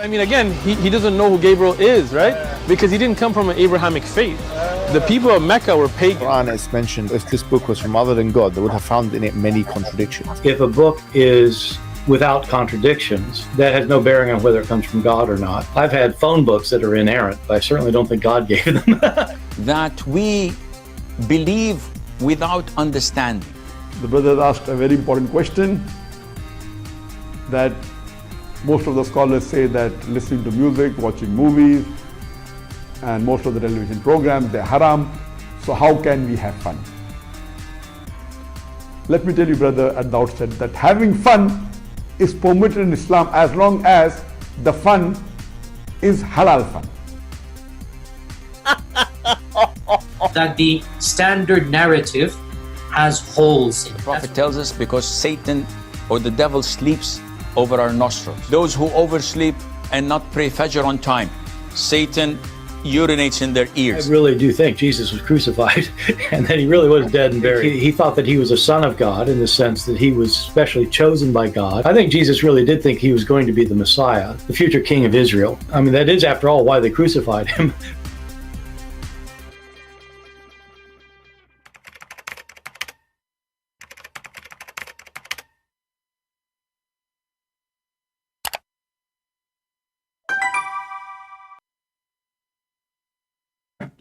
I mean, again, he doesn't know who Gabriel is, right? Because he didn't come from an Abrahamic faith. The people of Mecca were pagan. Qur'an is mentioned, if this book was from other than God, they would have found in it many contradictions. If a book is without contradictions, that has no bearing on whether it comes from God or not. I've had phone books that are inerrant, but I certainly don't think God gave them. That we believe without understanding. The brother asked a very important question, that most of the scholars say that listening to music, watching movies, and most of the television programs, they're haram. So how can we have fun? Let me tell you, brother, at the outset, that having fun is permitted in Islam as long as the fun is halal fun. That the standard narrative has holes in it. The Prophet tells us because Satan or the devil sleeps over our nostrils. Those who oversleep and not pray Fajr on time, Satan urinates in their ears. I really do think Jesus was crucified and that he really was dead and buried. He thought that he was a son of God in the sense that he was specially chosen by God. I think Jesus really did think he was going to be the Messiah, the future king of Israel. I mean, that is, after all, why they crucified him.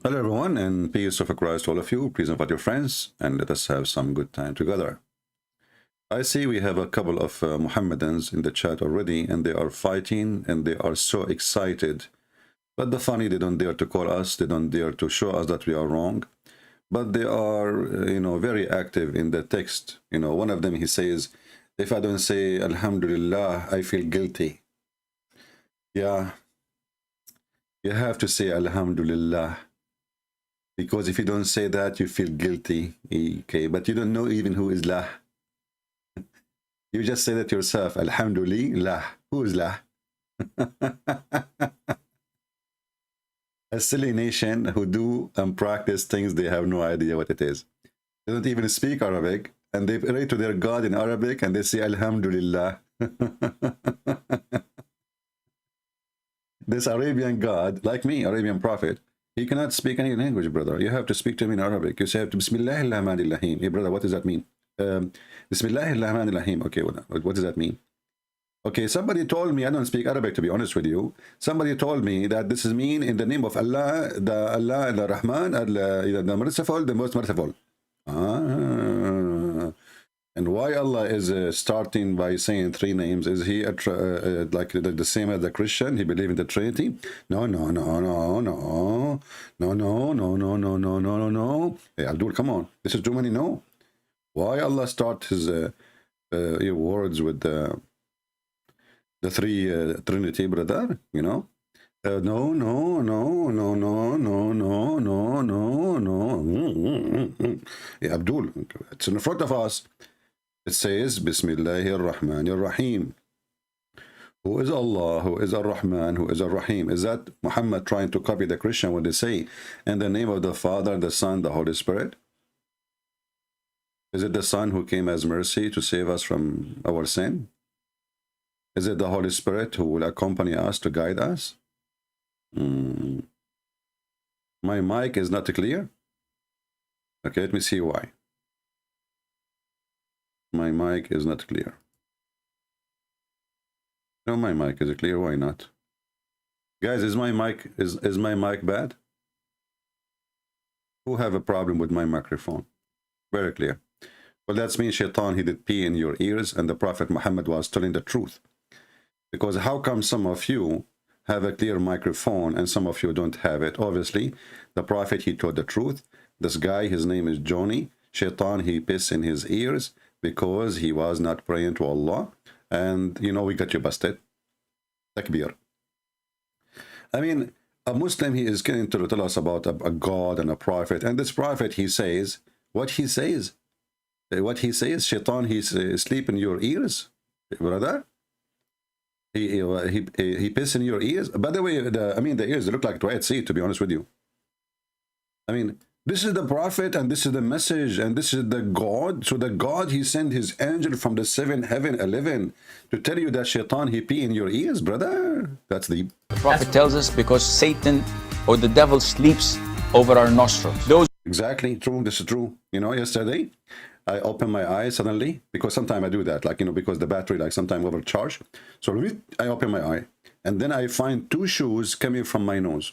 Hello everyone, and peace of Christ to all of you. Please invite your friends and let us have some good time together. I see we have a couple of Mohammedans in the chat already, and they are fighting and they are so excited. But the funny, they don't dare to call us, they don't dare to show us that we are wrong. But they are, very active in the text. One of them, he says, if I don't say Alhamdulillah, I feel guilty. Yeah, you have to say Alhamdulillah. Because if you don't say that, you feel guilty. Okay, but you don't know even who is lah. You just say that yourself. Alhamdulillah. Who is lah? A silly nation who do and practice things they have no idea what it is. They don't even speak Arabic, and they pray to their God in Arabic, and they say Alhamdulillah. This Arabian God, like me, Arabian prophet, he cannot speak any language, brother. You have to speak to him in Arabic. You say, Bismillahirrahmanirrahim. Hey, brother, what does that mean? Bismillahirrahmanirrahim. Okay, what does that mean? Okay, somebody told me, I don't speak Arabic to be honest with you. Somebody told me that this is mean in the name of Allah, the Rahman, the merciful, the most merciful. And why Allah is starting by saying three names? Is he like the same as the Christian? He believes in the Trinity? No. Hey, Abdul, come on. This is too many no. Why Allah start his words with the three Trinity, brother? No. Yeah, Abdul, it's in front of us. It says, Bismillahir Rahmanir Rahim. Who is Allah? Who is Ar-Rahman? Who is Ar-Rahim? Is that Muhammad trying to copy the Christian when they say, in the name of the Father, the Son, the Holy Spirit? Is it the Son who came as mercy to save us from our sin? Is it the Holy Spirit who will accompany us to guide us? My mic is not clear. Okay, let me see why. My mic is not clear. No, my mic is clear. Why not? Guys, is my mic bad? Who have a problem with my microphone? Very clear. Well, that means Shaitan, he did pee in your ears, and the Prophet Muhammad was telling the truth. Because how come some of you have a clear microphone and some of you don't have it? Obviously, the Prophet, he told the truth. This guy, his name is Johnny. Shaitan, he pissed in his ears because he was not praying to Allah. And, we got you busted. Takbir. I mean, a Muslim, he is going to tell us about a God and a prophet. And this prophet, he says, what he says? Shaitan, he's asleep in your ears, brother. He piss in your ears. By the way, the ears, they look like Red Sea, to be honest with you. I mean, This is the prophet, and this is the message, and this is the God. So the God, he sent his angel from the seventh heaven, 11, to tell you that shaitan, he pee in your ears, brother. That's the Prophet tells us because Satan or the devil sleeps over our nostrils. Those exactly true. This is true. You know, yesterday I opened my eyes suddenly, because sometimes I do that, like, you know, because the battery, like, sometimes overcharge. So I open my eye, and then I find 2 shoes coming from my nose.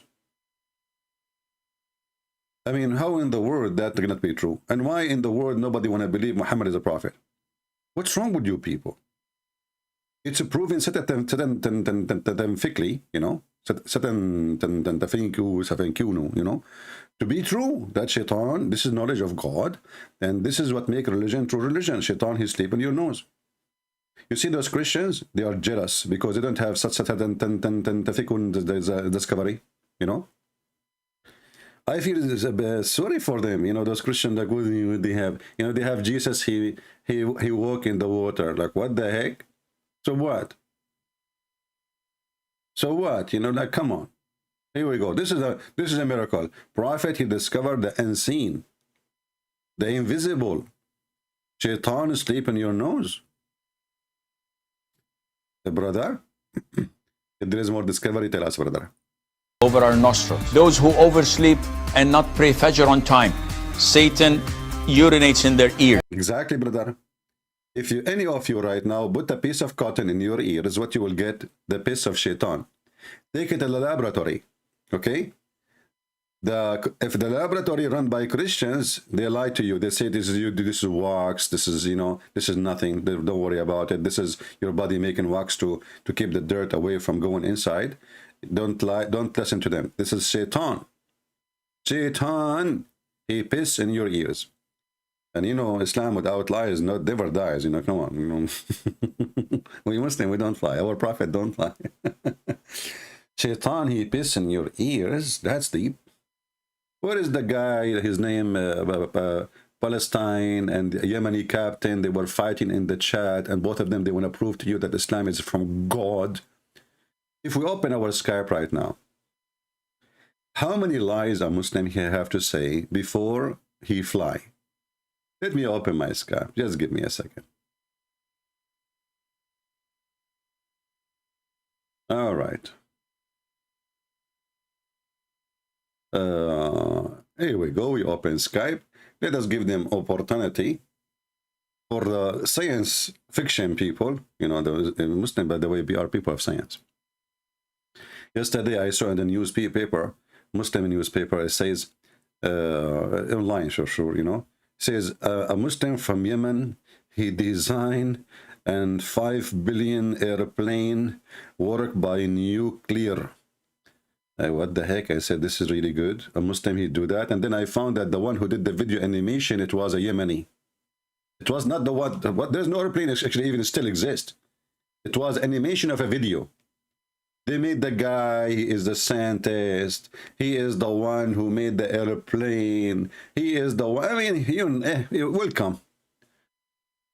I mean, how in the world that cannot be true? And why in the world nobody want to believe Muhammad is a prophet? What's wrong with you people? It's a proven scientifically, you know, you know, to be true that shaitan, this is knowledge of God, and this is what make religion true religion. Shaitan, he sleep in your nose. You see those Christians, they are jealous because they don't have such a discovery, you know. I feel sorry for them, you know, those Christians, like, what they have, you know, they have Jesus, he walk in the water, like, what the heck? So what? So what? You know, like, come on. Here we go. This is a miracle. Prophet, he discovered the unseen, the invisible. Shaitan is sleep in your nose. Brother, if there is more discovery, tell us, brother. over our nostrils. Those who oversleep and not pray Fajr on time, Satan urinates in their ear. Exactly, brother. If any of you right now put a piece of cotton in your ear, is what you will get, the piece of shaitan. Take it to the laboratory, okay? If the laboratory run by Christians, they lie to you. They say this is wax, this is, you know, this is nothing. Don't worry about it. This is your body making wax to keep the dirt away from going inside. Don't lie. Don't listen to them. This is Shaitan. Shaitan, he piss in your ears. And you know, Islam without lies never dies. You know, come on. You know, we Muslim, we don't lie. Our Prophet don't lie. Shaitan, he piss in your ears. That's deep. What is the guy, his name, Palestine and the Yemeni captain, they were fighting in the chat, and both of them, they want to prove to you that Islam is from God. If we open our Skype right now, how many lies a Muslim here have to say before he fly? Let me open my Skype. Just give me a second. All right. Here we go. We open Skype. Let us give them opportunity for the science fiction people. You know, the Muslim, by the way, we are people of science. Yesterday, I saw in the newspaper, Muslim newspaper, it says, online, sure, you know, says a Muslim from Yemen, he designed and 5 billion airplane work by nuclear. What the heck? I said, this is really good. A Muslim, he do that. And then I found that the one who did the video animation, it was a Yemeni. It was not the one, there's no airplane actually even still exist. It was animation of a video. They made the guy, he is the scientist. He is the one who made the airplane. He is the one, I mean, welcome.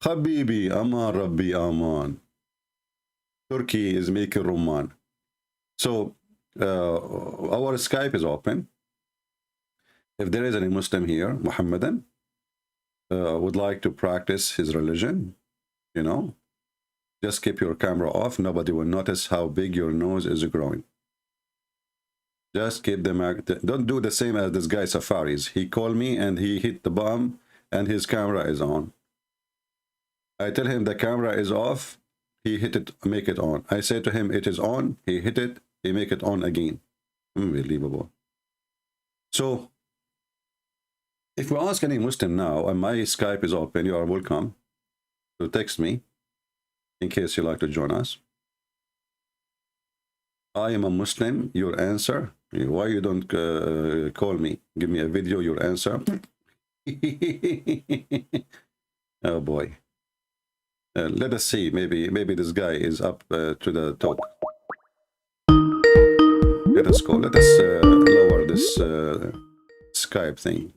Habibi, Aman Rabbi Aman. Turkey is making Roman. So, our Skype is open. If there is any Muslim here, Muhammadan, would like to practice his religion, you know, just keep your camera off. Nobody will notice how big your nose is growing. Just keep them. Don't do the same as this guy Safaris. He called me and he hit the bomb and his camera is on. I tell him the camera is off. He hit it, make it on. I say to him, it is on. He hit it. He make it on again. Unbelievable. So, if we ask any Muslim now, and my Skype is open, you are welcome to text me in case you like to join us. I am a Muslim. Your answer. Why you don't call me? Give me a video. Your answer. Oh boy. Let us see. Maybe this guy is up to the talk. Let us go. Let us lower this Skype thing.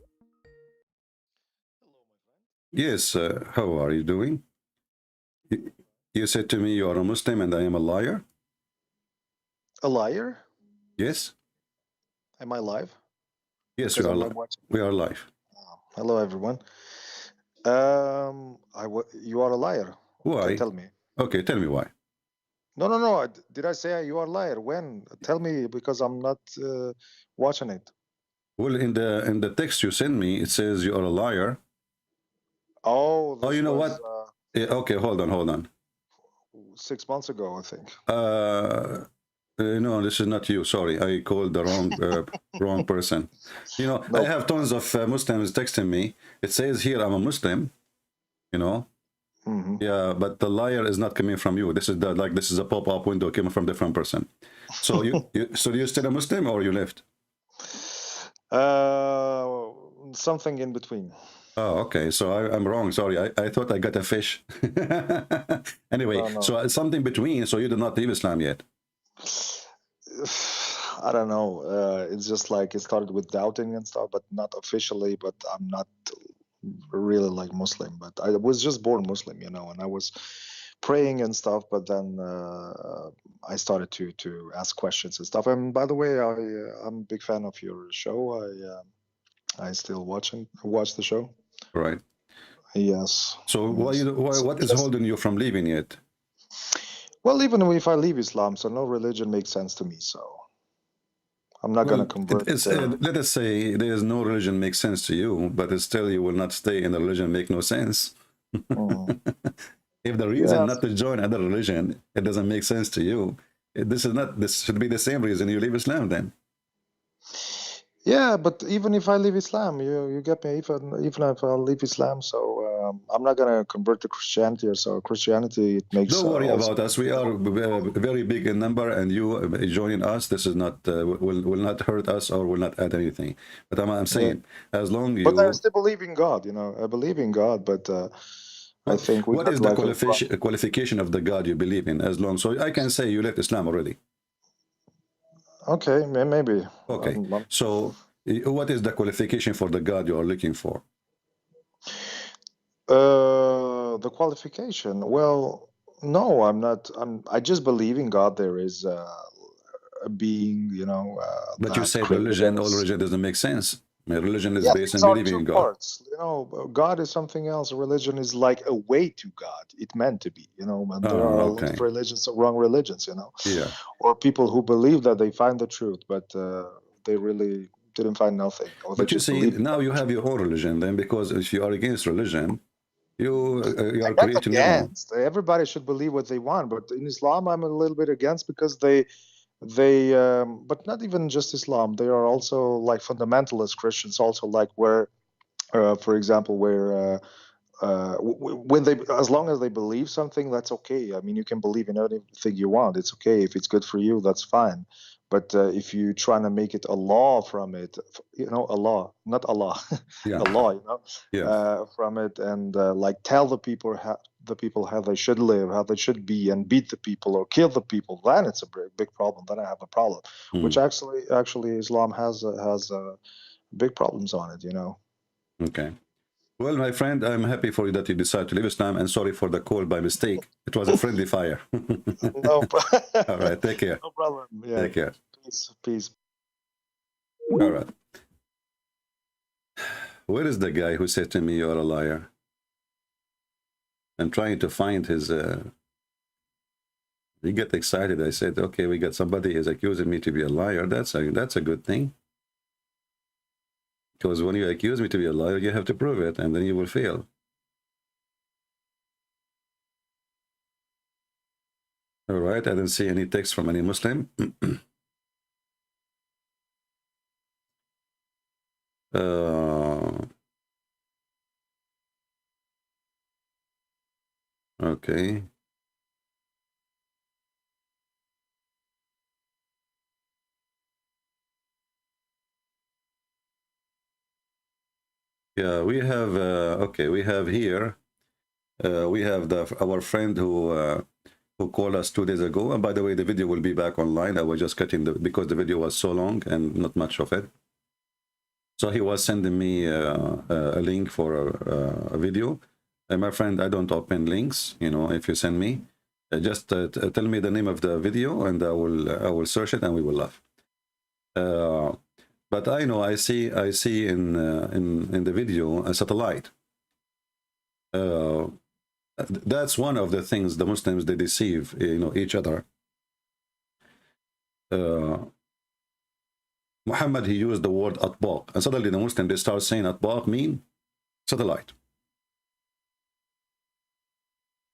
Yes, how are you doing? You said to me you are a Muslim and I am a liar? A liar? Yes. Am I live? Yes, we are live. We are live. Hello, everyone. You are a liar. Why? Okay, tell me. Okay, tell me why. No. Did I say you are a liar? When? Tell me, because I'm not watching it. Well, in the text you send me, it says you are a liar. Oh, this you know was, what? Okay, hold on. 6 months ago, I think. No, this is not you. Sorry, I called the wrong person. You know, No. I have tons of Muslims texting me. It says here I'm a Muslim. You know. Mm-hmm. Yeah, but the liar is not coming from you. This is a pop-up window coming from different person. So so you still a Muslim or you left? Something in between. Oh, okay. So I'm wrong. Sorry. I thought I got a fish. Anyway, No. so something between. So you did not leave Islam yet. I don't know. It's just like it started with doubting and stuff, but not officially. But I'm not really like Muslim. But I was just born Muslim, and I was praying and stuff. But then I started to ask questions and stuff. And by the way, I'm a big fan of your show. I still watch the show. Right. Yes. So what is holding you from leaving yet? Well, even if I leave Islam, so no religion makes sense to me. So I'm not going to convert. Let us say there is no religion makes sense to you, but still you will not stay in the religion make no sense. If the reason not to join another religion, it doesn't make sense to you, this should be the same reason you leave Islam then. Yeah, but even if I leave Islam, you get me. Even if I leave Islam, so I'm not gonna convert to Christianity or so. Christianity, it makes. Don't worry about us. We are very big in number, and you joining us, this is not will not hurt us or will not add anything. But I'm saying, as long you. But I still believe in God. I believe in God, but I think what is the qualification of the God you believe in? As long, so I can say you left Islam already. Okay, maybe. Okay, so what is the qualification for the God you are looking for? The qualification. Well, no, I'm not. I just believe in God. There is a being, But you say religion. All religion doesn't make sense. Religion is based on believing in God. Parts. God is something else. Religion is like a way to God. It meant to be. And there are a lot of religions, wrong religions. Yeah. Or people who believe that they find the truth, but they really didn't find nothing. But you see, now you have your own religion. Then, because if you are against religion, you are creating your own. Everybody should believe what they want, but in Islam, I'm a little bit against because they but not even just Islam. They are also like fundamentalist Christians, also like where, for example, where when they, as long as they believe something, that's okay. I mean, you can believe in anything you want. It's okay if it's good for you. That's fine. But if you trying to make it a law from it, a law, not Allah, a law, from it, and like tell the people how they should live, how they should be, and beat the people or kill the people, then it's a big problem. Then I have a problem, which actually Islam has big problems on it. Okay. Well, my friend, I'm happy for you that you decided to leave Islam, and sorry for the call by mistake. It was a friendly fire. No problem. All right, take care. No problem. Yeah. Take care. Peace. All right. Where is the guy who said to me, "You're a liar"? I'm trying to find his. He get excited. I said, "Okay, we got somebody is accusing me to be a liar. That's a good thing." Because when you accuse me to be a liar, you have to prove it, and then you will fail. All right, I didn't see any text from any Muslim. Okay. Yeah, we have okay. We have here. We have our friend who called us 2 days ago. And by the way, the video will be back online. I was just cutting because the video was so long and not much of it. So he was sending me a link for a video. And my friend, I don't open links. If you send me, just tell me the name of the video, and I will search it, and we will laugh. But I know I see in the video a satellite. That's one of the things the Muslims, they deceive, each other. Muhammad, he used the word atbaq, and suddenly the Muslims, they start saying atbaq mean satellite.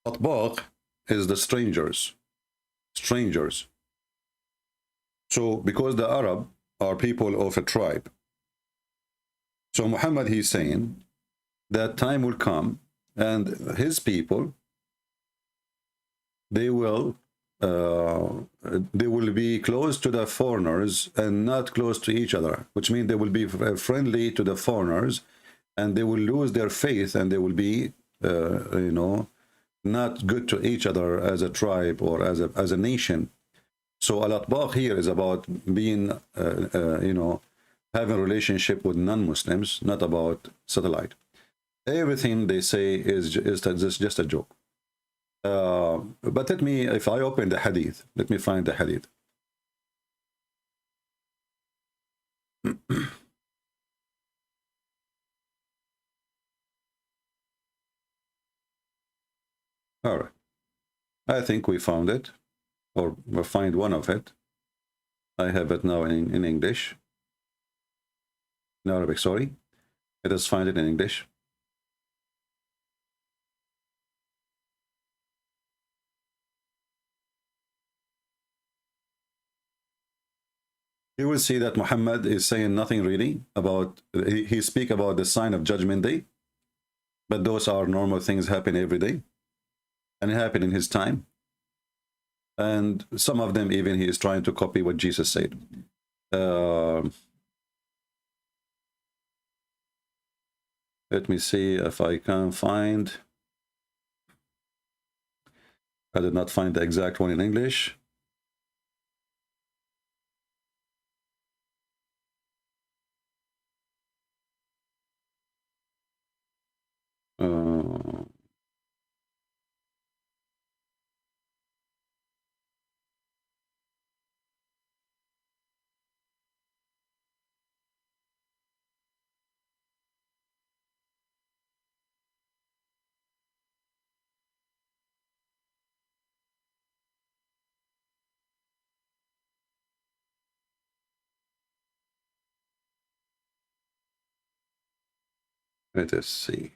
Atbaq is the strangers. So because the Arab are people of a tribe, so Muhammad, he's saying that time will come and his people, they will be close to the foreigners and not close to each other, which means they will be friendly to the foreigners, and they will lose their faith, and they will be not good to each other as a tribe or as a nation. So al-atbaq here is about being having a relationship with non-Muslims, not about satellite. Everything they say is just a joke. But let me, if I open the hadith, let me find the hadith. All right. I think we found it, or we'll find one of it. I have it now in English. In Arabic, sorry. Let us find it in English. You will see that Muhammad is saying nothing really about, he speak about the sign of Judgment Day, but those are normal things happen every day, and it happened in his time. And some of them even he is trying to copy what Jesus said. Let me see if I can find. I did not find the exact one in English. Let us see.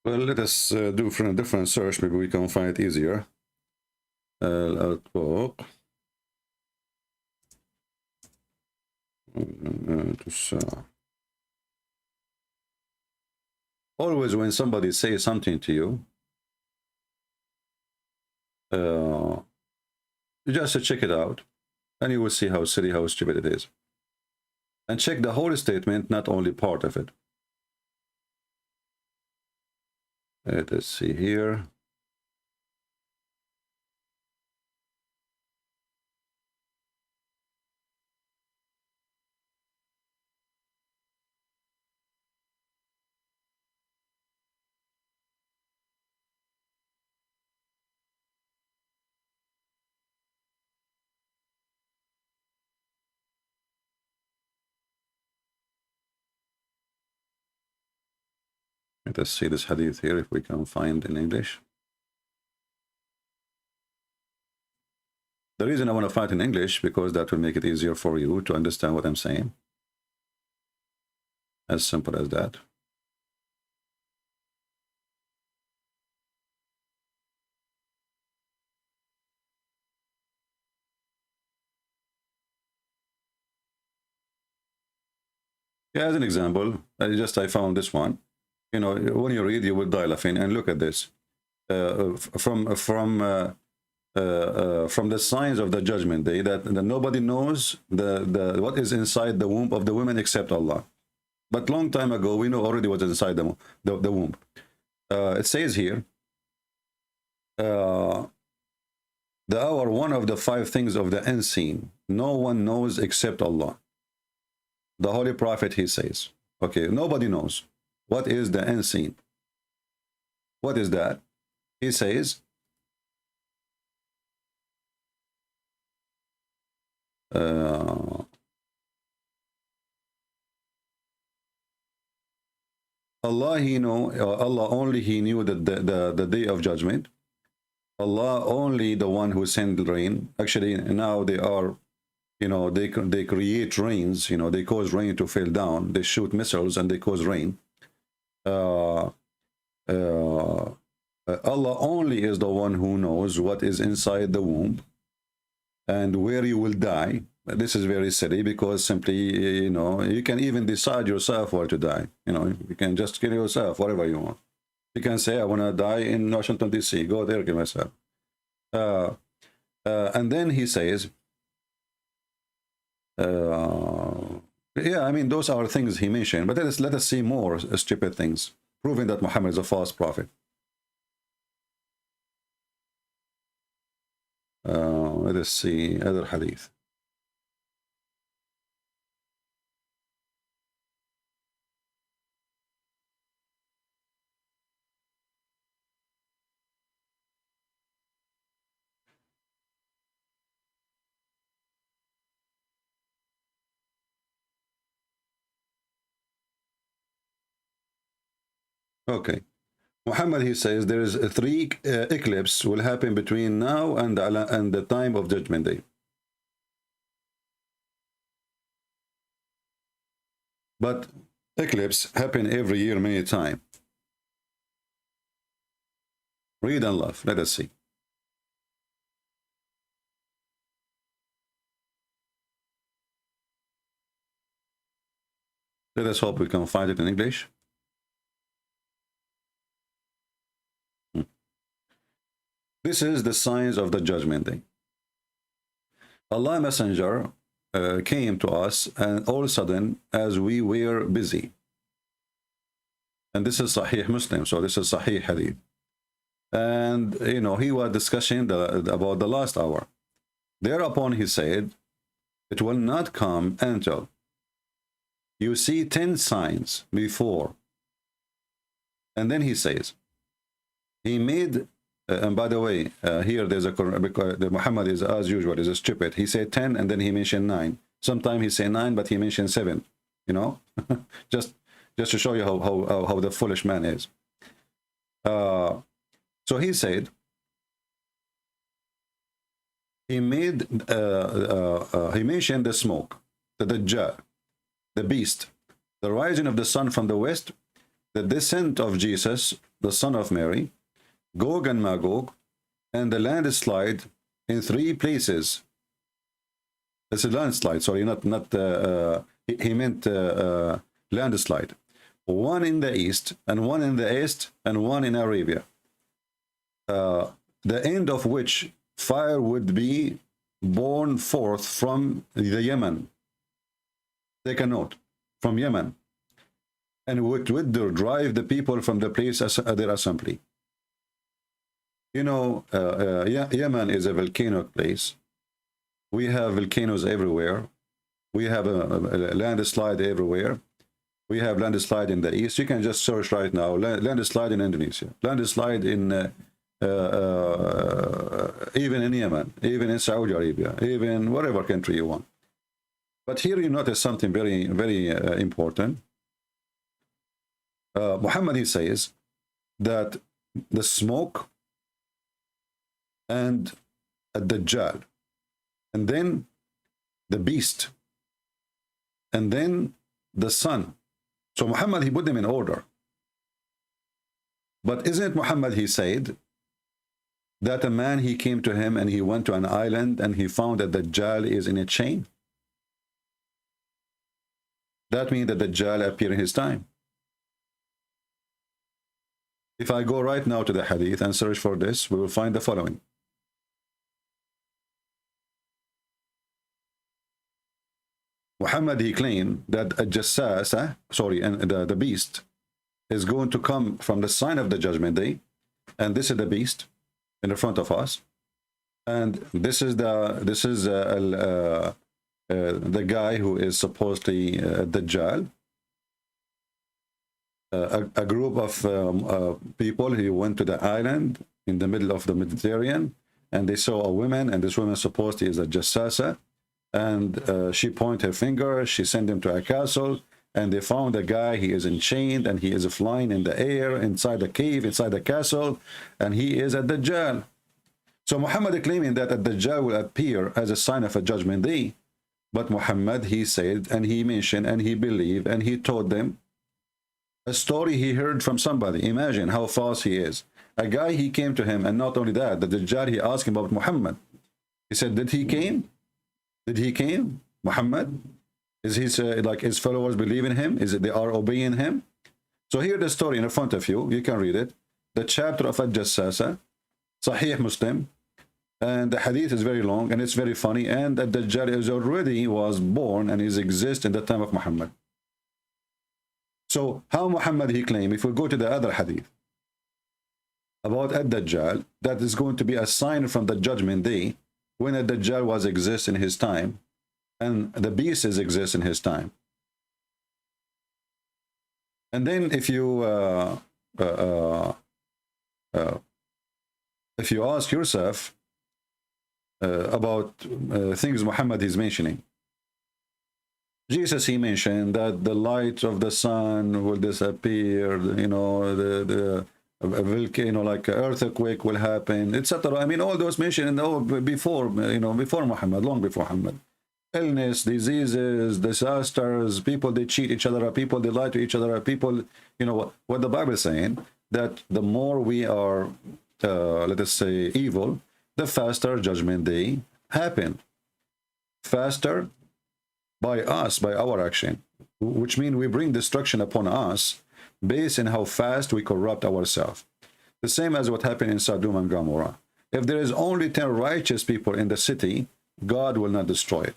Well, let us do from a different search. Maybe we can find it easier. Always when somebody says something to you, you just check it out, and you will see how silly, how stupid it is. And check the whole statement, not only part of it. Let us see here. Let us see this hadith here, if we can find in English. The reason I want to find in English, because that will make it easier for you to understand what I'm saying. As simple as that. Yeah, as an example, I found this one. You know, when you read, you will die laughing. And look at this. From the signs of the judgment day, that nobody knows what is inside the womb of the women except Allah. But long time ago, we know already what's inside the womb. It says here, the hour, one of the 5 things of the unseen, no one knows except Allah. The Holy Prophet, he says, okay, nobody knows. What is the unseen? What is that? He says, Allah, Allah only he knew that the day of judgment. Allah only the one who sent the rain. Actually, now they are, they create rains. They cause rain to fall down. They shoot missiles and they cause rain. Allah only is the one who knows what is inside the womb and where you will die. This is very silly because simply, you can even decide yourself where to die. You can just kill yourself, whatever you want. You can say, I want to die in Washington, D.C. Go there, kill myself. And then he says, yeah, I mean, those are things he mentioned. But let us see more stupid things, proving that Muhammad is a false prophet. Let us see other hadith. Okay. Muhammad, he says there is 3 eclipse will happen between now and the time of Judgment Day. But eclipse happen every year, many times. Read and laugh. Let us see. Let us hope we can find it in English. This is the signs of the Judgment Day. Allah Messenger came to us, and all of a sudden, as we were busy, and this is Sahih Muslim, so this is Sahih Hadith, and he was discussing about the last hour. Thereupon he said, it will not come until you see 10 signs before. And then he says, he made and by the way, here there's the Muhammad is, as usual, is a stupid. He said 10 and then he mentioned 9. Sometimes he say 9, but he mentioned 7. just to show you how the foolish man is. So he said, he mentioned the smoke, the Dajjal, the beast, the rising of the sun from the west, the descent of Jesus, the son of Mary, Gog and Magog, and the landslide in 3 places. It's a landslide, sorry, he meant landslide. One in the east, and one in the east, and one in Arabia. The end of which fire would be born forth from the Yemen. Take a note, from Yemen. And would drive the people from the place of their assembly. Yemen is a volcanic place. We have volcanoes everywhere. We have a landslide everywhere. We have landslide in the east. You can just search right now, landslide in Indonesia, landslide in even in Yemen, even in Saudi Arabia, even whatever country you want. But here you notice something very, very important. Muhammad, he says that the smoke and a Dajjal, and then the beast, and then the sun. So Muhammad, he put them in order. But isn't it Muhammad, he said that a man, he came to him and he went to an island and he found that the Dajjal is in a chain? That means that the Dajjal appeared in his time. If I go right now to the hadith and search for this, we will find the following. Muhammad, he claimed that a jassas, and the beast is going to come from the sign of the Judgment Day, and this is the beast. in the front of us, and this is the guy who is supposedly Dajjal. A group of people who went to the island in the middle of the Mediterranean, and they saw a woman, and this woman supposedly is a jassasa, and she pointed her finger. She sent him to a castle, and they found a guy. He is enchained, and he is flying in the air inside the cave, inside the castle, and he is a Dajjal. So Muhammad claiming that a Dajjal will appear as a sign of a judgment day. But Muhammad, he said, and he mentioned, and he believed, and he told them a story he heard from somebody. Imagine how false he is. A guy, he came to him, and not only that, the Dajjal, he asked him about Muhammad. He said, did he came? Did he came? Muhammad? Is his, like his followers believe in him? Is it they are obeying him? So here the story in front of you. You can read it. The chapter of Al-Jassasa, Sahih Muslim. And the hadith is very long, and it's very funny. And the Dajjal is already was born and is exist in the time of Muhammad. So how Muhammad he claimed, if we go to the other hadith about Ad-Dajjal, that is going to be a sign from the judgment day when a Dajjal was exist in his time and the beasts exist in his time. And then if you ask yourself about things Muhammad is mentioning, Jesus, he mentioned that the light of the sun will disappear, you know, the volcano, like earthquake will happen, etc. I mean, all those mentioned before, you know, before Muhammad, long before Muhammad. Illness, diseases, disasters, people they cheat each other, people they lie to each other, people, you know, what the Bible is saying, that the more we are, let us say, evil, the faster judgment day happen. Faster by us, by our action, which means we bring destruction upon us based on how fast we corrupt ourselves. The same as what happened in Sodom and Gomorrah. If there is only 10 righteous people in the city, God will not destroy it.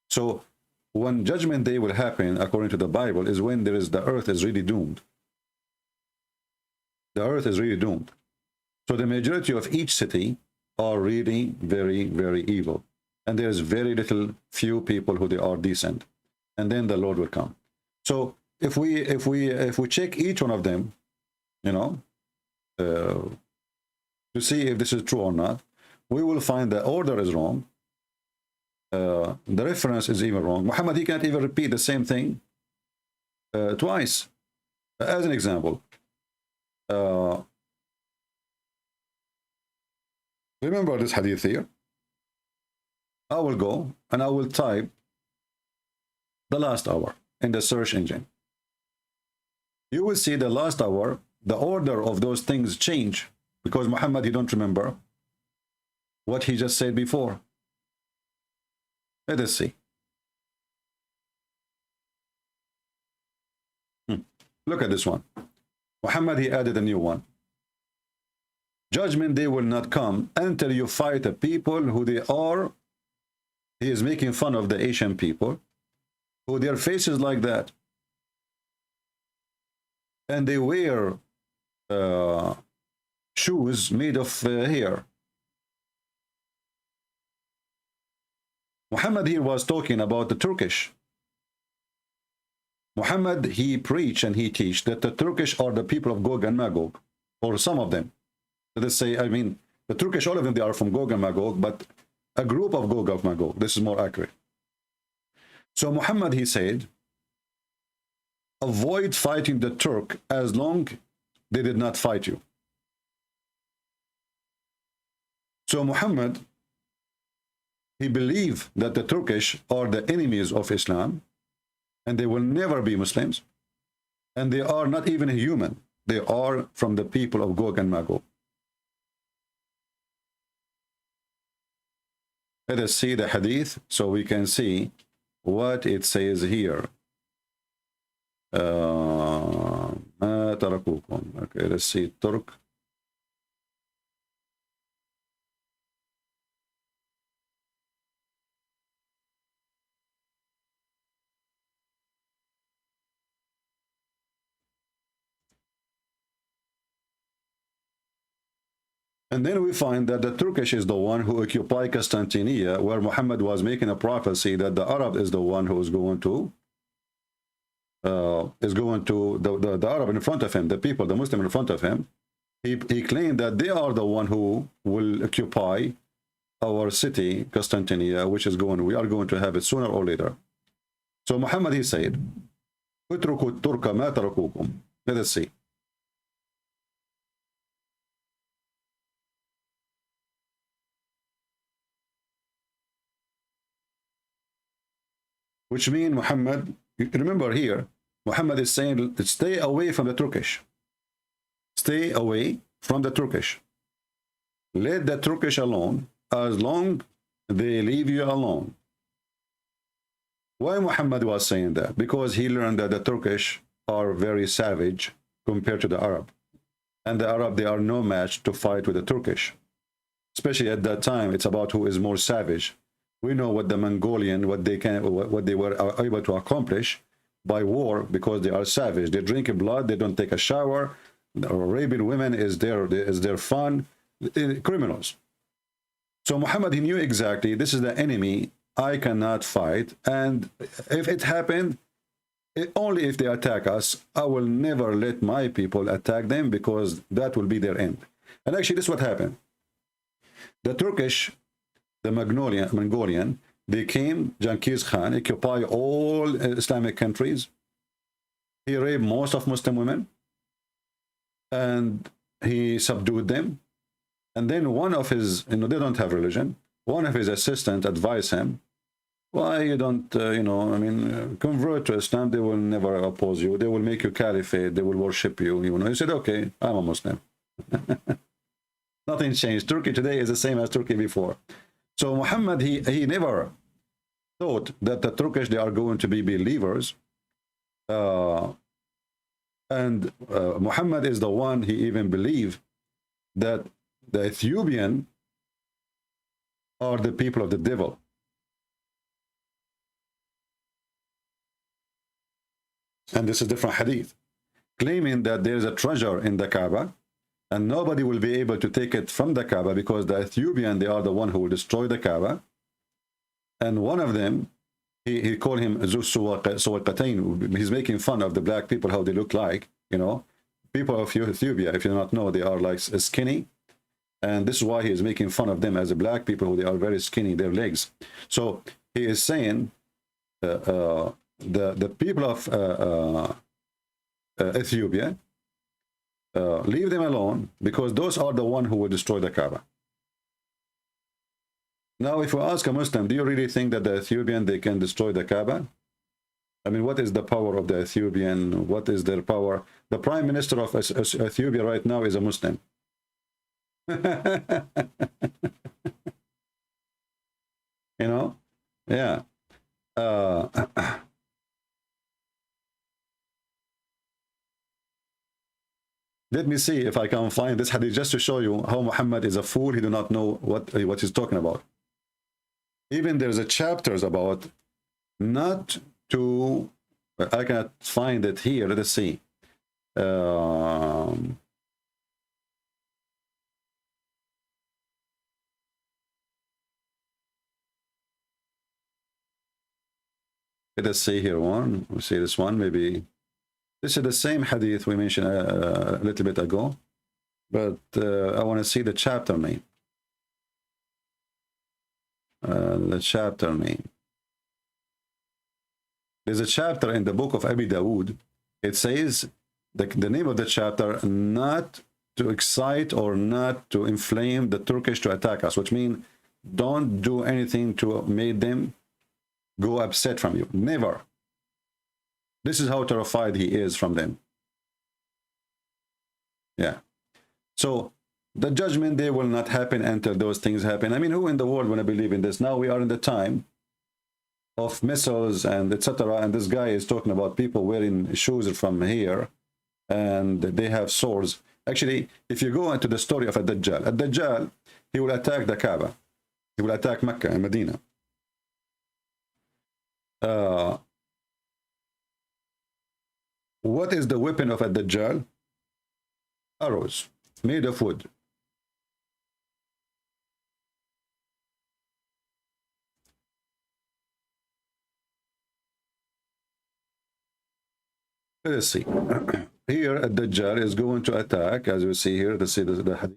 So when judgment day will happen, according to the Bible, is when there is the earth is really doomed. The earth is really doomed. So the majority of each city are really very, very evil. And there is very little, few people who they are decent, and then the Lord will come. So if we check each one of them, you know, to see if this is true or not, we will find the order is wrong. The reference is even wrong. Muhammad, he can't even repeat the same thing twice. As an example, remember this hadith here. I will go and I will type the last hour in the search engine. You will see the last hour, the order of those things change, because Muhammad, he don't remember what he just said before. Let us see. Look at this one. Muhammad, he added a new one. Judgment day will not come until you fight a people who they are. He is making fun of the Asian people, who their faces like that, and they wear shoes made of hair. Muhammad here was talking about the Turkish. Muhammad, he preached and he teach that the Turkish are the people of Gog and Magog, or some of them. Let us say, I mean, the Turkish, all of them, they are from Gog and Magog, but a group of Gog and Magog. This is more accurate. So Muhammad, he said, avoid fighting the Turk as long they did not fight you. So Muhammad, he believed that the Turkish are the enemies of Islam, and they will never be Muslims, and they are not even human. They are from the people of Gog and Magog. Let us see the hadith so we can see what it says here. Okay, let's see. Turk. And then we find that the Turkish is the one who occupied Constantinople, where Muhammad was making a prophecy that the Arab is the one who is going to the Arab in front of him, the people, the Muslim in front of him. He claimed that they are the one who will occupy our city, Constantinople, which is we are going to have it sooner or later. So Muhammad, he said, "Utruku Turka ma tarakukum." Let us see. Which means Muhammad, remember here, Muhammad is saying, stay away from the Turkish. Stay away from the Turkish. Let the Turkish alone, as long they leave you alone. Why Muhammad was saying that? Because he learned that the Turkish are very savage compared to the Arab. And the Arab, they are no match to fight with the Turkish. Especially at that time, it's about who is more savage. We know what the Mongolian, what they were able to accomplish by war, because they are savage. They drink blood, they don't take a shower. The Arabian women is their fun. Criminals. So Muhammad, he knew exactly, this is the enemy I cannot fight, and if it happened, only if they attack us, I will never let my people attack them, because that will be their end. And actually, this is what happened. The Turkish, the Mongolian, they came, Genghis Khan, occupy all Islamic countries. He raped most of Muslim women, and he subdued them. And then one of his, they don't have religion, one of his assistants advised him, why you don't, convert to Islam, they will never oppose you, they will make you caliphate, they will worship you, He said, okay, I'm a Muslim. Nothing changed. Turkey today is the same as Turkey before. So Muhammad, he never thought that the Turkish, they are going to be believers. Muhammad is the one, he even believed that the Ethiopian are the people of the devil. And this is different hadith, claiming that there is a treasure in the Kaaba, and nobody will be able to take it from the Kaaba, because the Ethiopian, they are the one who will destroy the Kaaba. And one of them, he called him Zusuwaqatain. He's making fun of the black people, how they look like, People of Ethiopia, if you do not know, they are like skinny. And this is why he is making fun of them as a black people, who they are very skinny, their legs. So he is saying the people of Ethiopia, leave them alone, because those are the one who will destroy the Kaaba. Now, if we ask a Muslim, do you really think that the Ethiopian, they can destroy the Kaaba? I mean, what is the power of the Ethiopian? What is their power? The prime minister of Ethiopia right now is a Muslim. Yeah. Let me see if I can find this hadith just to show you how Muhammad is a fool. He do not know what he's talking about. Even there's a chapters about not to, I cannot find it here. Let us see. Let us see here one. We'll see this one, maybe. This is the same hadith we mentioned a little bit ago, but I want to see the chapter name. The chapter name. There's a chapter in the book of Abi Dawood. It says the name of the chapter, not to excite or not to inflame the Turkish to attack us, which means don't do anything to make them go upset from you. Never. This is how terrified he is from them. Yeah. So the judgment day will not happen until those things happen. I mean, who in the world want to believe in this? Now we are in the time of missiles and etc. And this guy is talking about people wearing shoes from here, and they have swords. Actually, if you go into the story of Ad-Dajjal, he will attack the Kaaba. He will attack Mecca and Medina. What is the weapon of Ad-Dajjal? Arrows made of wood. Let us see. Here, Ad-Dajjal is going to attack, as you see here. Let's see the hadith.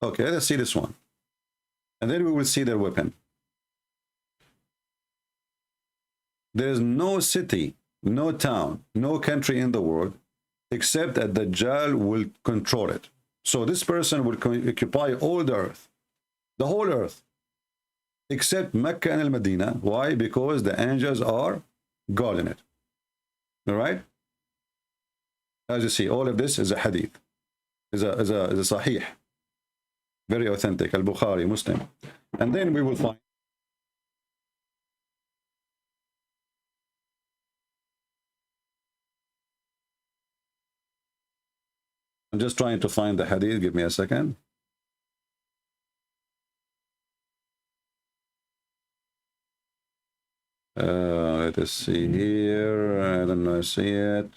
Okay, let's see this one. And then we will see their weapon. There is no city, no town, no country in the world, except that Dajjal will control it. So this person will occupy all the earth, the whole earth, except Mecca and Al-Medina. Why? Because the angels are guarding it. All right? As you see, all of this is a hadith, is a sahih, very authentic, Al-Bukhari, Muslim. And then we will find I'm just trying to find the hadith. Give me a second. Let us see here. I don't know. I see it.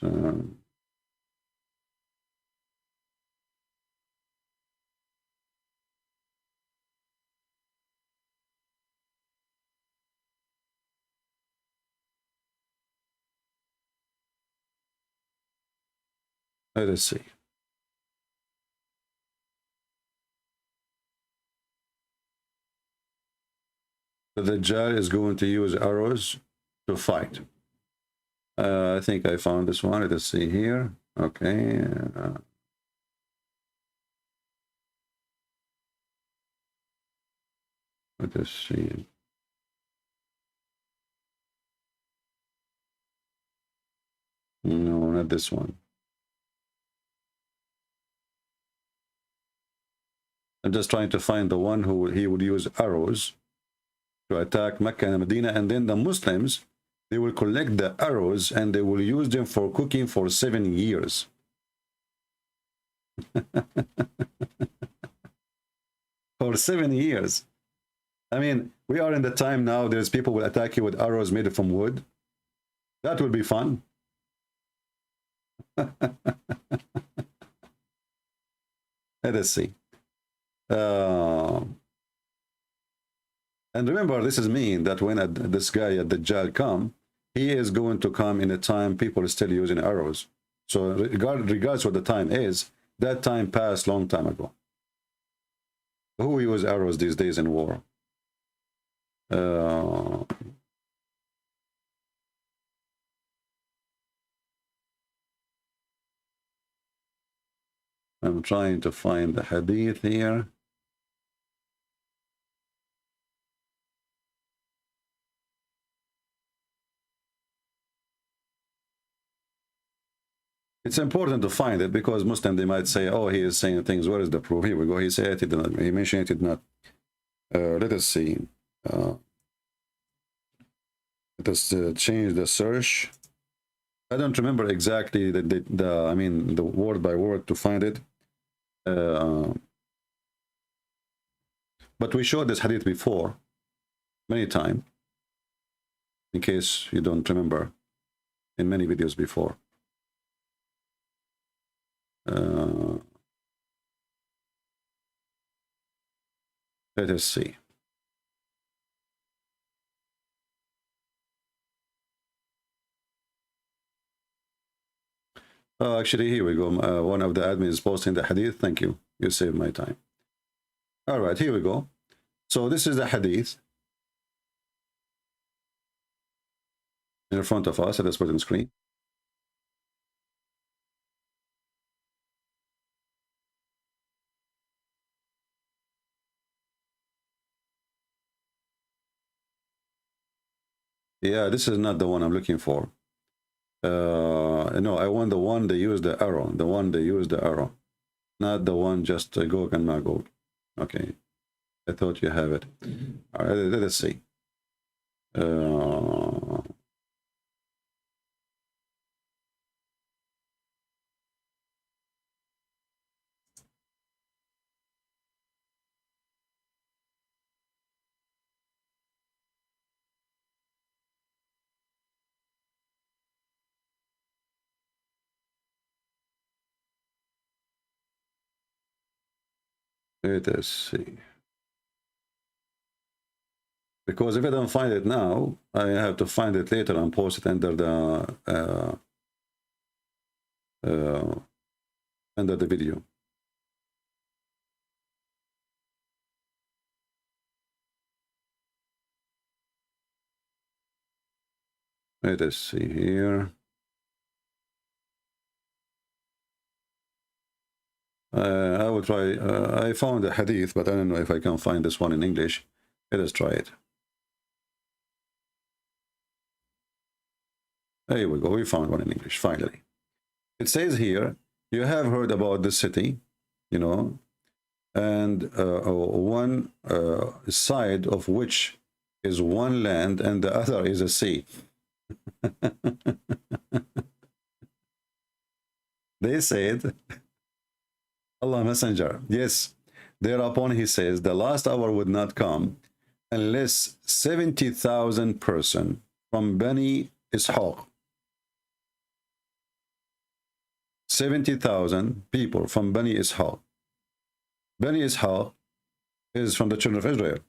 Let us see. The Dajjal is going to use arrows to fight. I think I found this one. Let us see here. Okay. Let us see. No, not this one. I'm just trying to find the one who he would use arrows to attack Mecca and Medina, and then the Muslims, they will collect the arrows and they will use them for cooking for 7 years. For 7 years. I mean, we are in the time now, there's people will attack you with arrows made from wood. That will be fun. Let us see. And remember, this is mean that when this guy at Dajjal come, he is going to come in a time people are still using arrows. So regardless what the time is, that time passed long time ago. Who use arrows these days in war? I'm trying to find the hadith here. It's important to find it because Muslim, they might say, oh, he is saying things. Where is the proof? Here we go. He said it did not. He mentioned it did not. Let us see. Let us change the search. I don't remember exactly I mean, the word by word to find it. But we showed this hadith before, many times, in case you don't remember, in many videos before. Let us see. Actually, here we go. One of the admins is posting the hadith. Thank you. You saved my time. All right, here we go. So this is the hadith in front of us. Let's put it on screen. Yeah, this is not the one I'm looking for. No, I want the one they use the arrow. The one they use the arrow. Not the one just Gog and Magog. Okay. I thought you have it. All right, let us see. Let us see. Because if I don't find it now, I have to find it later and post it under the video. Let us see here. I will try. I found a hadith, but I don't know if I can find this one in English. Let us try it. There we go. We found one in English, finally. It says here, you have heard about this city, you know, and one side of which is one land and the other is a sea. They said, Allah Messenger, yes, thereupon he says, the last hour would not come unless 70,000 persons from Bani Ishaq, 70,000 people from Bani Ishaq. Bani Ishaq is from the children of Israel,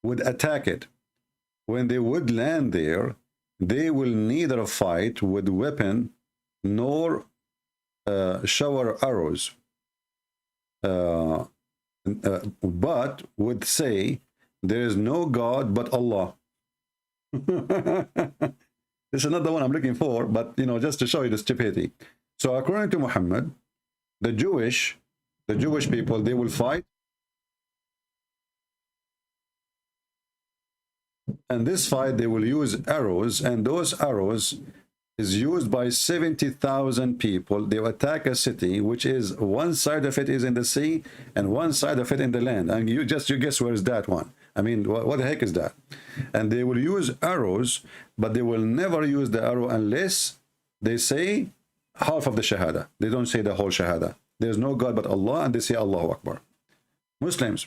would attack it. When they would land there, they will neither fight with weapon nor shower arrows, but would say, there is no God but Allah. This is not the one I'm looking for, but you know, just to show you the stupidity. So according to Muhammad, the Jewish people, they will fight, and this fight they will use arrows, and those arrows is used by 70,000 people. They will attack a city which is one side of it is in the sea and one side of it in the land, and you guess where is that one. I mean, what the heck is that? And they will use arrows, but they will never use the arrow unless they say half of the shahada. They don't say the whole shahada. There's no God but Allah, and they say Allahu Akbar. Muslims,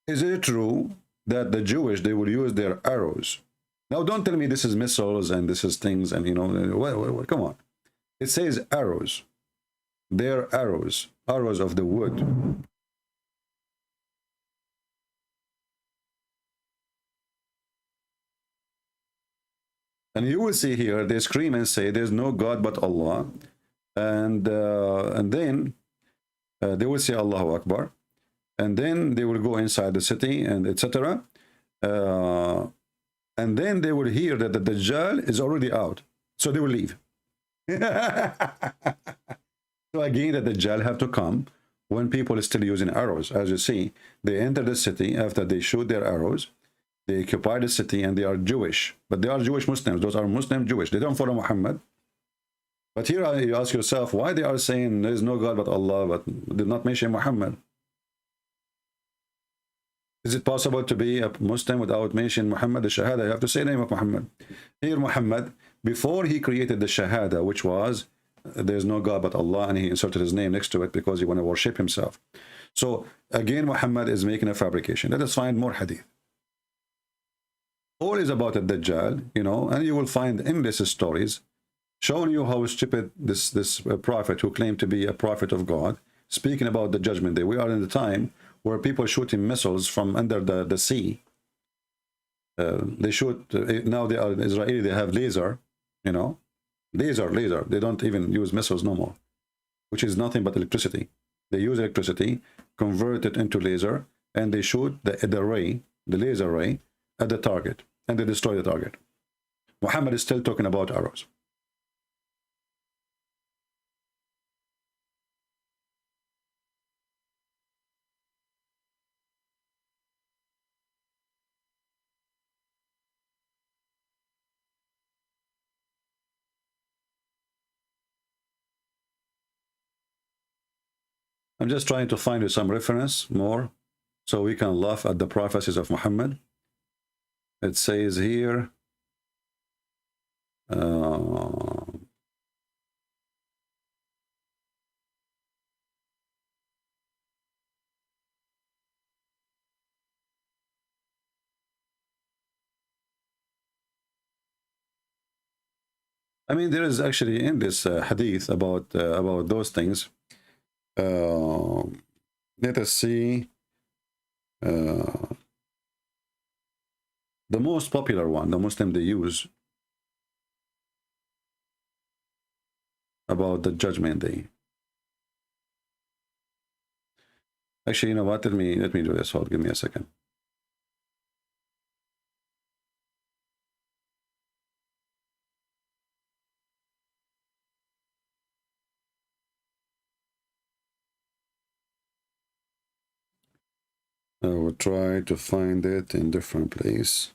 is it true that the Jewish, they will use their arrows? Now, don't tell me this is missiles and this is things and, you know, come on. It says arrows. They're arrows, arrows of the wood. And you will see here, they scream and say, there's no God but Allah. And then they will say Allahu Akbar. And then they will go inside the city and etc. And then they will hear that the Dajjal is already out. So they will leave. So again, the Dajjal have to come when people are still using arrows. As you see, they enter the city after they shoot their arrows. They occupy the city and they are Jewish. But they are Jewish Muslims. Those are Muslim Jewish. They don't follow Muhammad. But here you ask yourself why they are saying there is no God but Allah, but did not mention Muhammad. Is it possible to be a Muslim without mentioning Muhammad, the Shahada? You have to say the name of Muhammad. Here Muhammad, before he created the Shahada, which was there's no God but Allah, and he inserted his name next to it because he want to worship himself. So again, Muhammad is making a fabrication. Let us find more hadith. All is about a Dajjal, you know, and you will find endless stories showing you how stupid this prophet who claimed to be a prophet of God, speaking about the judgment day. We are in the time where people shooting missiles from under the sea. They shoot, now they are Israeli, they have laser, you know, laser. They don't even use missiles no more, which is nothing but electricity. They use electricity, convert it into laser, and they shoot the ray, the laser ray, at the target, and they destroy the target. Muhammad is still talking about arrows. I'm just trying to find you some reference more so we can laugh at the prophecies of Muhammad. It says here, I mean, there is actually in this hadith about those things. Let us see the most popular one, the Muslim they use about the judgment day. Actually, you know what? Let me do this. Hold, give me a second. I will try to find it in different place.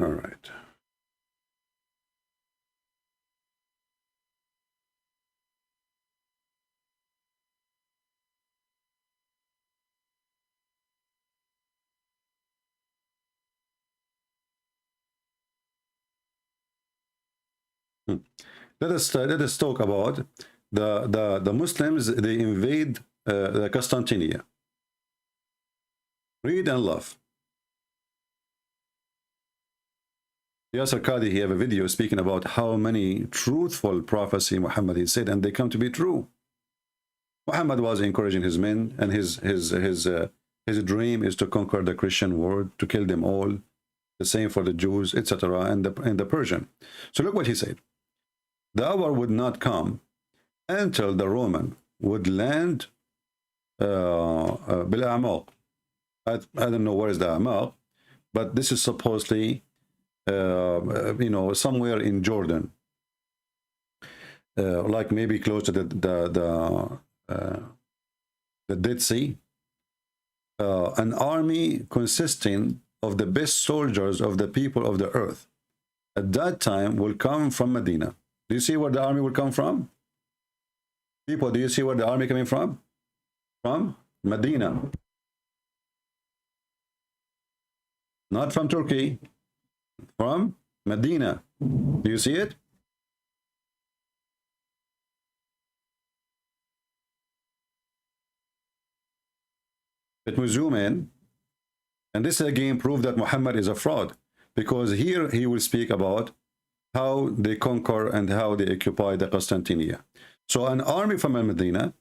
All right. Let us talk about the Muslims. They invade the Constantinia. Read and love. Yasser Qadi, he have a video speaking about how many truthful prophecy Muhammad he said, and they come to be true. Muhammad was encouraging his men, and his dream is to conquer the Christian world, to kill them all. The same for the Jews, etc., and the Persian. So look what he said. The hour would not come until the Roman would land bil A'maq. I don't know where is the A'maq, but this is supposedly you know, somewhere in Jordan, like maybe close to the Dead Sea. An army consisting of the best soldiers of the people of the earth at that time will come from Medina. Do you see where the army will come from? People, do you see where the army coming from? From Medina. Not from Turkey. From Medina. Do you see it? Let me zoom in. And this again proves that Muhammad is a fraud, because here he will speak about how they conquer and how they occupy the Constantinia. So an army from Medina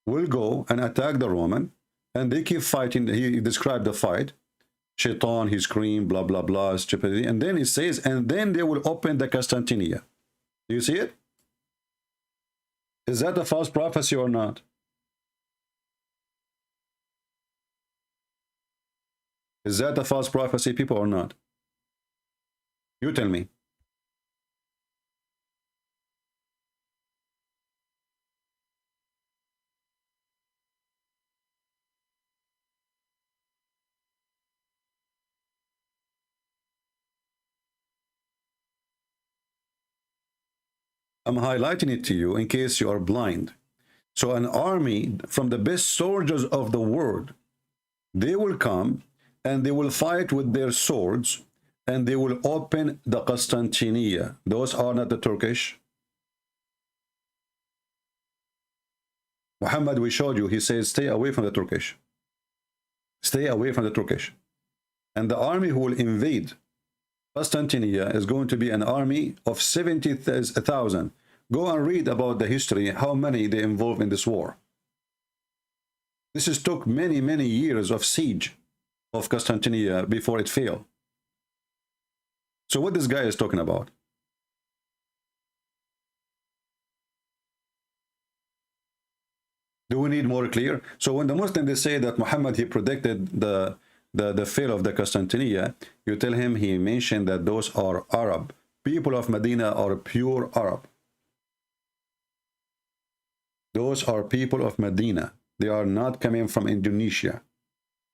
will go and attack the Roman, and they keep fighting. He described the fight. Shaitan, he screamed, blah, blah, blah, stupidity. And then he says, and then they will open the Constantinia. Do you see it? Is that a false prophecy or not? Is that a false prophecy, people, or not? You tell me. I'm highlighting it to you in case you are blind. So an army from the best soldiers of the world, they will come and they will fight with their swords, and they will open the Constantinia. Those are not the Turkish. Muhammad, we showed you, he says, stay away from the Turkish. Stay away from the Turkish. And the army who will invade Constantinia is going to be an army of 70,000. Go and read about the history, how many they involved in this war. This is took many, many years of siege of Constantinia before it failed. So what this guy is talking about? Do we need more clear? So when the Muslims, they say that Muhammad, he predicted the fall of the Constantinia, you tell him he mentioned that those are Arab. People of Medina are pure Arab. Those are people of Medina. They are not coming from Indonesia.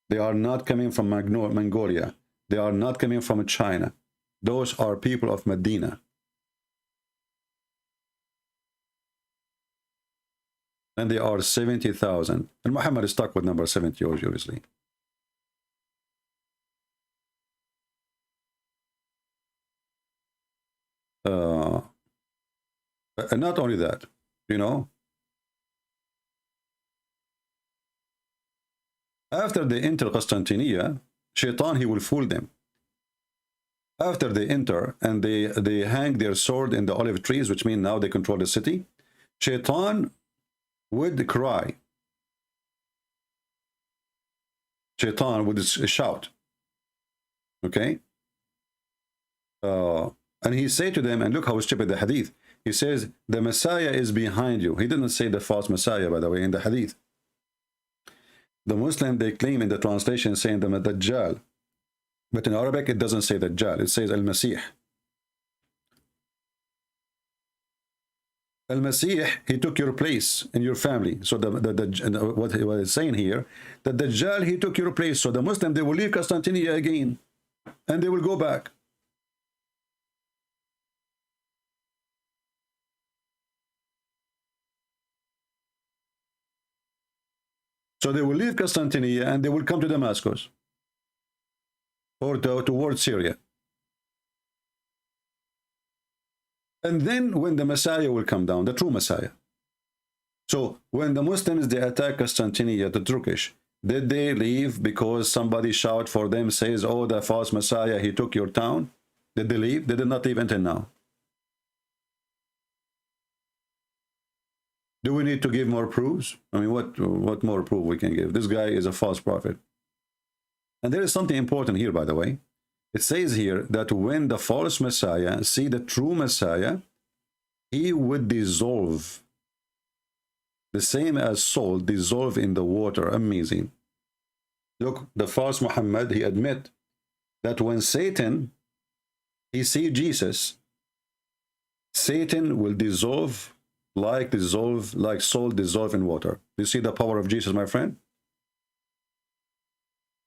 They are not coming from Mongolia. They are not coming from China. Those are people of Medina. And they are 70,000. And Muhammad is stuck with number 70, obviously. And not only that, you know, after they enter Constantinia, Shaitan, he will fool them. After they enter and they hang their sword in the olive trees, which means now they control the city, Shaitan would cry. Shaitan would shout. Okay? And he said to them, and look how stupid the hadith. He says, the Messiah is behind you. He didn't say the false Messiah, by the way, in the hadith. The Muslim, they claim in the translation saying the Dajjal. But in Arabic, it doesn't say Dajjal. It says Al-Masih. Al-Masih, he took your place in your family. So what he was saying here, that Dajjal, he took your place. So the Muslim, they will leave Constantinople again. And they will go back. So they will leave Constantinople and they will come to Damascus or towards Syria. And then when the Messiah will come down, the true Messiah. So when the Muslims, they attack Constantinople, the Turkish, did they leave because somebody shout for them, says, oh, the false Messiah, he took your town? Did they leave? They did not leave until now. Do we need to give more proofs? I mean, what more proof we can give? This guy is a false prophet. And there is something important here, by the way. It says here that when the false Messiah see the true Messiah, he would dissolve. The same as salt dissolve in the water. Amazing. Look, the false Muhammad, he admit that when Satan, he see Jesus, Satan will dissolve like salt dissolve in water. Do you see the power of Jesus, my friend?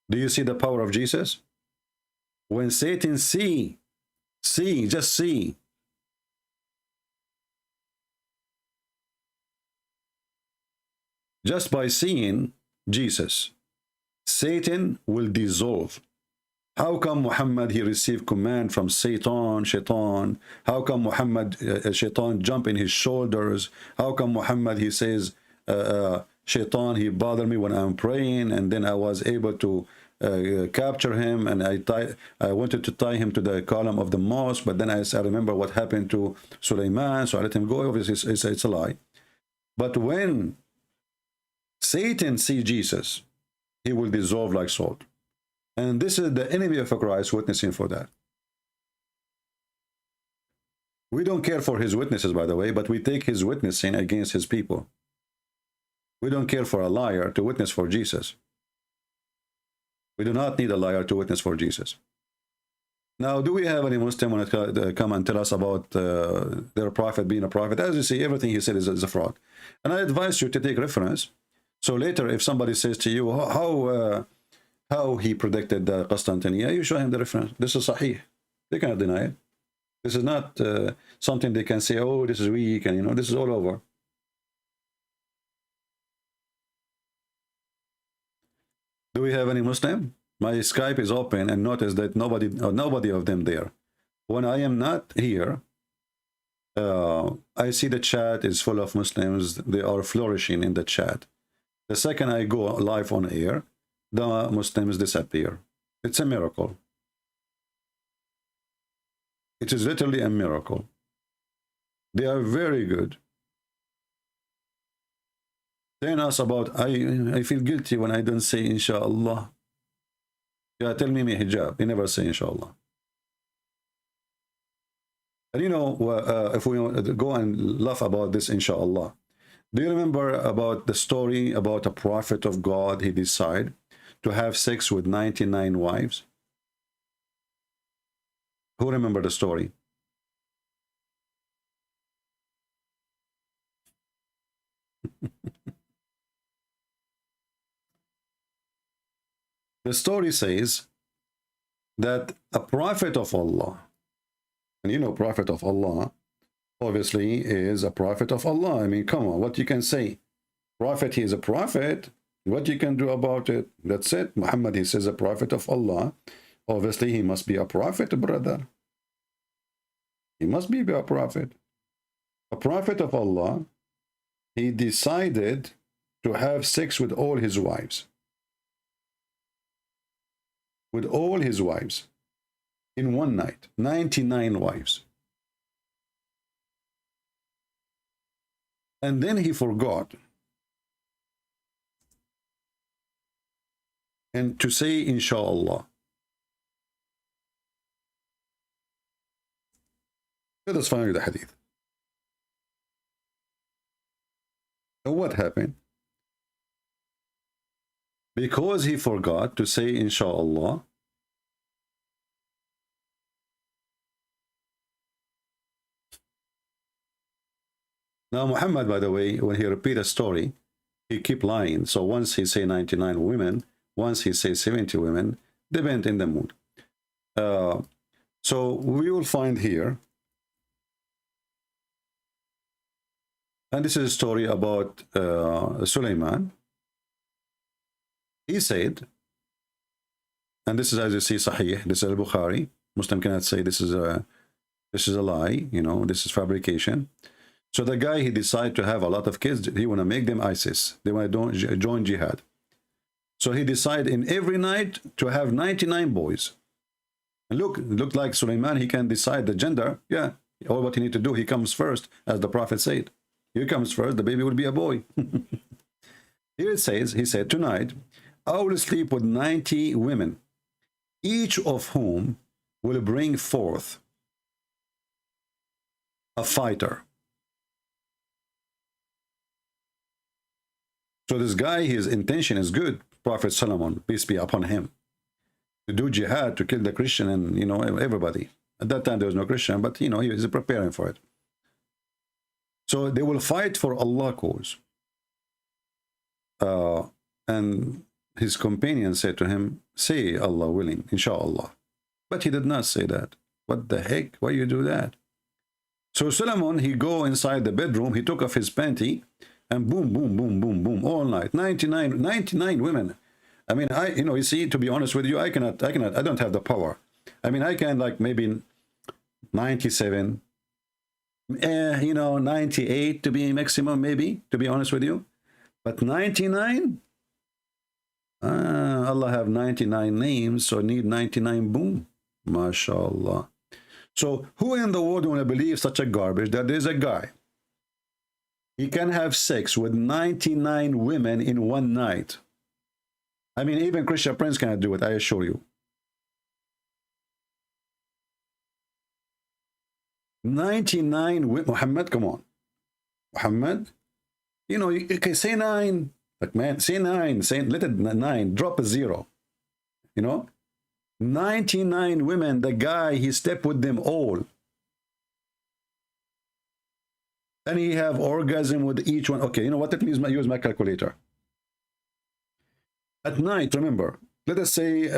Do you see the power of Jesus? When Satan just see. Just by seeing Jesus, Satan will dissolve. How come Muhammad, he received command from Shaitan? How come Muhammad, Shaitan jump in his shoulders? How come Muhammad, he says, Shaitan, he bothered me when I'm praying, and then I was able to capture him, and I wanted to tie him to the column of the mosque, but then I remember what happened to Sulaiman, so I let him go. Obviously, it's a lie. But when Satan sees Jesus, he will dissolve like salt. And this is the enemy of Christ witnessing for that. We don't care for his witnesses, by the way, but we take his witnessing against his people. We don't care for a liar to witness for Jesus. We do not need a liar to witness for Jesus. Now, do we have any Muslim when it come and tell us about their prophet being a prophet? As you see, everything he said is a fraud. And I advise you to take reference. So later, if somebody says to you, how he predicted Constantinople, you show him the reference. This is sahih. They cannot deny it. This is not something they can say, oh, this is weak, and this is all over. Do we have any Muslim? My Skype is open, and notice that nobody of them there. When I am not here, I see the chat is full of Muslims. They are flourishing in the chat. The second I go live on air, the Muslims disappear. It's a miracle. It is literally a miracle. They are very good. Telling us about, I feel guilty when I don't say inshallah. Yeah, tell me hijab. You never say inshallah. And if we go and laugh about this inshallah, do you remember about the story about a prophet of God? He decided to have sex with 99 wives. Who remember the story? The story says that a prophet of Allah, and prophet of Allah obviously is a prophet of Allah. I mean, come on, what you can say? Prophet, he is a prophet. What you can do about it? That's it. Muhammad, he says a prophet of Allah. Obviously, he must be a prophet, brother. He must be a prophet. A prophet of Allah, he decided to have sex with all his wives. With all his wives. in one night, 99 wives. And then he forgot and to say inshallah. Let us find the hadith. So what happened? Because he forgot to say inshallah, now Muhammad, by the way, when he repeat a story, he keep lying. So once he say 99 women, once he say 70 women, they went in the mood. So we will find here, and this is a story about Sulaiman. He said, and this is, as you see, Sahih, this is al-Bukhari. Muslim cannot say this is a lie, you know, this is fabrication. So the guy, he decided to have a lot of kids. He want to make them ISIS. They want to join jihad. So he decided in every night to have 99 boys. And look like Sulaiman, he can decide the gender. Yeah, all what he need to do, he comes first, as the Prophet said. He comes first, the baby will be a boy. Here it says, he said, tonight, I will sleep with 90 women, each of whom will bring forth a fighter. So this guy, his intention is good, Prophet Solomon, peace be upon him, to do jihad, to kill the Christian and, you know, everybody. At that time, there was no Christian, but, you know, he was preparing for it. So they will fight for Allah cause. And his companion said to him, say Allah willing, inshallah. But he did not say that. What the heck? Why you do that? So Solomon, he go inside the bedroom, he took off his panty, and boom, boom, boom, boom, boom, all night. 99 women. I mean, you see, to be honest with you, I don't have the power. I mean, I can like maybe 97, 98 to be maximum, maybe, to be honest with you. But 99? Allah have 99 names, so need 99 boom. MashaAllah. So who in the world want to believe such a garbage that there's a guy, he can have sex with 99 women in one night? I mean, even Christian Prince cannot do it, I assure you. 99 women. Muhammad, come on. Muhammad, you know, you can say 9. But man, say 9, let it 9, drop a 0. You know? 99 women, the guy, he slept with them all. And he have orgasm with each one. Okay, you know what? Let me use my calculator. At night, remember, let us say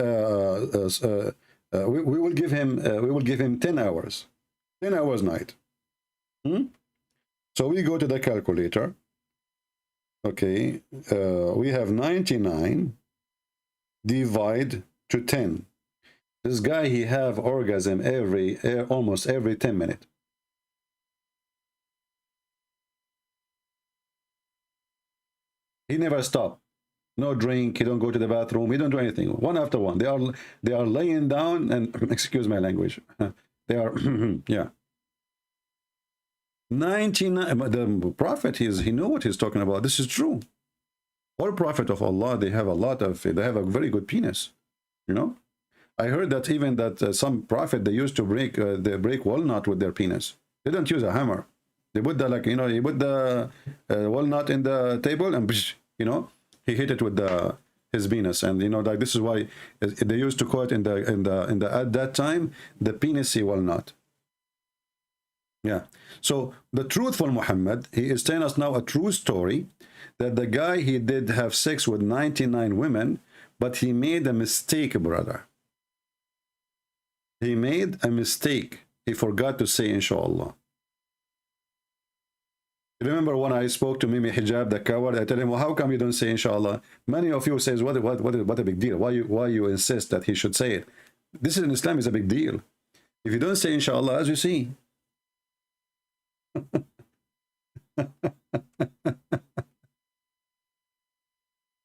we will give him 10 hours. 10 hours night. So we go to the calculator. Okay, we have 99 divide to 10. This guy, he have orgasm almost every 10 minutes. He never stop. No drink. He don't go to the bathroom. He don't do anything. One after one. They are laying down and excuse my language. They are yeah. 99. The prophet, he know what he's talking about. This is true. All prophet of Allah, they have a very good penis. You know, I heard that even that some prophet, they used to break walnut with their penis. They don't use a hammer. They put the, like, you know, you put the walnut in the table and, you know, he hit it with his penis. And, you know, like, this is why they used to call it in the at that time, the penisy walnut. Yeah. So the truthful Muhammad, he is telling us now a true story that the guy, he did have sex with 99 women, but he made a mistake, brother. He made a mistake. He forgot to say inshallah. Remember when I spoke to Mimi Hijab, the coward, I tell him, well, how come you don't say inshallah? Many of you says, what a big deal. Why you insist that he should say it? This in Islam is a big deal. If you don't say inshallah, as you see.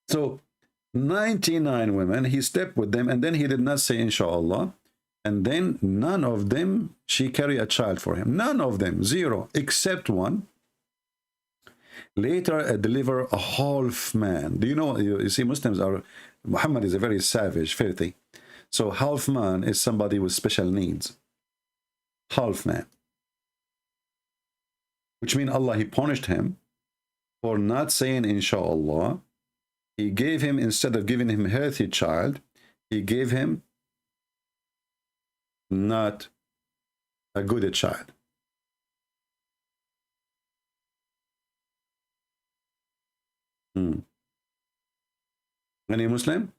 So 99 women, he slept with them, and then he did not say inshallah. And then none of them, she carried a child for him. None of them, zero, except one. Later, deliver a half man. Do you know, you see, Muslims are, Muhammad is a very savage, filthy. So half man is somebody with special needs. Half man. Which means Allah, he punished him for not saying inshallah. He gave him, instead of giving him a healthy child, he gave him not a good child. Any Muslim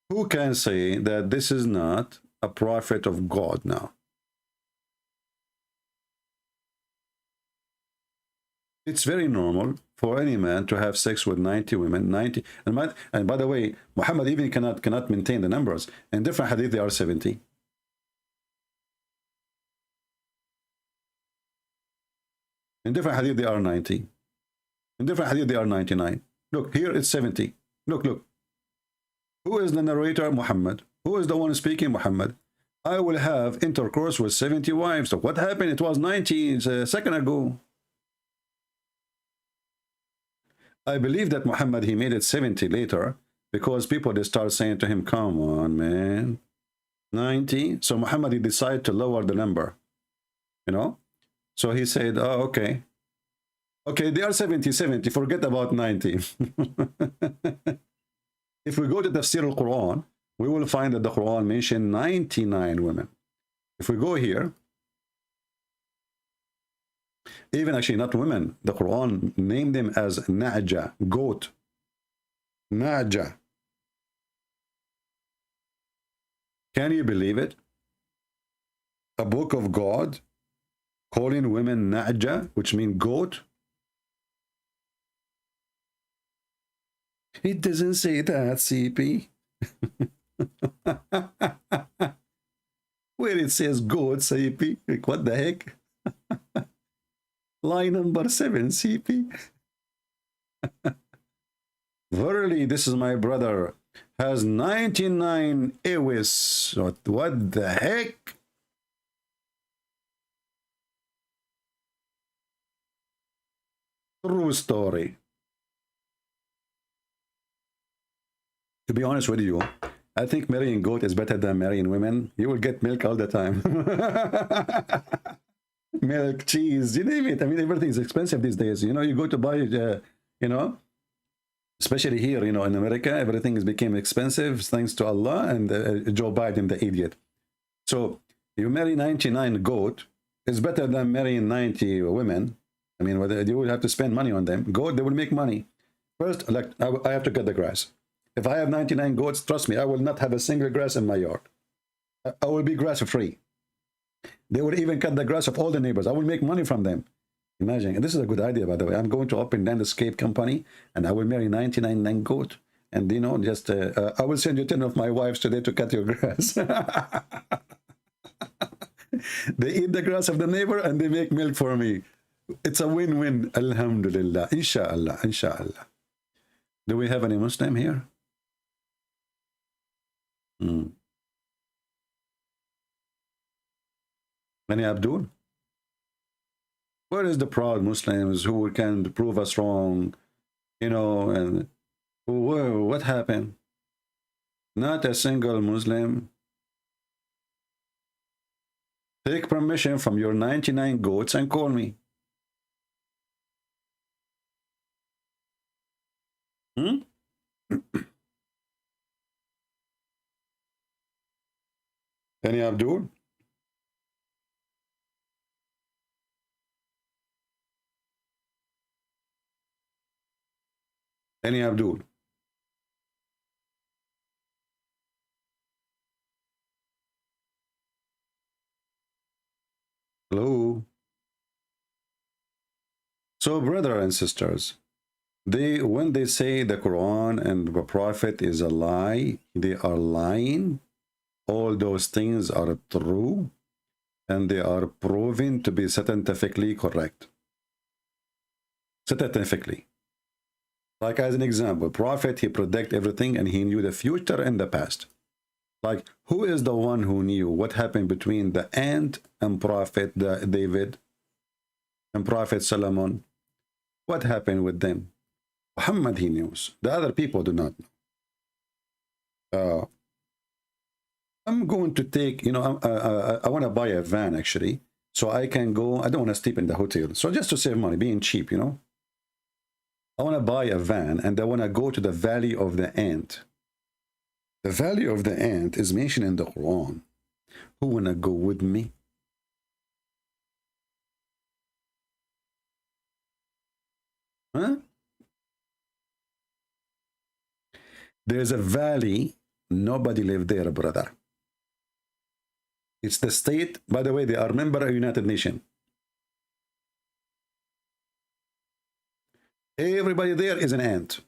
who can say that this is not a prophet of God now? It's very normal for any man to have sex with 90 women, 90, and by the way, Muhammad even cannot maintain the numbers. In different hadith, they are 70. In different hadith, they are 90. In different hadith, they are 99. Look, here it's 70. Look, look. Who is the narrator? Muhammad. Who is the one speaking? Muhammad. I will have intercourse with 70 wives. So what happened? It was 90 a second ago. I believe that Muhammad, he made it 70 later because people, they start saying to him, come on, man. 90. So Muhammad, he decided to lower the number. You know? So he said, oh, okay. Okay, they are 70, forget about 90. If we go to Tafsir al-Qur'an, we will find that the Qur'an mentioned 99 women. If we go here, even actually not women, the Qur'an named them as Na'ja, goat. Na'ja. Can you believe it? A book of God calling women Na'ja, which means goat. It doesn't say that, CP. Where it says goat, CP. Like, what the heck? Line number 7, CP. Verily, this is my brother. Has 99 Ewis. What the heck? True story. To be honest with you, I think marrying goat is better than marrying women. You will get milk all the time. Milk, cheese, you name it. I mean, everything is expensive these days. You know, you go to buy, you know, especially here, you know, in America, everything is became expensive thanks to Allah and Joe Biden, the idiot. So you marry 99 goat is better than marrying 90 women. I mean, you will have to spend money on them. Goat, they will make money. First, like, I have to cut the grass. If I have 99 goats, trust me, I will not have a single grass in my yard. I will be grass free. They will even cut the grass of all the neighbors. I will make money from them. Imagine. And this is a good idea, by the way. I'm going to open landscape company, and I will marry 99 goat. And, you know, just, I will send you 10 of my wives today to cut your grass. They eat the grass of the neighbor, and they make milk for me. It's a win-win. Alhamdulillah. Inshallah. Inshallah. Do we have any Muslim here? Any Abdul? Where is the proud Muslims who can prove us wrong? You know, and what happened? Not a single Muslim. Take permission from your 99 goats and call me. Any Abdul? Any Abdul? Hello? So, brothers and sisters, when they say the Quran and the Prophet is a lie, they are lying. All those things are true, and they are proven to be scientifically correct. Scientifically. Like as an example, Prophet, he predicted everything and he knew the future and the past. Like, who is the one who knew what happened between the ant and Prophet David and Prophet Solomon? What happened with them? Muhammad, he knows. The other people do not know. I'm going to take, you know, I want to buy a van, actually, so I can go. I don't want to sleep in the hotel. So just to save money, being cheap, you know. I want to buy a van, and I want to go to the Valley of the Ant. The Valley of the Ant is mentioned in the Quran. Who want to go with me? Huh? There's a valley. Nobody lived there, brother. It's the state. By the way, they are member of United Nations. Everybody there is an ant.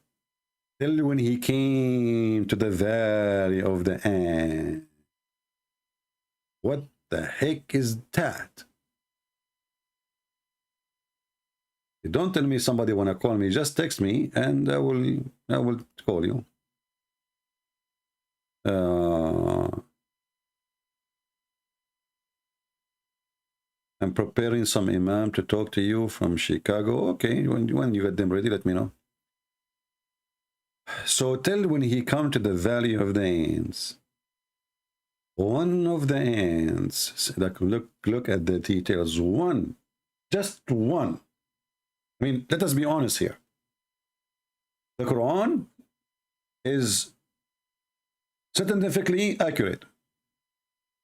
Till when he came to the Valley of the Ant. What the heck is that? Don't tell me somebody want to call me. Just text me and I will call you. I'm preparing some imam to talk to you from Chicago. Okay, when you get them ready, let me know. So tell when he come to the Valley of the Ants. One of the ants, like look at the details. One, just one. I mean, let us be honest here. The Quran is scientifically accurate,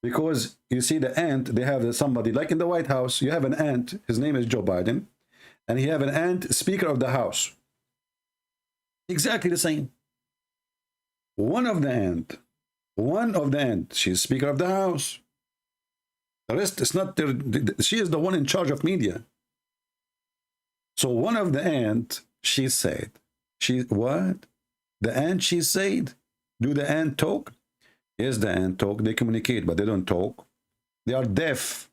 because you see the ant, they have somebody like in the White House. You have an ant, his name is Joe Biden, and you have an ant, Speaker of the House. Exactly the same. One of the ant, she's Speaker of the House. The rest is not there. She is the one in charge of media. So one of the ant, she said, what? The ant, she said, do the ant talk? Yes, the ant talk. They communicate, but they don't talk. They are deaf.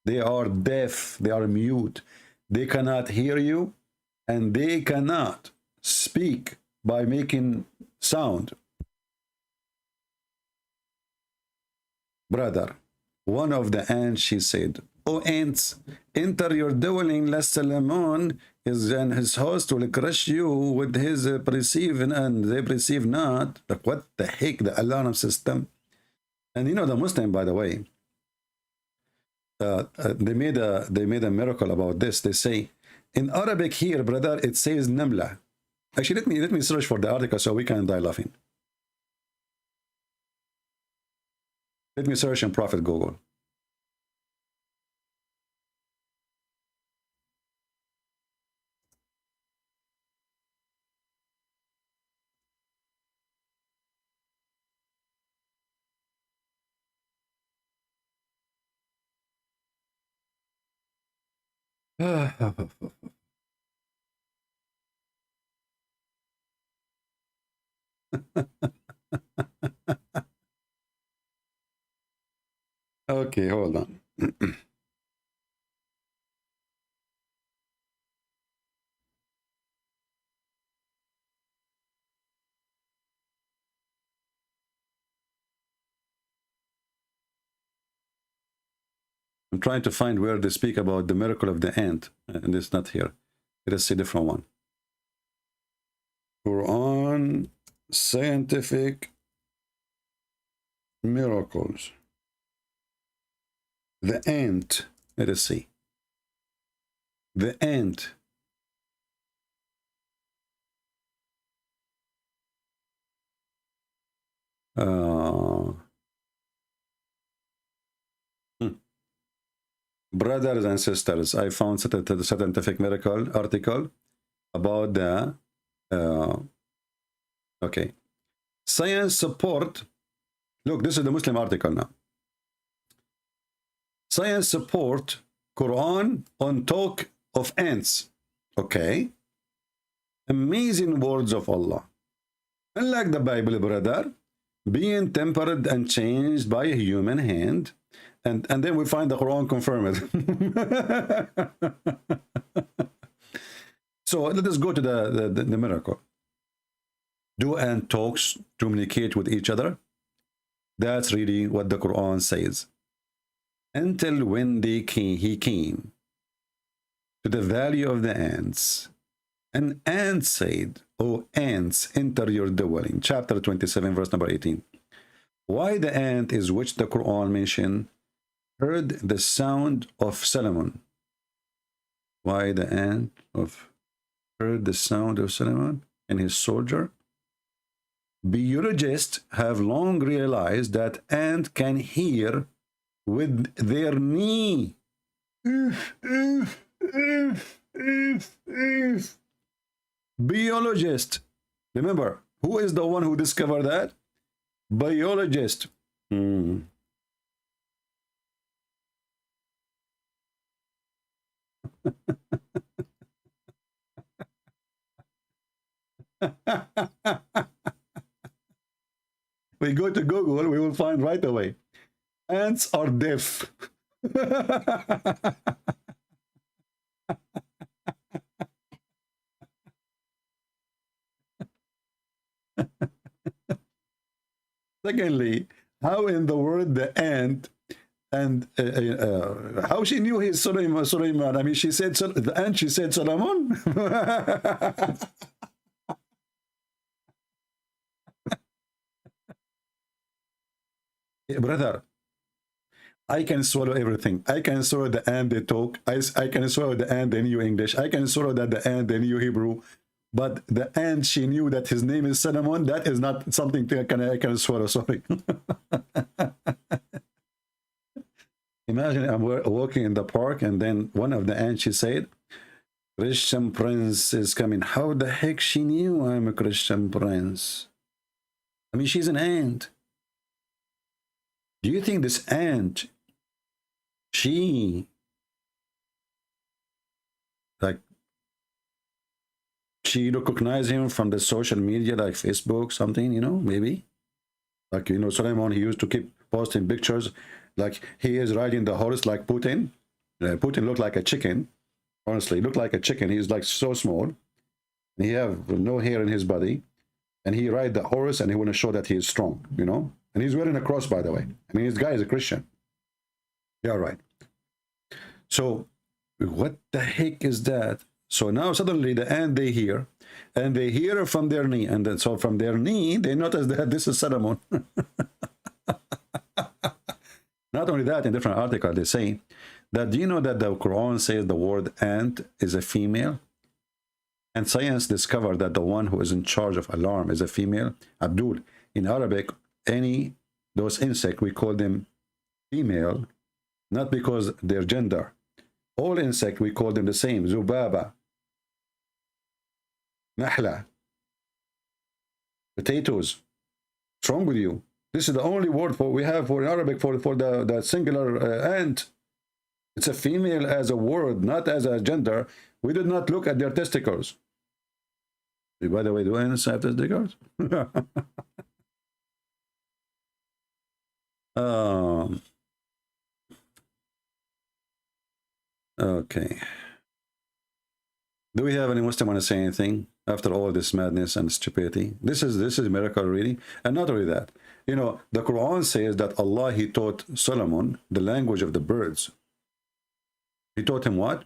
They are deaf. They are mute. They cannot hear you, and they cannot speak by making sound. Brother, one of the ants, she said, "O ants, enter your dwelling, lest Solomon and his host will crush you with his perceive, and they perceive not." Like, what the heck, the alarm system. And you know, the Muslim, by the way, they made a miracle about this. They say in Arabic here, brother, it says namla. Actually, let me search for the article so we can die laughing. Let me search in Prophet Google. Okay, hold on. I'm trying to find where they speak about the miracle of the ant, and it's not here. It is a different one. Quran, scientific miracles. The ant. Let us see. The ant. Brothers and sisters, I found a scientific miracle article about the okay. Science support. Look, this is the Muslim article now. Science support Quran on talk of ants. Okay. Amazing words of Allah. Unlike the Bible, brother, being tempered and changed by a human hand. And then we find the Quran confirm it. So let us go to the miracle. Do ant talks communicate with each other? That's really what the Quran says. Until when he came to the valley of the ants, an ant said, "O ants, enter your dwelling." Chapter 27, verse number 18. Why the ant is which the Quran mentioned heard the sound of Solomon. Why the ant heard the sound of Solomon and his soldier? Biologists have long realized that ants can hear with their knee. Biologist. Remember, who is the one who discovered that? Biologist. We go to Google, we will find right away. Ants are deaf. Secondly, how in the world the ant and how she knew he's Suleiman? I mean, she said the ant. She said Solomon. Brother, I can swallow everything. I can swallow the ant they talk. I can swallow the ant they knew English. I can swallow that the ant they knew Hebrew. But the ant, she knew that his name is Solomon. That is not something I can swallow. Sorry. Imagine I'm walking in the park, and then one of the ants, she said, "Christian Prince is coming." How the heck she knew I'm a Christian Prince? I mean, she's an ant. Do you think this ant, she recognized him from the social media like Facebook, something, you know, maybe? Like, you know, Solomon, he used to keep posting pictures like he is riding the horse like Putin. Putin looked like a chicken. Honestly, he looked like a chicken. He's like so small. He have no hair in his body. And he ride the horse and he want to show that he is strong, you know? And he's wearing a cross, by the way. I mean, this guy is a Christian. Yeah, right. So, what the heck is that? So now suddenly the ant they hear, and they hear from their knee, and then so from their knee they notice that this is Solomon. Not only that, in different articles they say that, do you know that the Quran says the word ant is a female? And science discovered that the one who is in charge of alarm is a female. Abdul, in Arabic, those insects, we call them female, not because their gender. All insects, we call them the same. Zubaba, Nahla, potatoes. What's wrong with you? This is the only word we have for in Arabic for the singular ant. It's a female as a word, not as a gender. We did not look at their testicles. By the way, do ants have testicles? Okay. Do we have any Muslim want to say anything after all this madness and stupidity? This is a miracle, really. And not only that, you know, the Quran says that Allah, he taught Solomon the language of the birds. He taught him what?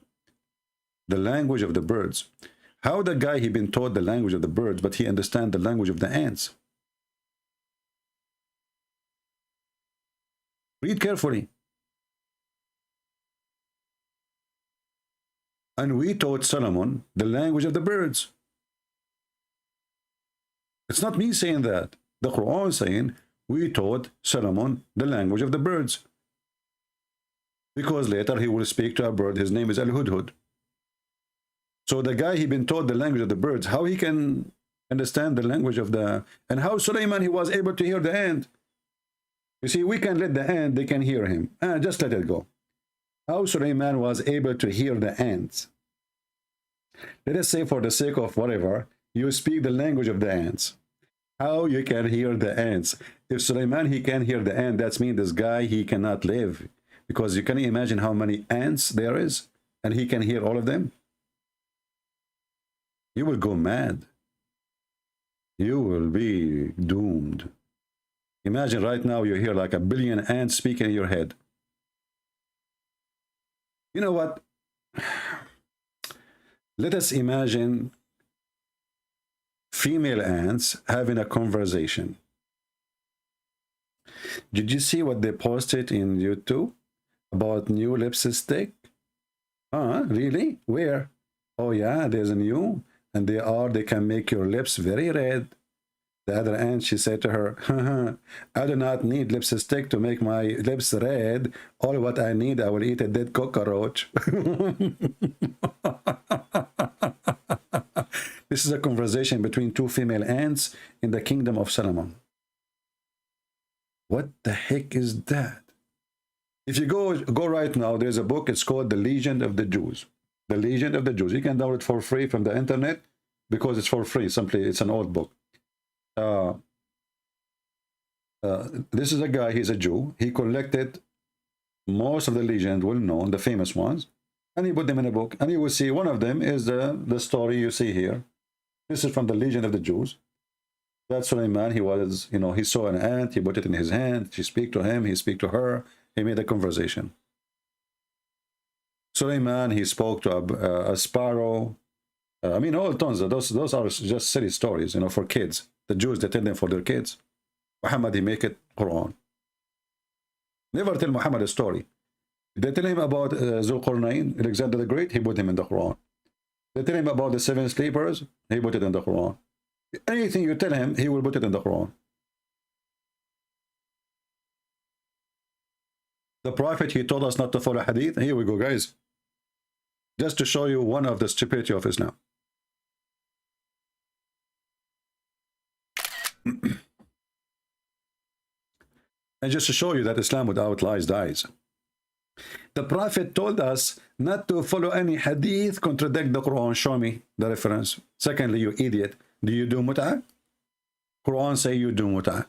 The language of the birds. How the guy, he been taught the language of the birds, but he understand the language of the ants? Read carefully. And we taught Solomon the language of the birds. It's not me saying that. The Quran is saying we taught Solomon the language of the birds. Because later he will speak to a bird. His name is Al-Hudhud. So the guy, he been taught the language of the birds. How he can understand the language of the... And how Suleiman, he was able to hear the ant. You see, we can let the ant, they can hear him. Just let it go. How Suleiman was able to hear the ants. Let us say, for the sake of whatever, you speak the language of the ants. How you can hear the ants? If Suleiman, he can hear the ant, that means this guy, he cannot live. Because you can imagine how many ants there is, and he can hear all of them. You will go mad. You will be doomed. Imagine right now you hear like a billion ants speaking in your head. You know what? Let us imagine female ants having a conversation. Did you see what they posted in YouTube about new lipstick? Really? Where? Oh yeah, there's a new, and they can make your lips very red. The other ant, she said to her, I do not need lipstick to make my lips red. All what I need, I will eat a dead cockroach. This is a conversation between two female ants in the kingdom of Solomon. What the heck is that? If you go right now, there's a book, it's called The Legend of the Jews. The Legend of the Jews. You can download it for free from the internet because it's for free. Simply, it's an old book. This is a guy, he's a Jew. He collected most of the legend, well known, the famous ones, and he put them in a book. And you will see one of them is the story you see here. This is from the Legend of the Jews. That Suleiman, he was, he saw an ant, he put it in his hand, she speak to him, he speak to her, he made a conversation. Suleiman, he spoke to a sparrow. I mean, all tons of those are just silly stories, for kids. The Jews, they tell them for their kids. Muhammad, he make it Qur'an. Never tell Muhammad a story. They tell him about Zulqarnain, Alexander the Great, he put him in the Quran. They tell him about the 7 sleepers, he put it in the Quran. Anything you tell him, he will put it in the Quran. The Prophet, he told us not to follow hadith. Here we go, guys. Just to show you one of the stupidity of Islam. And just to show you that Islam without lies dies. The Prophet told us not to follow any hadith contradict the Quran. Show me the reference. Secondly, you idiot, do you do mut'ah? Quran say you do mut'ah.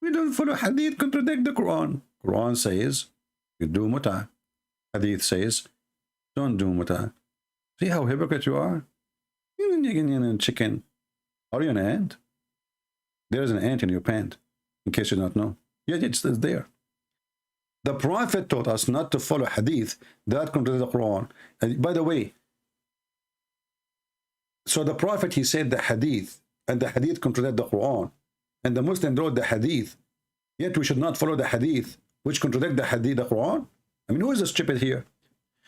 We don't follow hadith contradict the Quran. Quran says you do mut'ah. Hadith says don't do mut'ah. See how hypocrite you are? You're chicken. Are you an ant? There's an ant in your pant, in case you don't know. Yet it's there. The Prophet taught us not to follow hadith that contradict the Quran. And by the way, so the Prophet, he said the hadith, and the hadith contradict the Quran, and the Muslim wrote the hadith, yet we should not follow the hadith which contradict the hadith, the Quran. I mean, who is the stupid here?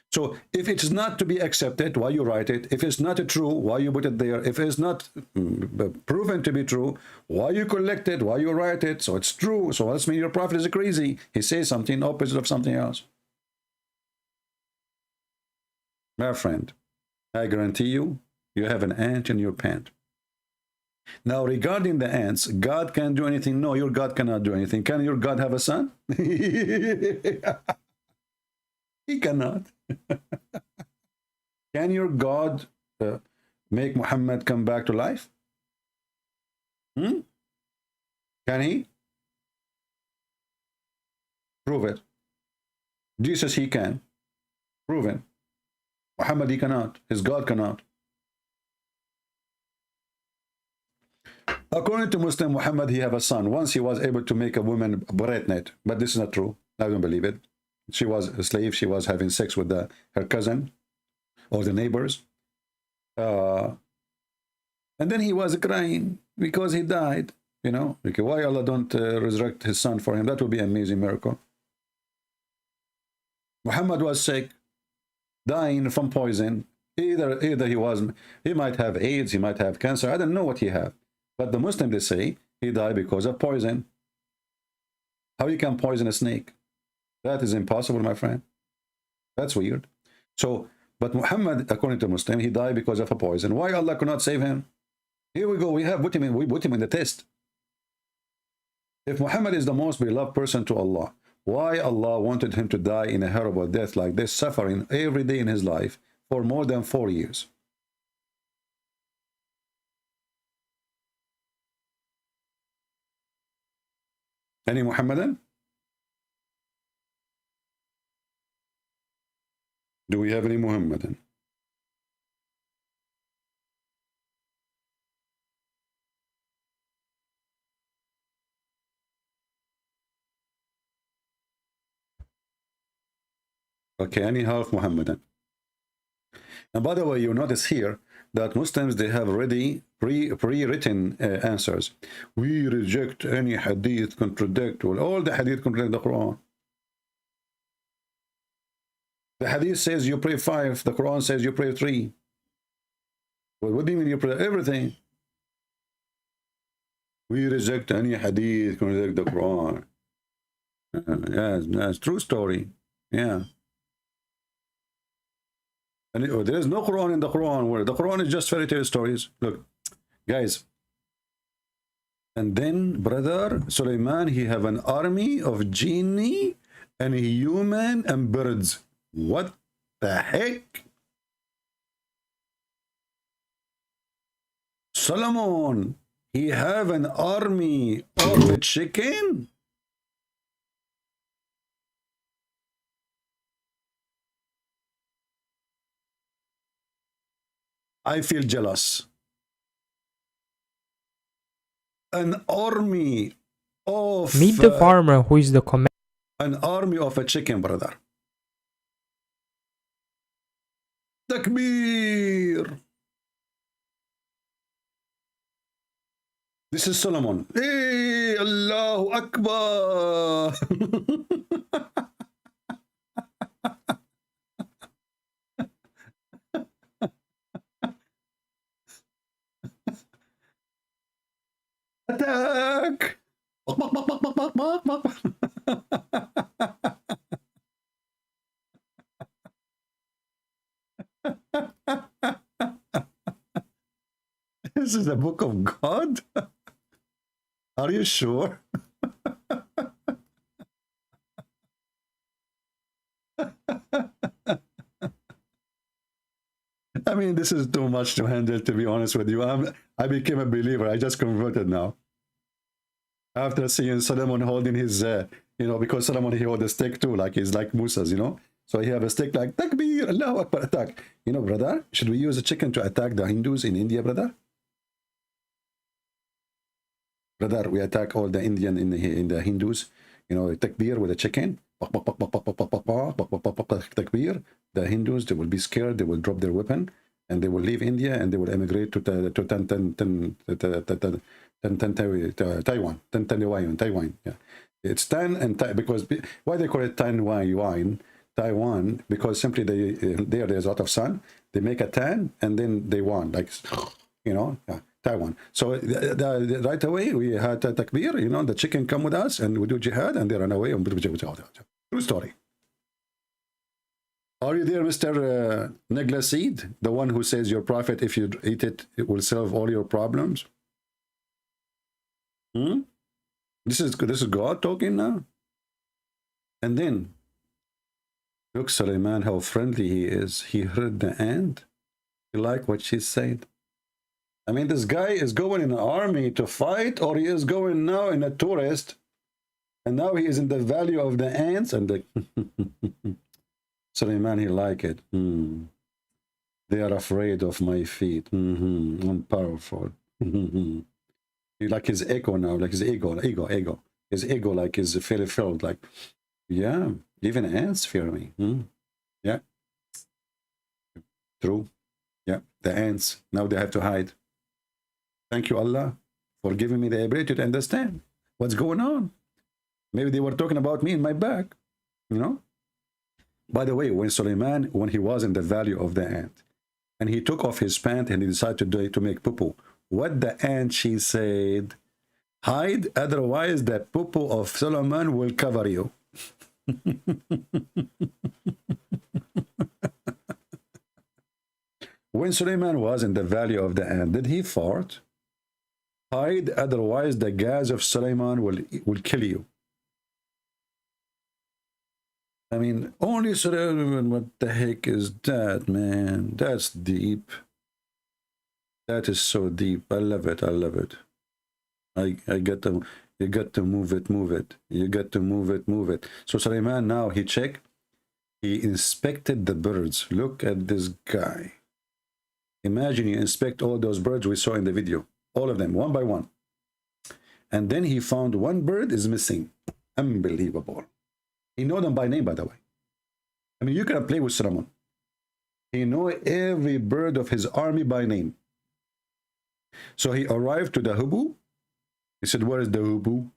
So if it's not to be accepted, why you write it? If it's not true, why you put it there? If it's not proven to be true, why you collect it? Why you write it? So it's true. So that means your Prophet is crazy. He says something opposite of something else. My friend, I guarantee you, you have an ant in your pant. Now, regarding the ants, God can do anything? No, your God cannot do anything. Can your God have a son? He cannot. Can your God make Muhammad come back to life? Can he? Prove it. Jesus, he can. Prove it. Muhammad, he cannot. His God cannot. According to Muslim, Muhammad, he have a son. Once he was able to make a woman pregnant, but this is not true. I don't believe it. She was a slave. She was having sex with her cousin or the neighbors. And then he was crying because he died. Okay, why Allah don't resurrect his son for him? That would be an amazing miracle. Muhammad was sick, dying from poison. Either he might have AIDS, he might have cancer. I don't know what he had. But the Muslims, they say he died because of poison. How you can poison a snake? That is impossible, my friend. That's weird. So, but Muhammad, according to Muslim, he died because of a poison. Why Allah could not save him? Here we go. We put him in the test. If Muhammad is the most beloved person to Allah, why Allah wanted him to die in a horrible death like this, suffering every day in his life for more than 4 years? Any Muhammadan? Do we have any Muhammadan? Okay, any half Muhammadan. And by the way, you notice here that Muslims, they have already pre-written answers. We reject any hadith contradict. Well, all the hadith contradict the Quran. The hadith says you pray 5. The Quran says you pray 3. Well, what do you mean you pray everything? We reject any hadith contradict the Quran. Yeah, that's true story. Yeah. And there is no Quran in the Quran, where the Quran is just fairy tale stories. Look, guys. And then, brother Sulaiman, he have an army of genie and human and birds. What the heck? Solomon, he have an army of a chicken? I feel jealous. An army of... Meet the farmer who is the commander. An army of a chicken, brother. Takbir! This is Solomon. Hey, Allahu Akbar! Attack! This is the book of God? Are you sure? I mean, this is too much to handle, to be honest with you. I became a believer. I just converted now. After seeing Solomon holding his, because Solomon, he held a stick too, like he's like Musa's, So he have a stick like, Takbir, Allahu Akbar, attack. Brother, should we use a chicken to attack the Hindus in India, brother? Brother, we attack all the Indian in the Hindus, Takbir with a chicken. Takbir. The Hindus, they will be scared, they will drop their weapon, and they will leave India, and they will emigrate to Taiwan. Yeah, it's Tan and because why they call it Taiwan? Because simply there's a lot of sun. They make a tan, and then they won, like Taiwan. So right away we had Takbir. The chicken come with us, and we do jihad, and they run away. True story. Are you there, Mr. Neglaseed? The one who says your prophet, if you eat it, it will solve all your problems? This is God talking now? And then, look, Suleiman, how friendly he is. He heard the ant. You like what she said? I mean, this guy is going in an army to fight, or he is going now in a tourist, and now he is in the valley of the ants, and the... Suleiman, he like it. They are afraid of my feet. I'm powerful. He like his echo now, like his ego. His ego like is filled, like, yeah, even ants fear me. Yeah. True. Yeah, the ants, now they have to hide. Thank you, Allah, for giving me the ability to understand what's going on. Maybe they were talking about me in my back, By the way, when Suleiman, when he was in the valley of the ant, and he took off his pant and he decided to make poo-poo, what the ant, she said, hide, otherwise the poo-poo of Suleiman will cover you. When Suleiman was in the valley of the ant, did he fart? Hide, otherwise the gas of Suleiman will kill you. I mean, only Suleiman, what the heck is that, man? That's deep. That is so deep. I love it. I love it. I get to, you got to move it. You got to move it. So Suleiman, now he checked. He inspected the birds. Look at this guy. Imagine you inspect all those birds we saw in the video. All of them, one by one. And then he found one bird is missing. Unbelievable. He know them by name, by the way. I mean, you cannot play with Solomon. He knew every bird of his army by name. So he arrived to the hippo. He said, where is the hippo?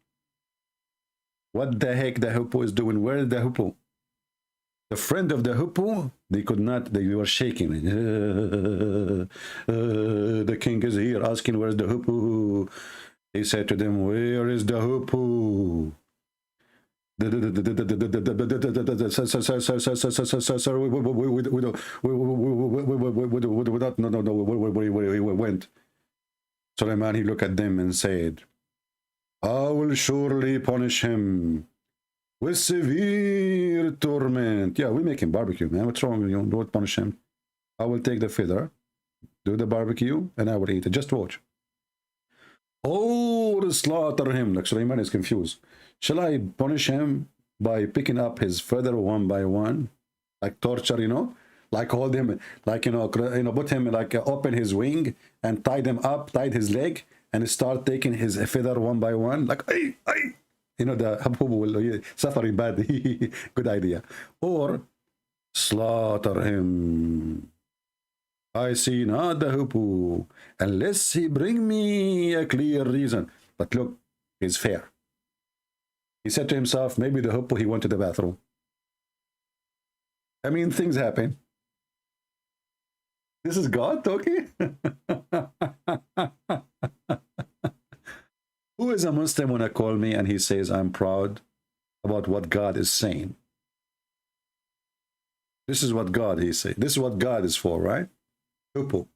What the heck the hippo is doing? Where is the hippo? The friend of the hippo, they could not, they were shaking. The king is here asking, where's the hippo? He said to them, where is the hippo? Sir, we don't know where he went. Suleiman, he looked at them and said, I will surely punish him with severe torment. Yeah, we're making barbecue, man. What's wrong with you? Don't punish him. I will take the feather, do the barbecue, and I will eat it. Just watch. Or slaughter him. Like Suleiman is confused. Shall I punish him by picking up his feather one by one? Like torture, you know? Like hold him, like, you know, put him, like open his wing and tie him up, tied his leg, and start taking his feather one by one. Like, ay. You know, the hubbu will suffering badly. Good idea. Or slaughter him. I see not the hubbu unless he bring me a clear reason. But look, he's fair. He said to himself, maybe the hubbu, he went to the bathroom. I mean, things happen. This is God talking? Who is a Muslim when I call me and he says, I'm proud about what God is saying? This is what God, he said. This is what God is for, right? Hippo.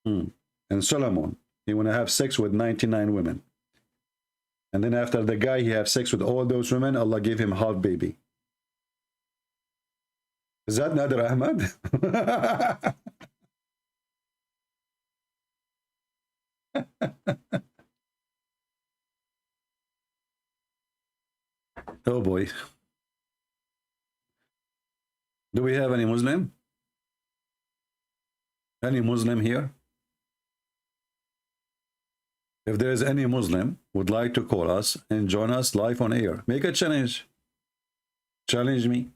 And Solomon, he want to have sex with 99 women. And then after the guy, he have sex with all those women, Allah gave him half baby. Is that not Rahman? Oh boy. Do we have any Muslim? Any Muslim here? If there is any Muslim would like to call us and join us live on air, make a challenge. Challenge me.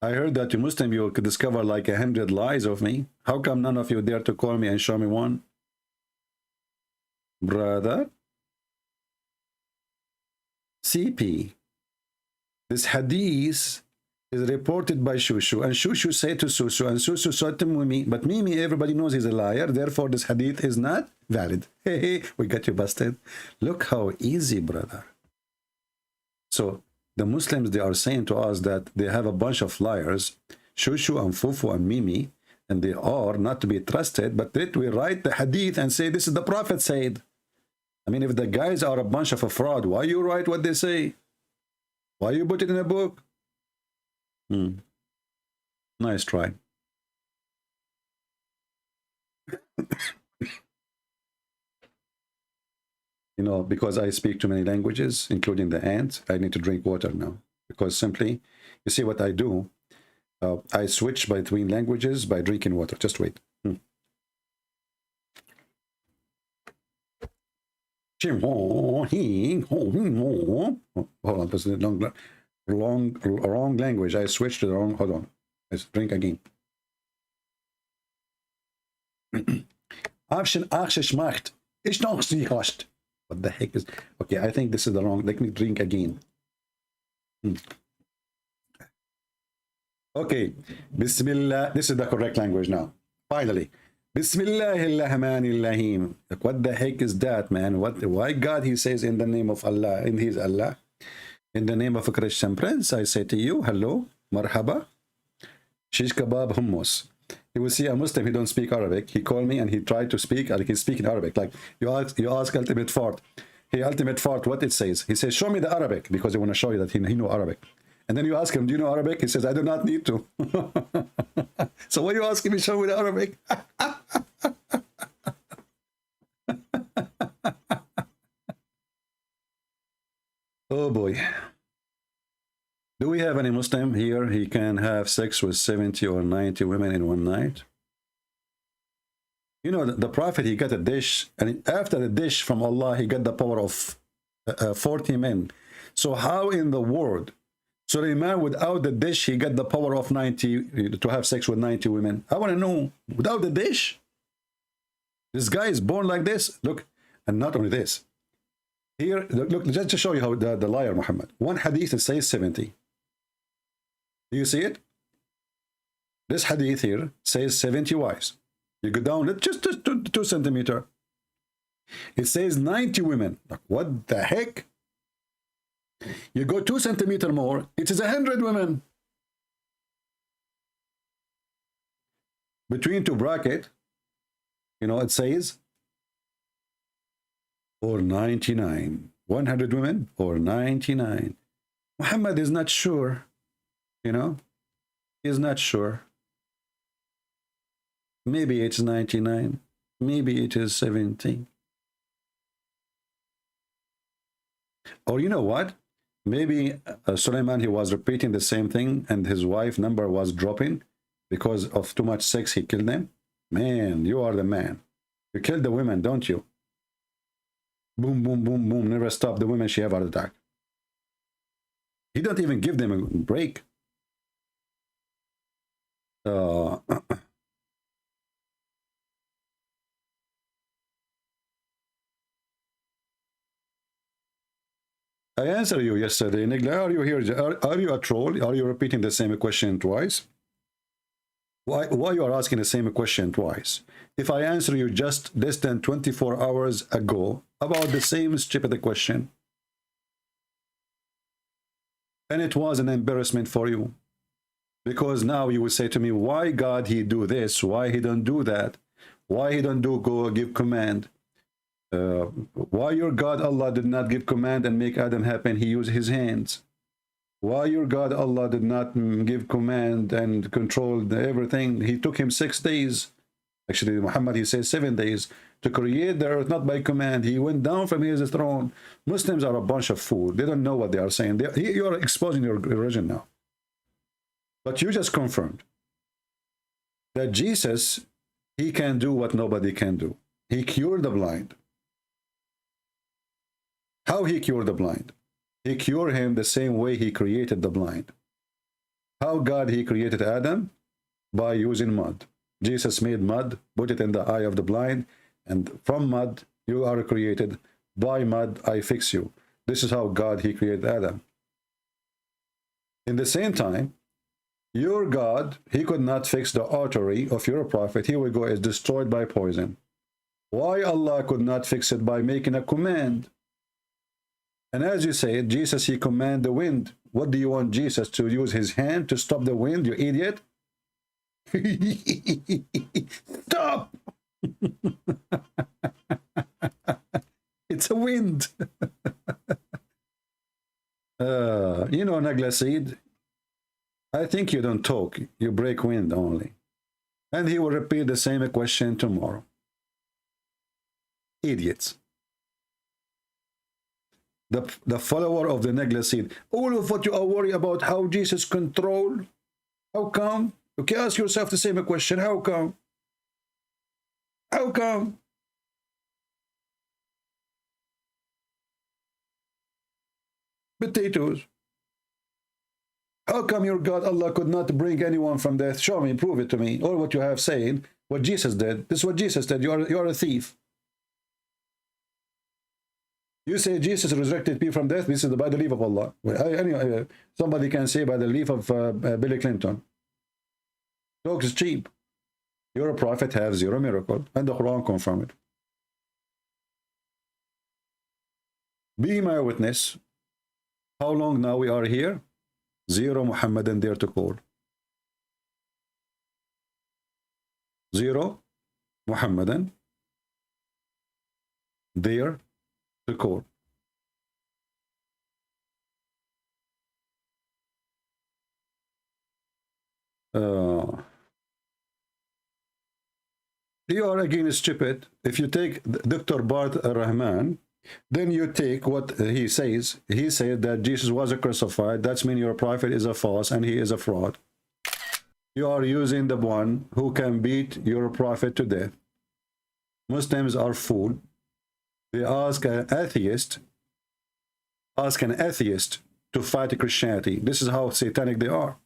I heard that you Muslim, you could discover like 100 lies of me. How come none of you dare to call me and show me one? Brother? CP. This hadith is reported by Shushu, and Shushu said to Susu, and Susu said to Mimi, but Mimi, everybody knows he's a liar, therefore this hadith is not valid. Hey, we got you busted. Look how easy, brother. So the Muslims, they are saying to us that they have a bunch of liars, Shushu and Fufu and Mimi, and they are not to be trusted, but let we write the hadith and say this is the Prophet said. I mean, if the guys are a bunch of a fraud, why you write what they say? Why you put it in a book? Nice try. You know, because I speak too many languages, including the ant, I need to drink water now. Because simply, you see what I do? I switch between languages by drinking water. Just wait. Hold on, this is wrong language. I switched to the wrong. Hold on. Let's drink again. What the heck is? Okay, I think this is the wrong. Let me drink again. Okay, Bismillah. This is the correct language now. Finally. Bismillahirrahmanirrahim. Like, what the heck is that, man? Why God, he says in the name of Allah, in his Allah, in the name of a Christian prince, I say to you, hello, marhaba, shish kebab hummus. You will see a Muslim, he don't speak Arabic. He called me and he tried to speak, like he's speaking Arabic. Like you ask Ultimate Fart. Hey, Ultimate Fart, what it says? He says, show me the Arabic, because he want to show you that he know Arabic. And then you ask him, do you know Arabic? He says, I do not need to. So why are you asking me, show me the Arabic? Oh boy. Do we have any Muslim here? He can have sex with 70 or 90 women in one night? You know, the Prophet, he got a dish, and after the dish from Allah, he got the power of 40 men. So how in the world Suleiman, without the dish, he got the power of 90 to have sex with 90 women. I want to know, without the dish, this guy is born like this. Look, and not only this. Here, look, just to show you how the liar Muhammad. One hadith it says 70. Do you see it? This hadith here says 70 wives. You go down, just 2 centimeters. It says 90 women. Like, what the heck? You go 2 centimeters more, it is 100 women. Between 2 brackets, you know, it says, or 99. 100 women or 99. Muhammad is not sure, you know, he's not sure. Maybe it's 99. Maybe it is 70. Or you know what? Maybe Suleiman, he was repeating the same thing and his wife number was dropping because of too much sex. He killed them. Man, you are the man. You kill the women, don't you? Boom, boom, boom, boom. Never stop the women. She have heart attack. He don't even give them a break. I answered you yesterday, Nigla. Are you here? Are you a troll? Are you repeating the same question twice? Why you are asking the same question twice? If I answer you just less than 24 hours ago about the same stupid question, and it was an embarrassment for you, because now you will say to me, why God he do this? Why he don't do that? Why he don't do go give command? Why your God Allah did not give command and make Adam happen? He used his hands. Why your God Allah did not give command and control everything? He took him 6 days. Actually, Muhammad, he says 7 days to create the earth, not by command. He went down from his throne. Muslims are a bunch of fool. They don't know what they are saying. You are exposing your religion now. But you just confirmed that Jesus, he can do what nobody can do. He cured the blind. How he cured the blind? He cured him the same way he created the blind. How God he created Adam? By using mud. Jesus made mud, put it in the eye of the blind, and from mud you are created. By mud I fix you. This is how God he created Adam. In the same time, your God, he could not fix the artery of your prophet. He will go is destroyed by poison. Why Allah could not fix it by making a command? And as you say, Jesus, he command the wind. What do you want Jesus to use his hand to stop the wind, you idiot? Stop! It's a wind. You know, Nagla Seed, I think you don't talk, you break wind only. And he will repeat the same question tomorrow. Idiots. The follower of the Nagla Seed. All of what you are worried about, how Jesus control. How come? Okay, ask yourself the same question. How come? How come? Potatoes. How come your God Allah could not bring anyone from death? Show me, prove it to me. Or what you have saying, what Jesus did. This is what Jesus did. You are a thief. You say Jesus resurrected people from death. This is by the leave of Allah. Anyway, somebody can say by the leave of Billy Clinton. Talk is cheap. You're a prophet, have 0 miracle, and the Quran confirm it. Be my witness. How long now we are here? 0 Muhammadan there to call. 0 Muhammadan there to call. You are again stupid. If you take Dr. Bart Rahman, then you take what he says. He said that Jesus was crucified. That means your prophet is a false and he is a fraud. You are using the one who can beat your prophet to death. Muslims are fooled. They ask an atheist to fight Christianity. This is how satanic they are.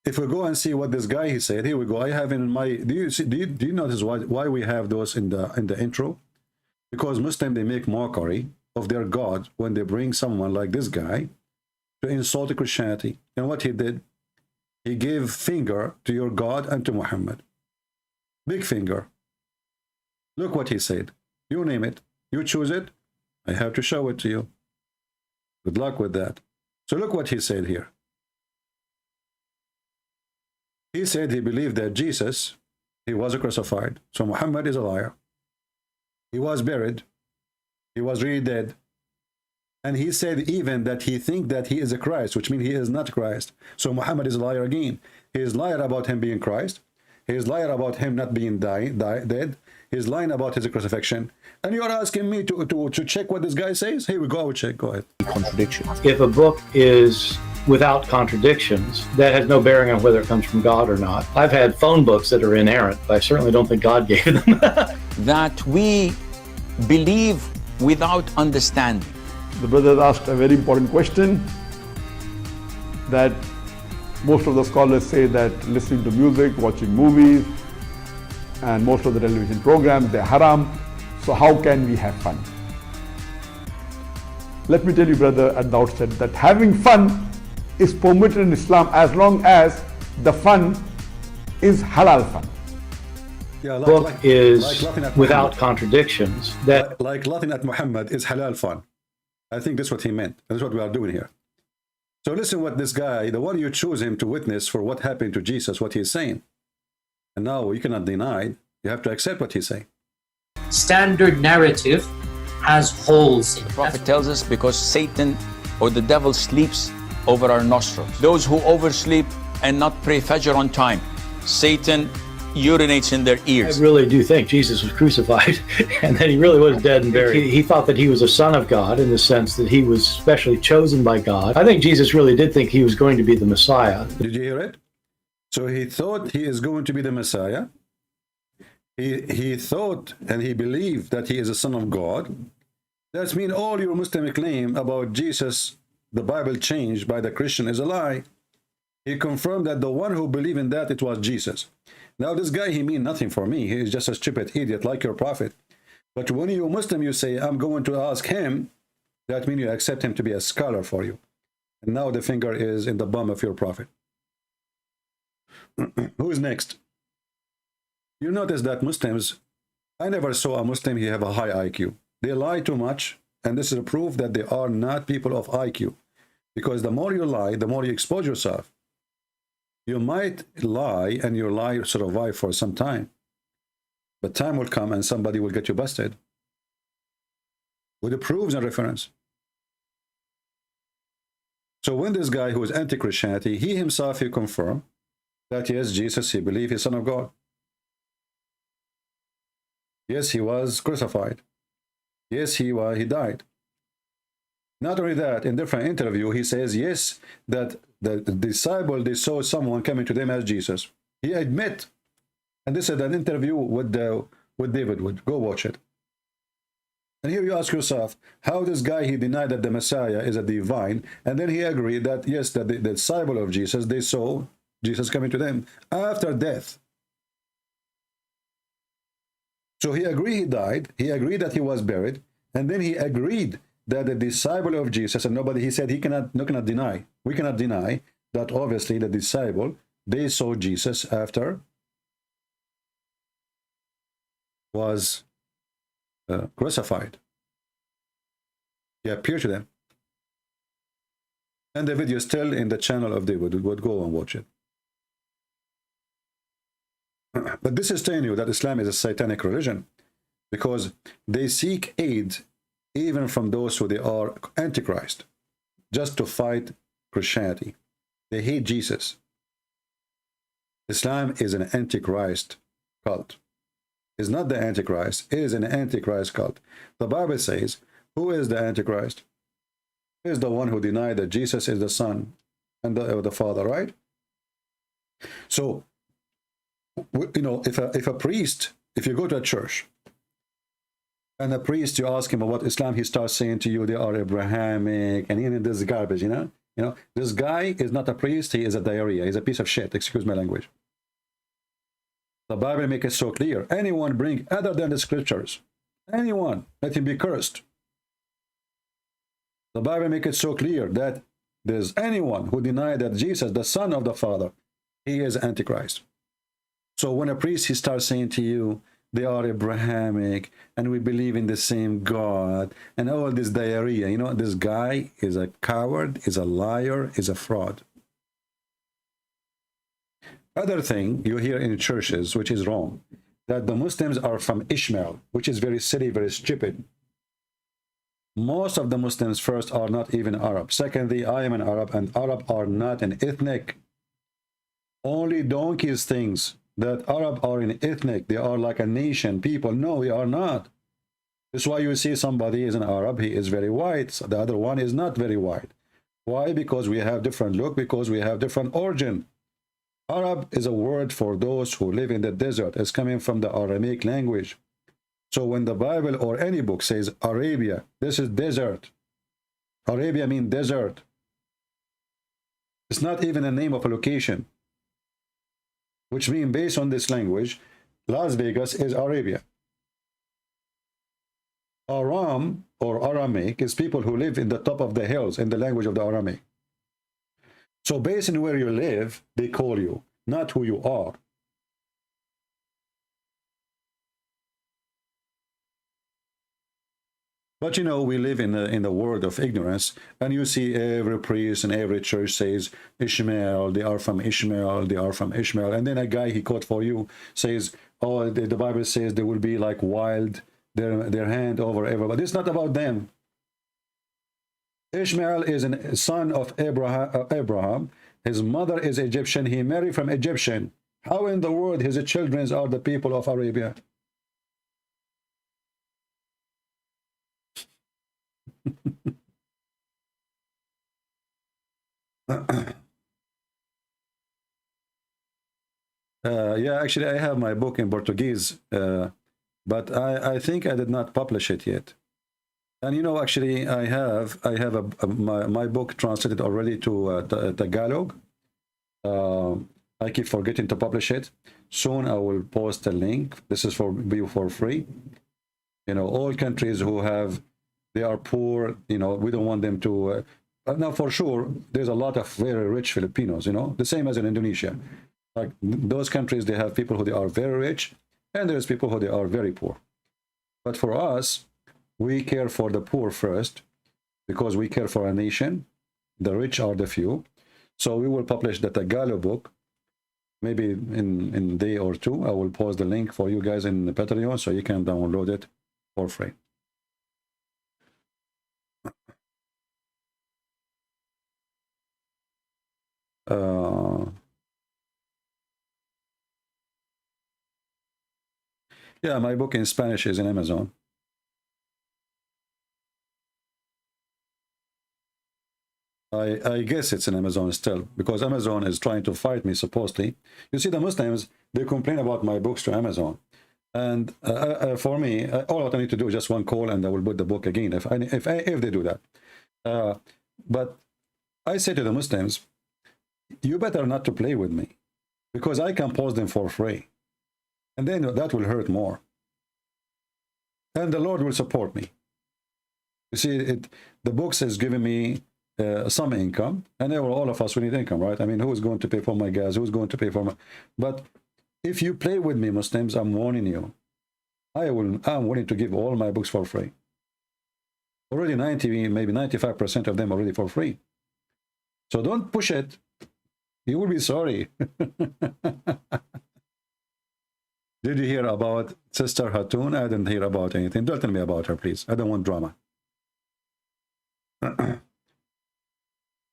If we go and see what this guy he said, here we go. I have in my, do you notice why we have those in the intro? Because Muslims, they make mockery of their God when they bring someone like this guy to insult Christianity. And what he did, he gave finger to your God and to Muhammad. Big finger. Look what he said. You name it. You choose it. I have to show it to you. Good luck with that. So look what he said here. He said he believed that Jesus, he was crucified. So Muhammad is a liar. He was buried. He was really dead. And he said even that he thinks that he is a Christ, which means he is not Christ. So Muhammad is a liar again. He is liar about him being Christ. He is liar about him not being dead. He is lying about his crucifixion. And you're asking me to check what this guy says? Here we go, I will check. Go ahead. Contradiction. If a book is without contradictions, that has no bearing on whether it comes from God or not. I've had phone books that are inerrant, but I certainly don't think God gave them. That we believe without understanding. The brother asked a very important question that most of the scholars say that listening to music, watching movies, and most of the television programs, they're haram. So how can we have fun? Let me tell you, brother, at the outset that having fun is permitted in Islam as long as the fun is halal fun. Yeah, Book is laughing at without Muhammad. contradictions. That Like laughing at Muhammad is halal fun. I think that's what he meant. That's what we are doing here. So listen what this guy, the one you choose him to witness for what happened to Jesus, what he's saying. And now you cannot deny it. You have to accept what he's saying. Standard narrative has holes in it. The Prophet tells us because Satan or the devil sleeps over our nostrils. Those who oversleep and not pray Fajr on time, Satan urinates in their I ears. really do think Jesus was crucified and that he really was dead and buried. He thought that he was a son of God in the sense that he was specially chosen by God. I think Jesus really did think he was going to be the Messiah. Did you hear it? So he thought he is going to be the Messiah. He thought and he believed that he is a son of God. That means all your Muslim claim about Jesus, the Bible changed by the Christian, is a lie. He confirmed that the one who believed in that, it was Jesus. Now this guy, he mean nothing for me. He is just a stupid idiot like your prophet. But when you Muslim, you say, I'm going to ask him, that means you accept him to be a scholar for you. And now the finger is in the bum of your prophet. Who is next? You notice that Muslims, I never saw a Muslim, he have a high IQ. They lie too much, and this is a proof that they are not people of IQ. Because the more you lie, the more you expose yourself. You might lie, and your lie survive for some time. But time will come, and somebody will get you busted. With the proofs and reference. So when this guy who is anti-Christianity, he himself, he confirmed that yes, Jesus, he believed he's son of God. Yes, he was crucified. Yes, he died. Not only that, in different interview, he says, yes, that the disciple, they saw someone coming to them as Jesus. He admit, and this is an interview with David Wood. Go watch it. And here you ask yourself, how this guy, he denied that the Messiah is a divine, and then he agreed that, yes, that the disciple of Jesus, they saw Jesus coming to them after death. So he agreed he died, he agreed that he was buried, and then he agreed that the disciple of Jesus, and nobody, he said he cannot deny, we cannot deny that obviously the disciple, they saw Jesus after was crucified. He appeared to them. And the video is still in the channel of David. Would go and watch it. But this is telling you that Islam is a satanic religion, because they seek aid even from those who they are antichrist, just to fight Christianity. They hate Jesus. Islam is an antichrist cult. It's not the antichrist, it is an antichrist cult. The Bible says, who is the antichrist? He is the one who denied that Jesus is the Son and the Father, right? So, you know, if a priest, if you go to a church And a priest, you ask him about Islam, he starts saying to you they are Abrahamic, and even this garbage, you know, this guy is not a priest, he is a diarrhea, he's a piece of shit, excuse my language. The Bible makes it so clear. Anyone bring other than the scriptures, anyone, let him be cursed. The Bible makes it so clear that there's anyone who denies that Jesus, the Son of the Father, he is Antichrist. So when a priest, he starts saying to you, they are Abrahamic, and we believe in the same God, and all this diarrhea, you know, this guy is a coward, is a liar, is a fraud. Other thing you hear in churches, which is wrong, that the Muslims are from Ishmael, which is very silly, very stupid. Most of the Muslims, first, are not even Arab. Secondly, I am an Arab, and Arab are not an ethnic. Only donkeys thinks that Arab are an ethnic. They are like a nation, people. No, we are not. That's why you see somebody is an Arab, he is very white. So the other one is not very white. Why? Because we have different look, because we have different origin. Arab is a word for those who live in the desert. It's coming from the Aramaic language. So when the Bible or any book says Arabia, this is desert. Arabia means desert. It's not even a name of a location. Which means, based on this language, Las Vegas is Arabia. Aram or Aramaic is people who live in the top of the hills in the language of the Aramaic. So based on where you live, they call you, not who you are. But you know, we live in the world of ignorance, and you see every priest and every church says Ishmael, they are from Ishmael, they are from Ishmael, and then a guy he quote for you says, oh, the Bible says they will be like wild, their hand over everybody. It's not about them. Ishmael is a son of Abraham. His mother is Egyptian. He married from Egyptian. How in the world his children are the people of Arabia? Yeah, actually, I have my book in Portuguese, but I think I did not publish it yet. And you know, actually, I have my book translated already to Tagalog. I keep forgetting to publish it. Soon I will post a link. This is for you for free. You know, all countries who have, they are poor, you know, we don't want them to now for sure there's a lot of very rich Filipinos, you know, the same as in Indonesia. Like those countries, they have people who they are very rich, and there's people who they are very poor. But for us, we care for the poor first, because we care for a nation. The rich are the few. So we will publish the Tagalog book, maybe in a day or two. I will post the link for you guys in the Patreon, so you can download it for free. Yeah, my book in Spanish is in Amazon. I guess it's in Amazon still, because Amazon is trying to fight me, supposedly. You see, the Muslims, they complain about my books to Amazon. And for me, all I need to do is just one call, and I will put the book again, if they do that. But I say to the Muslims, you better not to play with me, because I can post them for free. And then that will hurt more. And the Lord will support me. You see, the books is giving me some income, and all of us, we need income, right? I mean, who is going to pay for my gas? Who's going to pay for my... But if you play with me, Muslims, I'm warning you. I'm willing to give all my books for free. Already 90, maybe 95% of them already for free. So don't push it. You will be sorry. Did you hear about Sister Hatun? I didn't hear about anything. Don't tell me about her, please. I don't want drama.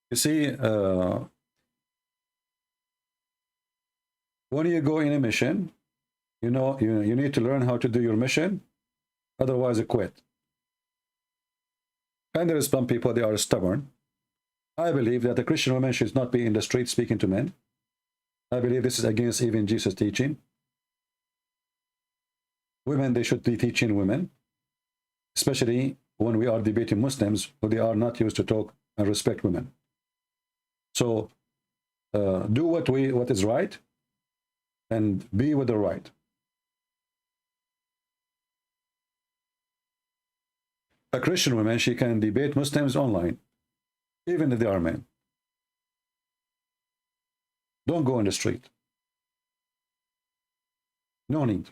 You see, when you go in a mission, you know, you need to learn how to do your mission. Otherwise, you quit. And there is some people, they are stubborn. I believe that a Christian woman should not be in the street speaking to men. I believe this is against even Jesus' teaching. Women, they should be teaching women. especially when we are debating Muslims who they are not used to talk and respect women. So do what is right and be with the right. A Christian woman, she can debate Muslims online, even if they are men. Don't go in the street. No need.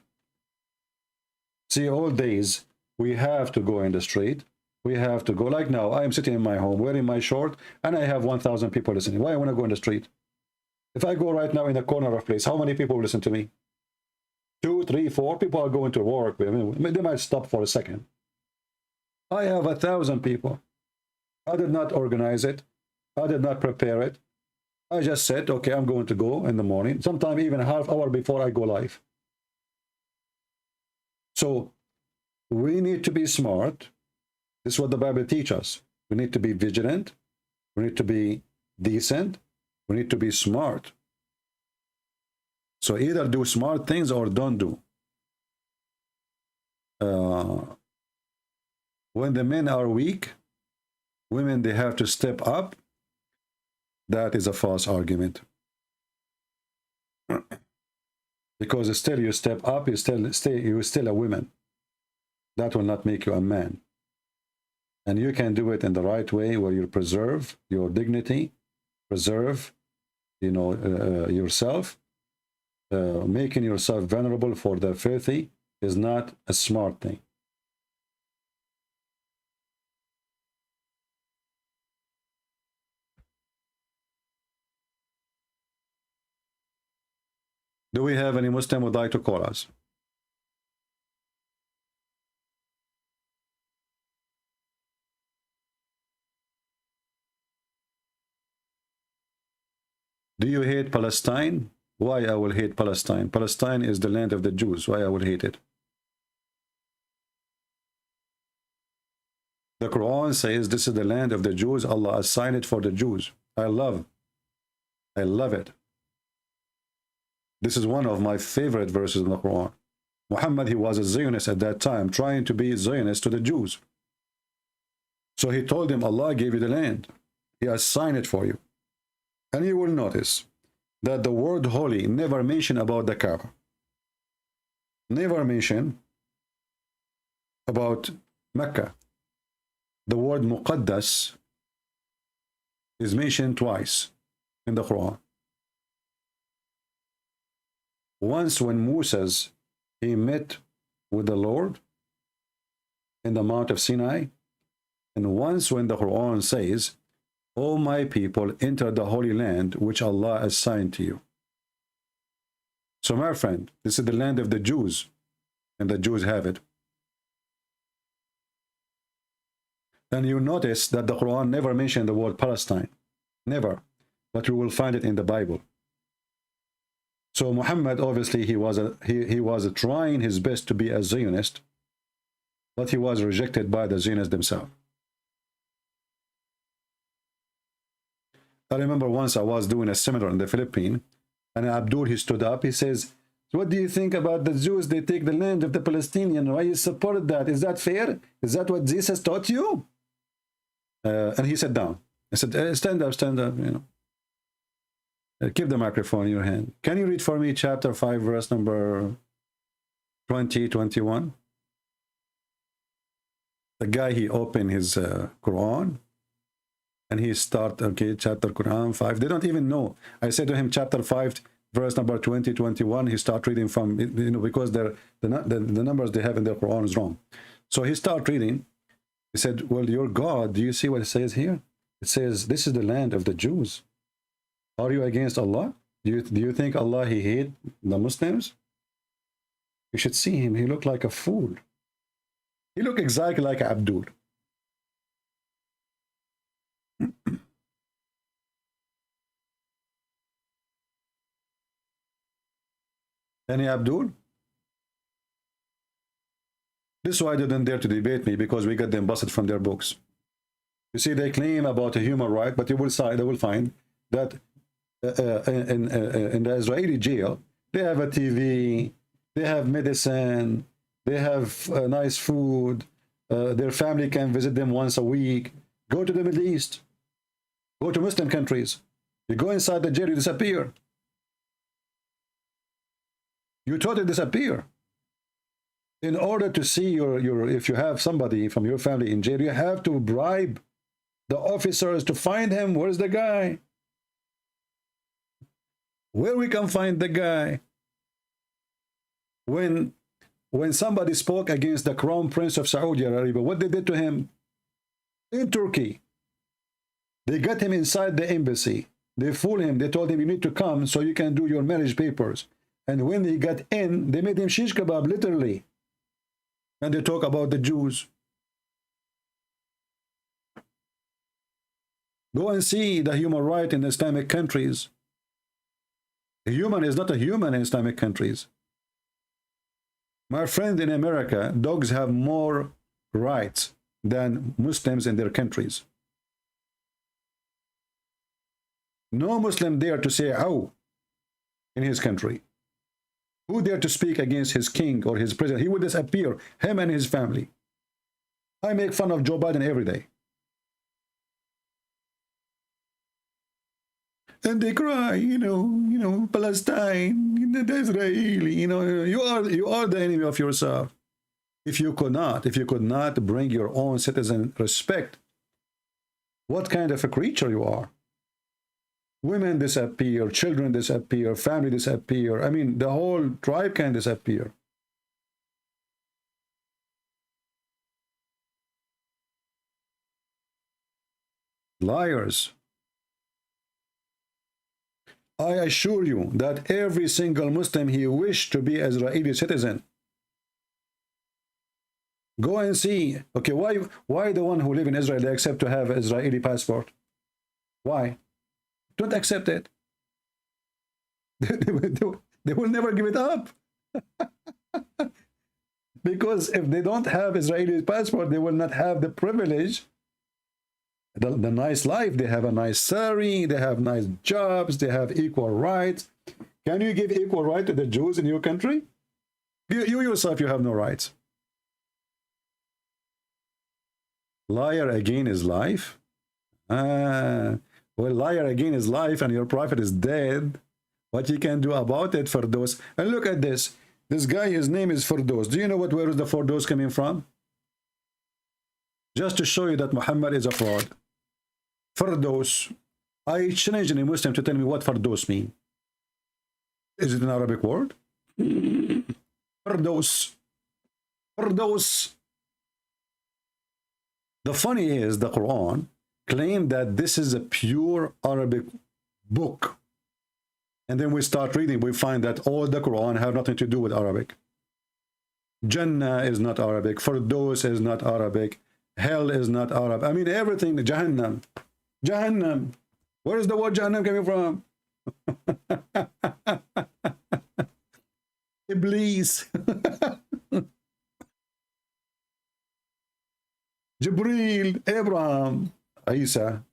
See, all days we have to go in the street. We have to go. Like now, I am sitting in my home wearing my short, and I have 1,000 people listening. Why I want to go in the street? If I go right now in the corner of a place, how many people will listen to me? 2, 3, 4 people are going to work. I mean, they might stop for a second. I have 1,000 people. I did not organize it. I did not prepare it. I just said, okay, I'm going to go in the morning, sometime even a half hour before I go live. So we need to be smart. This is what the Bible teaches us. We need to be vigilant. We need to be decent. We need to be smart. So either do smart things or don't do. When the men are weak, women, they have to step up. That is a false argument. Because still you step up, you're still a woman. That will not make you a man. And you can do it in the right way, where you preserve your dignity, preserve, yourself. Making yourself vulnerable for the filthy is not a smart thing. Do we have any Muslim who would like to call us? Do you hate Palestine? Why I will hate Palestine? Palestine is the land of the Jews. Why I will hate it? The Quran says this is the land of the Jews. Allah assigned it for the Jews. I love it. This is one of my favorite verses in the Quran. Muhammad, he was a Zionist at that time, trying to be Zionist to the Jews. So he told them, Allah gave you the land. He assigned it for you. And you will notice that the word holy never mentioned about the Kaaba. Never mentioned about Mecca. The word Muqaddas is mentioned twice in the Quran. Once when Moses, he met with the Lord in the Mount of Sinai, and once when the Quran says, O my people, enter the Holy Land which Allah assigned to you. So my friend, this is the land of the Jews, and the Jews have it. And you notice that the Quran never mentioned the word Palestine. Never. But you will find it in the Bible. So Muhammad, obviously, he was trying his best to be a Zionist, but he was rejected by the Zionists themselves. I remember once I was doing a seminar in the Philippines, and Abdul, he stood up, he says, what do you think about the Jews? They take the land of the Palestinians. Why you support that? Is that fair? Is that what Jesus taught you? And he sat down. I said, stand up, keep the microphone in your hand. Can you read for me chapter 5, verse number 20, 21? The guy, he opened his Quran, and he start, okay, chapter Quran 5. They don't even know. I said to him, chapter 5, verse number 20, 21. He start reading from, because the numbers they have in their Quran is wrong. So he start reading. He said, well, your God, do you see what it says here? It says, this is the land of the Jews. Are you against Allah? Do you think Allah, he hate the Muslims? You should see him. He looked like a fool. He looked exactly like Abdul. Any Abdul? This is why they didn't dare to debate me, because we got them busted from their books. You see, they claim about a human right, but they will find that in the Israeli jail, they have a TV, they have medicine, they have nice food, their family can visit them once a week. Go to the Middle East. Go to Muslim countries. You go inside the jail, you disappear. You totally disappear. In order to see your if you have somebody from your family in jail, you have to bribe the officers to find him. Where's the guy? Where we can find the guy? When somebody spoke against the Crown Prince of Saudi Arabia, what they did to him? In Turkey, they got him inside the embassy. They fooled him. They told him, you need to come so you can do your marriage papers. And when he got in, they made him shish kebab, literally. And they talk about the Jews. Go and see the human right in Islamic countries. A human is not a human in Islamic countries. My friend, in America, dogs have more rights than Muslims in their countries. No Muslim dare to say ow in his country. Who dare to speak against his king or his president? He would disappear, him and his family. I make fun of Joe Biden every day. And they cry, you know, Palestine, the Israeli, you are the enemy of yourself. If you could not bring your own citizen respect, what kind of a creature you are? Women disappear, children disappear, family disappear. I mean, the whole tribe can disappear. Liars. I assure you that every single Muslim, he wished to be Israeli citizen. Go and see. Okay, why the one who live in Israel, they accept to have Israeli passport? Why? Don't accept it. They will never give it up. Because if they don't have Israeli passport, they will not have the privilege, the nice life. They have a nice salary, they have nice jobs, they have equal rights. Can you give equal right to the Jews in your country? You yourself, you have no rights. Liar again is life. Well, liar again is life, and your prophet is dead. What you can do about it, Firdaus? And look at this. This guy, his name is Firdaus. Do you know where is the Firdaus coming from? Just to show you that Muhammad is a fraud. Firdaus. I challenge any Muslim to tell me what Firdaus means. Is it an Arabic word? Firdaus. Firdaus. The funny is, the Quran claim that this is a pure Arabic book, and then we start reading, we find that all the Quran have nothing to do with Arabic. Jannah is not Arabic, Firdaus is not Arabic, hell is not Arab. I mean, everything. Jahannam, Jahannam. Where is the word Jahannam coming from? Iblis. Jibril, Abraham, Isa,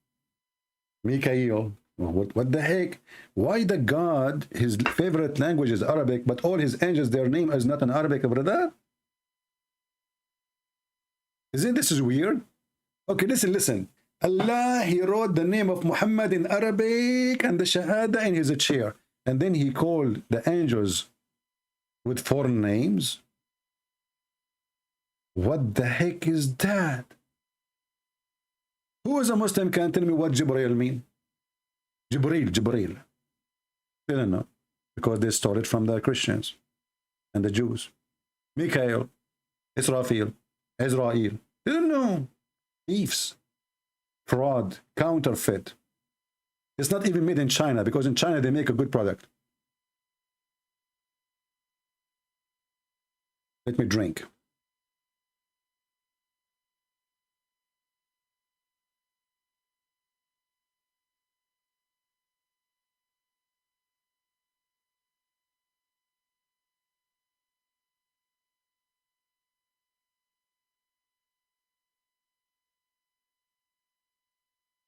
Mikael. What the heck? Why the God, his favorite language is Arabic, but all his angels, their name is not in Arabic, brother? Isn't this weird? Okay, listen. Allah, he wrote the name of Muhammad in Arabic and the Shahada in his chair. And then he called the angels with foreign names. What the heck is that? Who is a Muslim can tell me what Jibreel mean? Jibreel. They don't know, because they stole it from the Christians and the Jews. Mikael, Israfil, Israel. They don't know. Thieves, fraud, counterfeit. It's not even made in China, because in China they make a good product. Let me drink.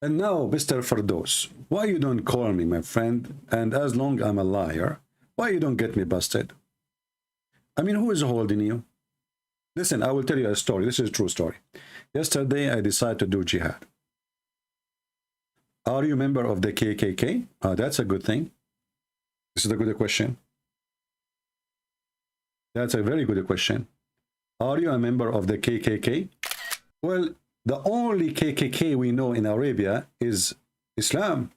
And now, Mr. Firdaus, why you don't call me, my friend? And as long I'm a liar, why you don't get me busted? I mean, who is holding you? Listen, I will tell you a story. This is a true story. Yesterday, I decided to do jihad. Are you a member of the KKK? That's a good thing. This is a good question. That's a very good question. Are you a member of the KKK? Well, the only KKK we know in Arabia is Islam.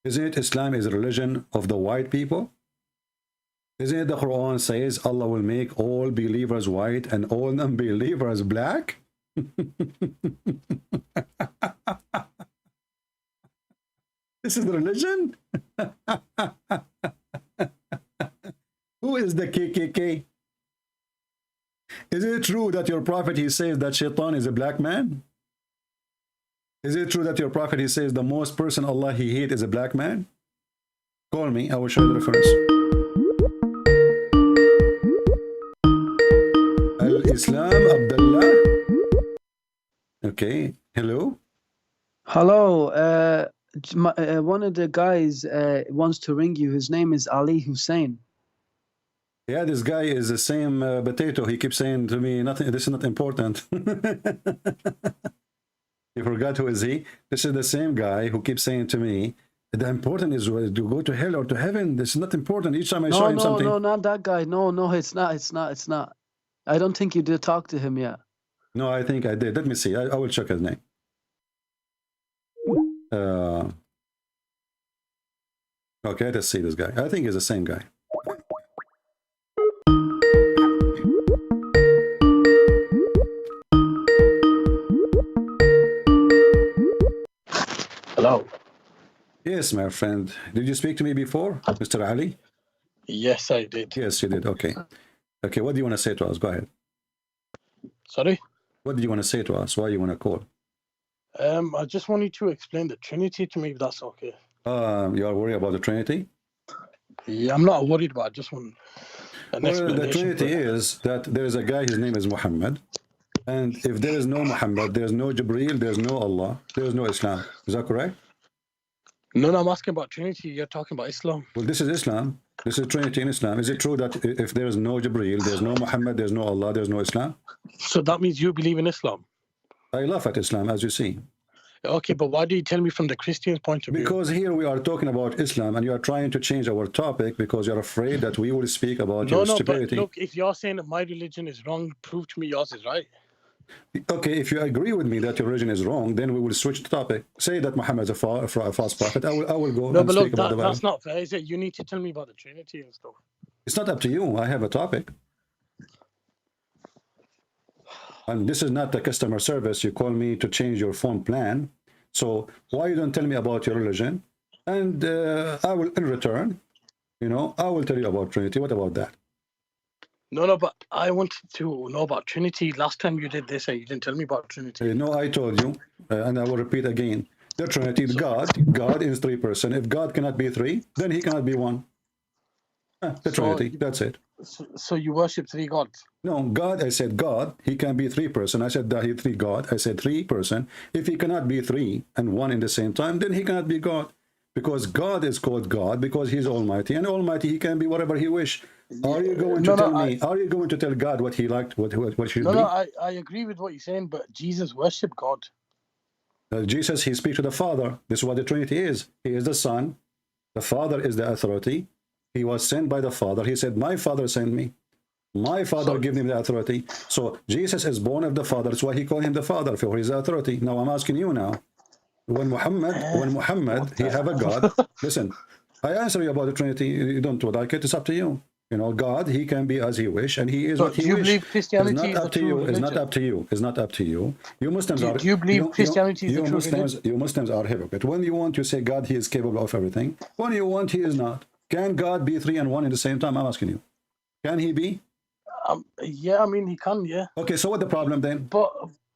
Isn't it Islam is a religion of the white people? Isn't it the Quran says Allah will make all believers white and all non-believers black? This is the religion? Who is the KKK? Is it true that your prophet, he says that Shaitan is a black man? Is it true that your prophet, he says the most person Allah he hates is a black man? Call me, I will show you the reference. Al-Islam Abdullah. Okay, hello? Hello, one of the guys wants to ring you. His name is Ali Hussein. Yeah, this guy is the same potato. He keeps saying to me, nothing. This is not important. You forgot who is he? This is the same guy who keeps saying to me, the important is to go to hell or to heaven. This is not important. Each time I show him something. No, not that guy. No, it's not. I don't think you did talk to him yet. No, I think I did. Let me see. I will check his name. Okay, let's see this guy. I think he's the same guy. Hello. Yes, my friend. Did you speak to me before, Mr. Ali? Yes, I did. Yes, you did. Okay. Okay, what do you want to say to us? Go ahead. Sorry? What did you want to say to us? Why you want to call? I just wanted to explain the Trinity to me, if that's okay. You are worried about the Trinity? Yeah, I'm not worried about it. I just want an explanation. The Trinity is that there is a guy, his name is Muhammad. And if there is no Muhammad, there's no Jibreel, there's no Allah, there's no Islam. Is that correct? No, I'm asking about Trinity. You're talking about Islam. Well, this is Islam. This is Trinity in Islam. Is it true that if there is no Jibreel, there's no Muhammad, there's no Allah, there's no Islam? So that means you believe in Islam? I laugh at Islam, as you see. Okay, but why do you tell me from the Christian's point of view? Because here we are talking about Islam and you are trying to change our topic because you're afraid that we will speak about your stupidity. But look, if you're saying that my religion is wrong, prove to me yours is right. Okay, if you agree with me that your religion is wrong, then we will switch the topic. Say that Muhammad is a false prophet. I will go and speak about the Bible. That's not fair, is it? You need to tell me about the Trinity and stuff. It's not up to you. I have a topic. And this is not the customer service. You call me to change your phone plan. So why you don't tell me about your religion? And I will, in return, I will tell you about Trinity. What about that? No, but I wanted to know about Trinity. Last time you did this, you didn't tell me about Trinity. No, I told you, and I will repeat again. The Trinity, God is 3 persons. If God cannot be 3, then he cannot be 1. The Trinity, that's it. So you worship 3 gods? No, God, I said God, he can be 3 persons. I said that he 3 God. I said 3 person. If he cannot be 3 and 1 in the same time, then he cannot be God. Because God is called God because he's almighty. And almighty, he can be whatever he wish. Are you going to tell me? Are you going to tell God what he liked, what should be? No, I agree with what you're saying, but Jesus worshiped God. Jesus, he speaks to the Father. This is what the Trinity is. He is the Son. The Father is the authority. He was sent by the Father. He said, my Father sent me. My Father gave him the authority. So Jesus is born of the Father. That's why he called him the Father, for his authority. Now I'm asking you now. When Muhammad, he have a God. Listen, I answer you about the Trinity. You don't like it. It's up to you. God, he can be as he wish, and he is what he wish. Do you believe Christianity is not up to you. It's not up to you. It's not up to you. You Muslims are. Do you believe Christianity is the true religion? You Muslims are hypocrite. When you want, you say God, he is capable of everything. When you want, he is not. Can God be 3 and 1 in the same time? I'm asking you. Can he be? Yeah, I mean, he can, yeah. Okay, so what the problem then?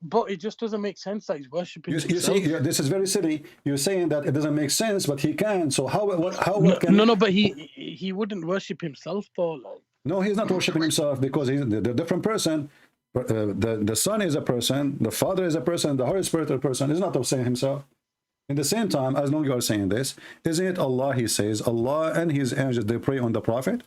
But it just doesn't make sense that he's worshiping himself. You see, this is very silly. You're saying that it doesn't make sense, but he can. So how can... No, but he wouldn't worship himself, though. No, he's not worshiping himself because he's a different person. The Son is a person, the Father is a person, the Holy Spirit is a person. He's not saying himself. In the same time, as long as you are saying this, isn't it Allah, he says, Allah and his angels, they pray on the Prophet?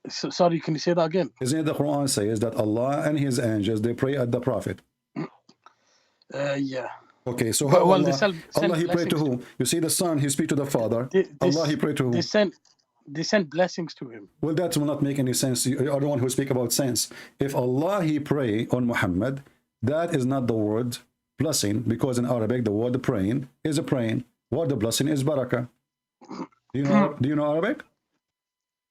Sorry, can you say that again? Isn't it the Quran says that Allah and his angels, they pray at the Prophet? Yeah. Okay, so how Well, Allah, Allah he prayed to blessings who? You see the Son, he speak to the Father. Allah he prayed to who? They sent blessings to him. Well, that will not make any sense. You are the one who speak about sense. If Allah he pray on Muhammad, that is not the word blessing, because in Arabic the word praying is a praying. Word the blessing is barakah. Do you know Arabic?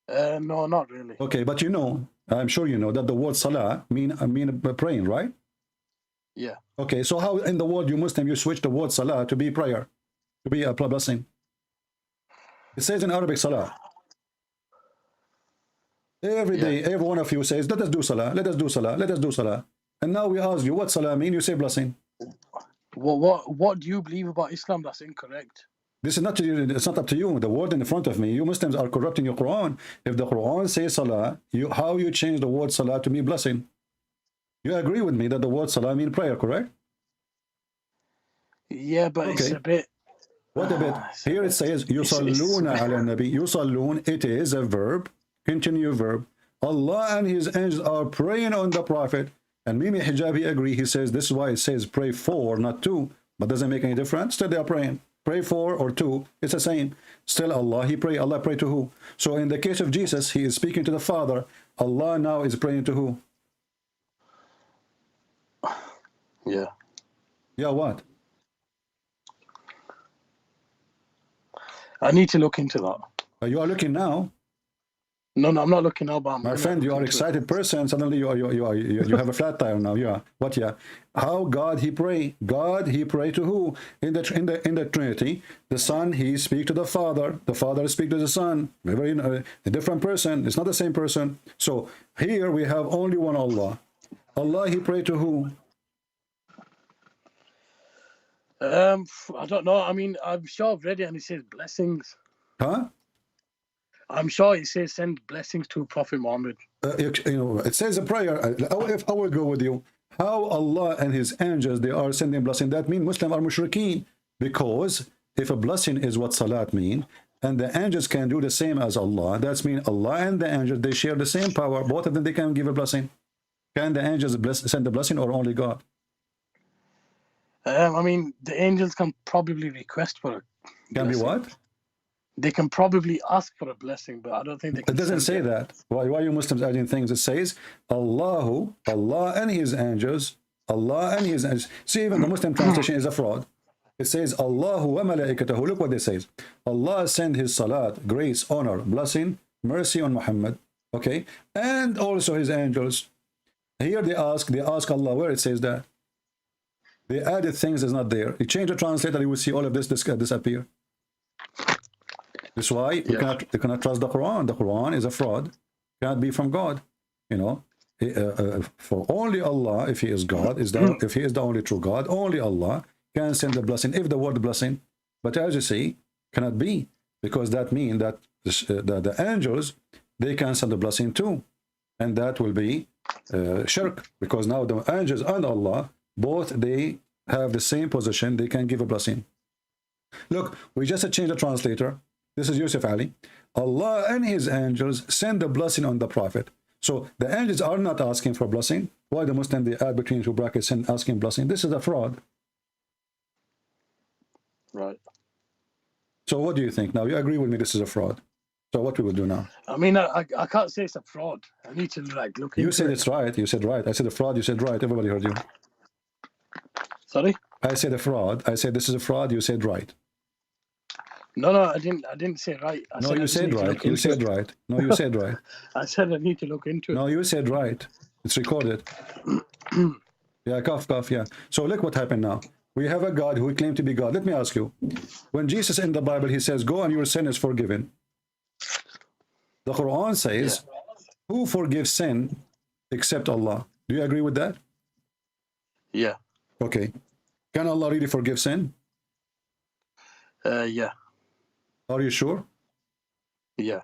No, not really. Okay, but you know, I'm sure you know that the word salah mean praying, right? Yeah. Okay, so how in the world you Muslim you switch the word salah to be prayer, to be a blessing? It says in Arabic salah. Every day, every one of you says, let us do salah, let us do salah, let us do salah. And now we ask you, what salah mean? You say blessing. What do you believe about Islam that's incorrect? This is not to you, it's not up to you. The word in front of me, you Muslims are corrupting your Quran. If the Quran says salah, how you change the word salah to mean blessing? You agree with me that the word salah mean prayer, correct? Yeah, but it's a bit. What a bit? Here it says, Yusalluna ala nabi. Yusallun, it is a verb, continue verb. Allah and his angels are praying on the Prophet. And Mimi Hijabi agree, he says, this is why it says pray for, not to. But doesn't make any difference. Still they are praying. Pray for or to, it's the same. Still Allah, he pray. Allah pray to who? So in the case of Jesus, he is speaking to the Father. Allah now is praying to who? Yeah. Yeah, what? I need to look into that. You are looking now. No, I'm not looking now. But my friend, you are excited person. Suddenly you have a flat tire now. Yeah. What? Yeah. How God he pray? God he pray to who? In the Trinity, the Son he speak to the Father. The Father speak to the Son. Very a different person. It's not the same person. So here we have only one Allah. Allah he pray to who? I don't know. I mean, I'm sure I've read it and it says blessings. Huh? I'm sure it says send blessings to Prophet Muhammad. It says a prayer. If I will go with you, how Allah and his angels, they are sending blessing, that means Muslims are mushrikeen. Because if a blessing is what salat mean, and the angels can do the same as Allah, that means Allah and the angels, they share the same power. Both of them, they can give a blessing. Can the angels send the blessing or only God? I mean, the angels can probably request for it. Can be what? They can probably ask for a blessing, but I don't think they can. It doesn't say that. Why are you Muslims adding things? It says Allah and his angels, Allah and his angels. See, even the Muslim translation is a fraud. It says Allahu wa malaikatahu. Look what it says. Allah send his salat, grace, honor, blessing, mercy on Muhammad. Okay, and also his angels. Here they ask Allah where it says that. They added things that's not there. You change the translator, you will see all of this disappear. That's why you cannot trust the Quran. The Quran is a fraud. Cannot be from God. You know, for only Allah, if He is God, if He is the only true God, only Allah can send the blessing. If the word blessing, but as you see, cannot be, because that means that the angels, they can send the blessing too, and that will be shirk, because now the angels and Allah both they have the same position. They can give a blessing. Look, we just changed the translator. This is Yusuf Ali. Allah and his angels send the blessing on the Prophet. So the angels are not asking for blessing. Why the Muslim they add between two brackets and asking blessing? This is a fraud. Right. So what do you think now? You agree with me this is a fraud. So what we will do now? I mean, I can't say it's a fraud. I need to like look into it. You said it's right. You said right. I said a fraud. You said right. Everybody heard you. Sorry? I said a fraud. I said this is a fraud. You said right. No, I didn't say right. You said right. You said right. No, you said right. I said I need to look into it. No, you said right. It's recorded. Yeah, cough, yeah. So look what happened now. We have a God who claimed to be God. Let me ask you. When Jesus in the Bible, he says, go and your sin is forgiven. The Quran says, who forgives sin except Allah? Do you agree with that? Yeah. Okay. Can Allah really forgive sin? Yeah. Are you sure? Yeah.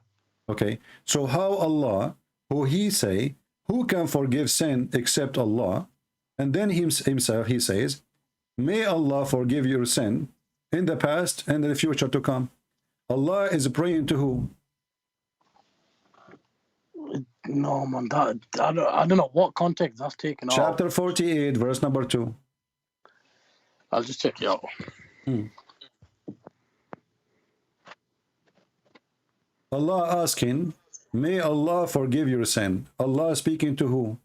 Okay. So how Allah, who he say, who can forgive sin except Allah? And then himself, he says, may Allah forgive your sin in the past and in the future to come. Allah is praying to who? No, man, I don't know what context that's taken out. Chapter 48, verse number 2. I'll just check it out. Allah asking, may Allah forgive your sin. Allah speaking to who?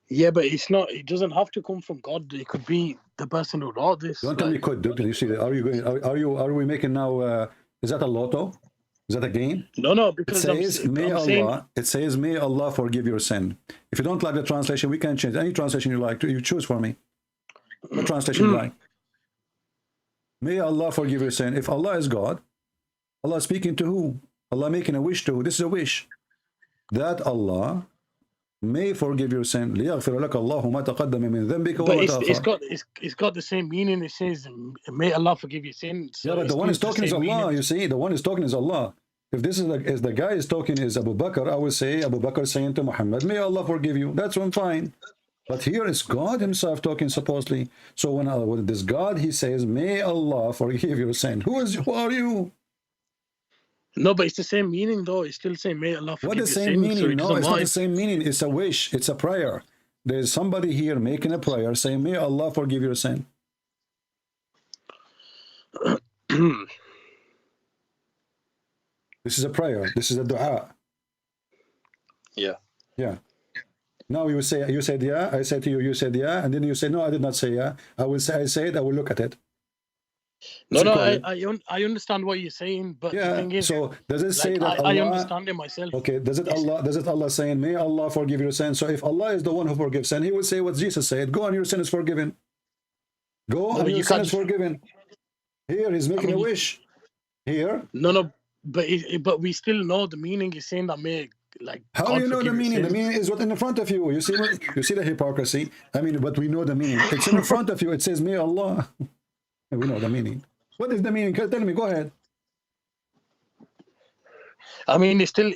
Yeah, but it's not. It doesn't have to come from God. It could be the person who wrote this. Don't tell me could. You see, are you going? Are we making now? Is that a lotto? Is that a game? No, because it says, may Allah. saying, it says, may Allah forgive your sin. If you don't like the translation, we can change any translation you like. You choose for me. What translation you like? May Allah forgive your sin. If Allah is God, Allah speaking to who? Allah making a wish to who? This is a wish that Allah may forgive your sin. لِيَغْفِرَ لَكَ اللَّهُ مَا تَقَدَّمَ مِنْ ذَنْبِكَ وَمَا تَأَخَّرَ. it's got the same meaning. It says, may Allah forgive your sins. So yeah, but the one is talking is Allah. Meaning. You see, the one is talking is Allah. If this is the guy is talking is Abu Bakr, I will say Abu Bakr saying to Muhammad, may Allah forgive you. That's one fine. But here it's God himself talking supposedly. So when this God, he says, may Allah forgive your sin. Who are you? No, but it's the same meaning though. It's still saying may Allah forgive What your the same sins. meaning? So No, it's not the same meaning. It's a wish. It's a prayer. There's somebody here making a prayer saying, may Allah forgive your sin. This is a prayer. This is a dua. Yeah. Yeah. Now you said yeah, I said to you, you said yeah, and then you say no, I did not say yeah. I said I will look at it. No, I understand what you're saying, but the thing is, so does it say that I Allah, understand it myself. Okay, does it Allah saying, may Allah forgive your sin? So if Allah is the one who forgives sin, he would say what Jesus said, go and your sin is forgiven. Go and your sin is forgiven. Here he's making a wish. Here. No, but we still know the meaning is saying that may how God do you know the meaning? sins. The meaning is what in front of you. You see the hypocrisy. I mean, but we know the meaning. It's in front of you. It says, may Allah. We know the meaning. What is the meaning? Tell me. Go ahead. I mean, it still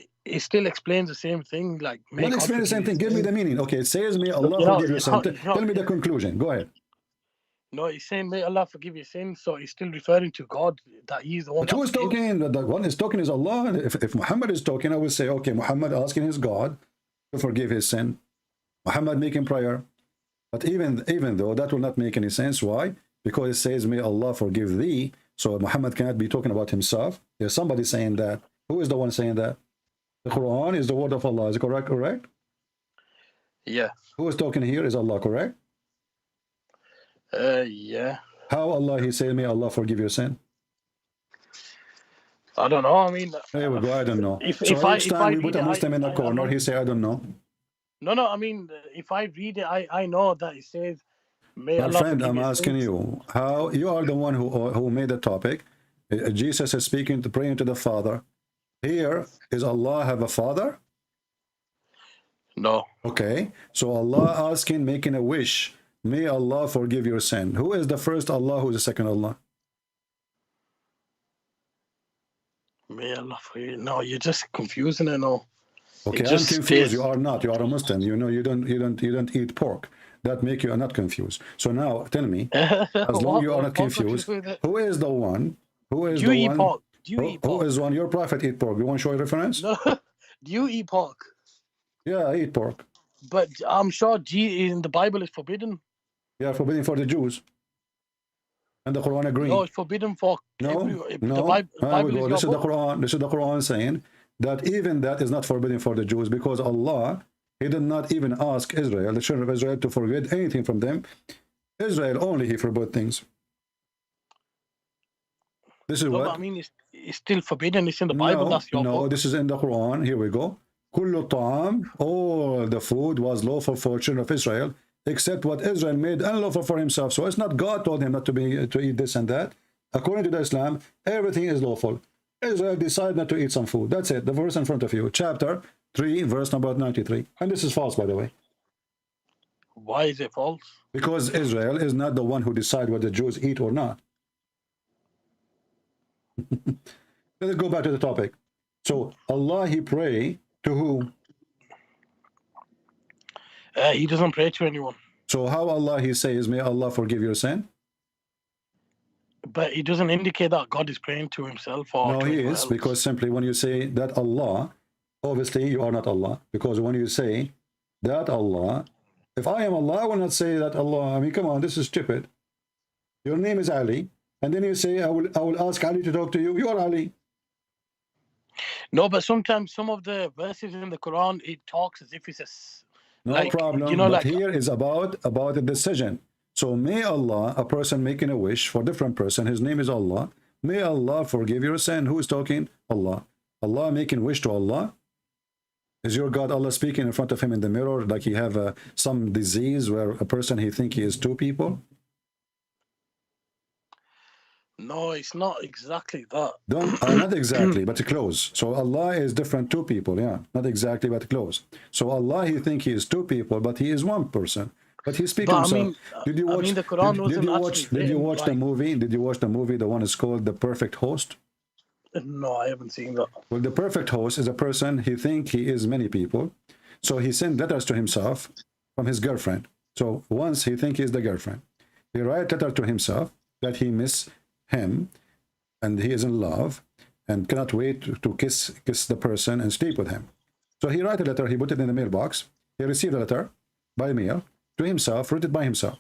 explains the same thing. Like, what explains the same thing? Give me the meaning. Okay, it says, may Allah forgive your sin. Tell me the conclusion. Go ahead. No, he's saying, may Allah forgive your sins. So he's still referring to God, that he's the one. But who is talking? The one is talking is Allah. If Muhammad is talking, I would say, okay, Muhammad asking his God to forgive his sin. Muhammad making prayer. But even though that will not make any sense. Why? Because it says, may Allah forgive thee. So Muhammad cannot be talking about himself. There's somebody saying that. Who is the one saying that? The Quran is the word of Allah. Is it correct? Yeah. Who is talking here is Allah, correct? Yeah. How Allah, he said, may Allah forgive your sin? I don't know. I mean, there we go. I don't know. If each time we read put a Muslim in a corner, he say, I don't know. No. I mean, if I read it, I know that it says, may my Allah friend, I'm your asking sins. you, how you are the one who made the topic. Jesus is speaking to praying to the Father. Here is Allah have a father? No. Okay, so Allah asking, making a wish. May Allah forgive your sin. Who is the first Allah? Who is the second Allah? May Allah forgive. No, you're just confusing it. No. Okay, I'm confused. You are not. You are a Muslim. You know, you don't eat pork. That make you not confused. So now, tell me, as long you are not confused, who is the one? Who is Do you the eat one? pork? Do you eat pork? Who is one? Your prophet eat pork. You want to show a reference? No. Do you eat pork? Yeah, I eat pork. But I'm sure in the Bible is forbidden. Yeah, forbidden for the Jews. And the Quran agree. No, it's forbidden for no. The Bible This is the Quran. This is the Quran saying that even that is not forbidden for the Jews because Allah, he did not even ask Israel, the children of Israel, to forbid anything from them. Israel only he forbid things. This is what? I mean, it's still forbidden. It's in the Bible. That's your book. This is in the Quran. Here we go. Kullu ta'am, all the food was lawful for children of Israel, except what Israel made unlawful for himself. So it's not God told him not to eat this and that. According to the Islam, everything is lawful. Israel decided not to eat some food. That's it. The verse in front of you. Chapter 3, verse number 93. And this is false, by the way. Why is it false? Because Israel is not the one who decides what the Jews eat or not. Let's go back to the topic. So Allah, he pray to who? He doesn't pray to anyone. So how Allah, he says, may Allah forgive your sin? But it doesn't indicate that God is praying to himself or No, to he anyone is, else. because simply when you say that Allah, obviously you are not Allah. Because when you say that Allah, if I am Allah, I will not say that Allah. I mean, come on, this is stupid. Your name is Ali, and then you say, I will ask Ali to talk to you. You are Ali. No, but sometimes some of the verses in the Quran, it talks as if it's No like, problem. you know, But like here is about a decision. So may Allah, a person making a wish for a different person, his name is Allah. May Allah forgive your sin. Who is talking? Allah. Allah making wish to Allah. Is your God Allah speaking in front of him in the mirror like he have some disease where a person he think he is two people? no, it's not exactly that. Don't not exactly, but close. So Allah is different two people, yeah, not exactly, but close. So Allah, he think he is two people, but he is one person. But he speaks But I himself. mean, Did you watch? the Quran did wasn't you watch? actually Did you written, watch the like- movie? Did you watch the movie? The one is called The Perfect Host. No, I haven't seen that. Well, the perfect host is a person he think he is many people, so he sent letters to himself from his girlfriend. So once he think he is the girlfriend, he write letter to himself that he miss him, and he is in love, and cannot wait to kiss the person and sleep with him. So he write a letter. He put it in the mailbox. He received a letter by mail to himself, wrote it by himself.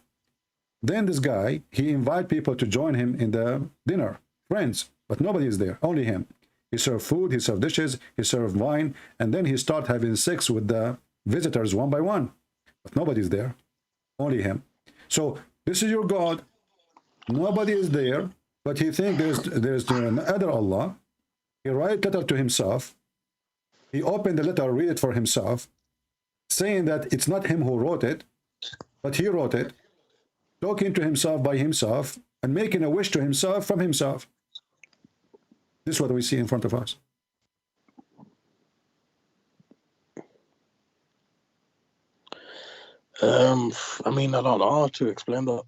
Then this guy, he invite people to join him in the dinner, friends. But nobody is there, only him. He served food, he served dishes, he served wine, and then he start having sex with the visitors one by one. But nobody is there, only him. So this is your God. Nobody is there, but he think there's another Allah. He write letter to himself. He opened the letter, read it for himself, saying that it's not him who wrote it, but he wrote it, talking to himself by himself, and making a wish to himself from himself. This is what we see in front of us. I mean, I don't know how to explain that.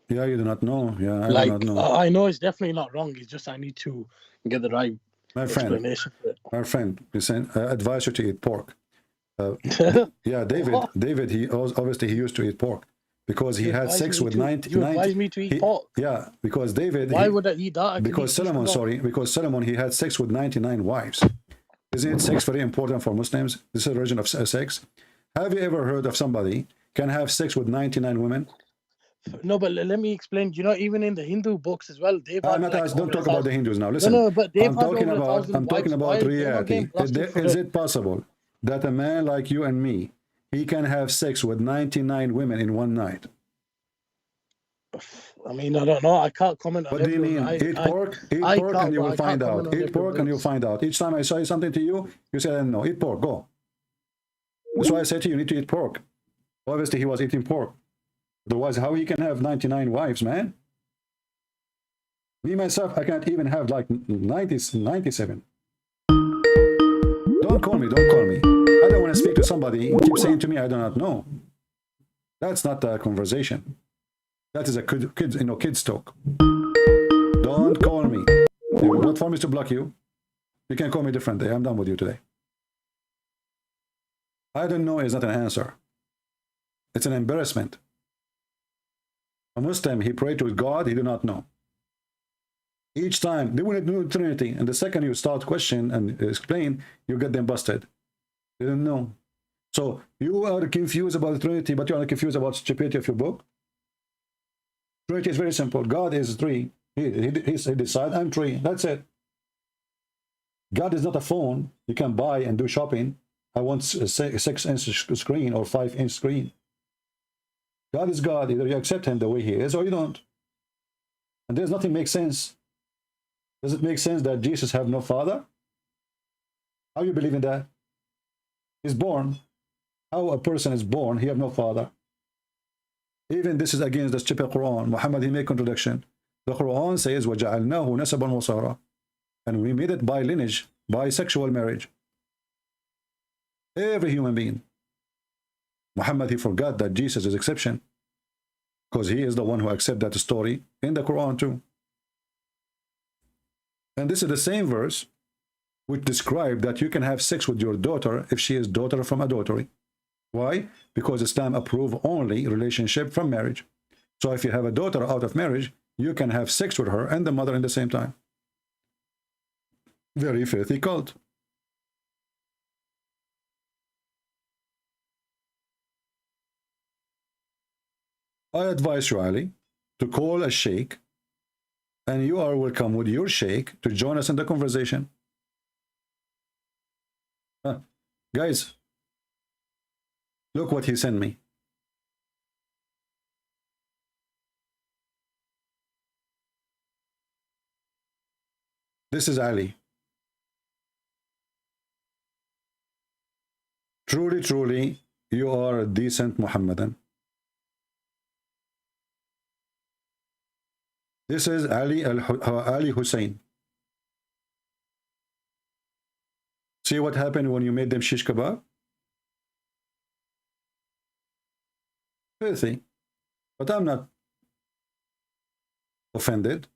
Yeah, you do not know. Yeah, I Like, do not know. I know it's definitely not wrong. It's just I need to get the right My friend, explanation for it. our friend, listen, I advise you to eat pork. Yeah, David, he obviously he used to eat pork because he had sex with 90. You advise me to eat pork? Yeah, because David. Why would I eat that? I can Because eat fish Solomon, raw. sorry, because Solomon, he had sex with 99 wives. Isn't sex very important for Muslims? This is a religion of sex. Have you ever heard of somebody can have sex with 99 women? No, but let me explain. You know, even in the Hindu books as well, they've I'm had not like don't over talk a about the thousand- Hindus now. Listen, No, but they've I'm had talking over a about thousand I'm talking wives. about Why- they're not reality. getting blasted for Is it. it possible that a man like you and me, he can have sex with 99 women in one night? I mean, I don't know. I can't comment on What do you mean? everyone. Eat pork and you will find out. Eat pork and you'll find out. Each time I say something to you, you say, no, eat pork, go. That's why I say to you, you need to eat pork. Obviously, he was eating pork. Otherwise, how he can have 99 wives, man? Me, myself, I can't even have like 97. Don't call me, don't call me. I don't want to speak to somebody and keep saying to me, I do not know. That's not a conversation. That is a kids talk. Don't call me. You not for me to block you. You can call me different day. I'm done with you today. I don't know is not an answer. It's an embarrassment. A Muslim, he prayed to God, he did not know. Each time, they wouldn't know Trinity. And the second you start question and explain, you get them busted. They didn't know. So you are confused about the Trinity, but you are confused about stupidity of your book. Trinity is very simple. God is three. He decides, I'm three. That's it. God is not a phone you can buy and do shopping. I want a 6-inch screen or 5-inch screen. God is God. Either you accept him the way he is or you don't. And there's nothing makes sense. Does it make sense that Jesus have no father? How you believe in that? He's born. How a person is born, he have no father. Even this is against the stupid Quran. Muhammad, he made contradiction. The Quran says, وَجَعَلْنَاهُ نَسَبًا وَصَارًا. And we made it by lineage, by sexual marriage. Every human being. Muhammad, he forgot that Jesus is exception. Because he is the one who accepted that story in the Quran too. And this is the same verse which describes that you can have sex with your daughter if she is daughter from adultery. Why? Because Islam approves only relationship from marriage. So if you have a daughter out of marriage, you can have sex with her and the mother in the same time. Very filthy cult. I advise you, Ali, to call a sheikh, and you are welcome with your sheikh to join us in the conversation. Guys, look what he sent me. This is Ali. Truly, truly, you are a decent Muhammadan. This is Ali Hussein. See what happened when you made them shish kebab? Filthy. But I'm not offended.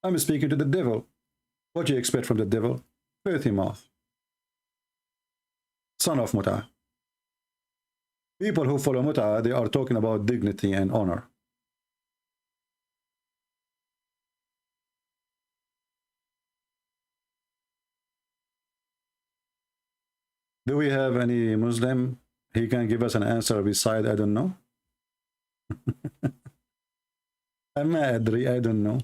I'm speaking to the devil. What do you expect from the devil? Filthy mouth. Son of Mut'ah. People who follow Mut'ah, they are talking about dignity and honor. Do we have any Muslim? He can give us an answer beside I don't know. I don't know.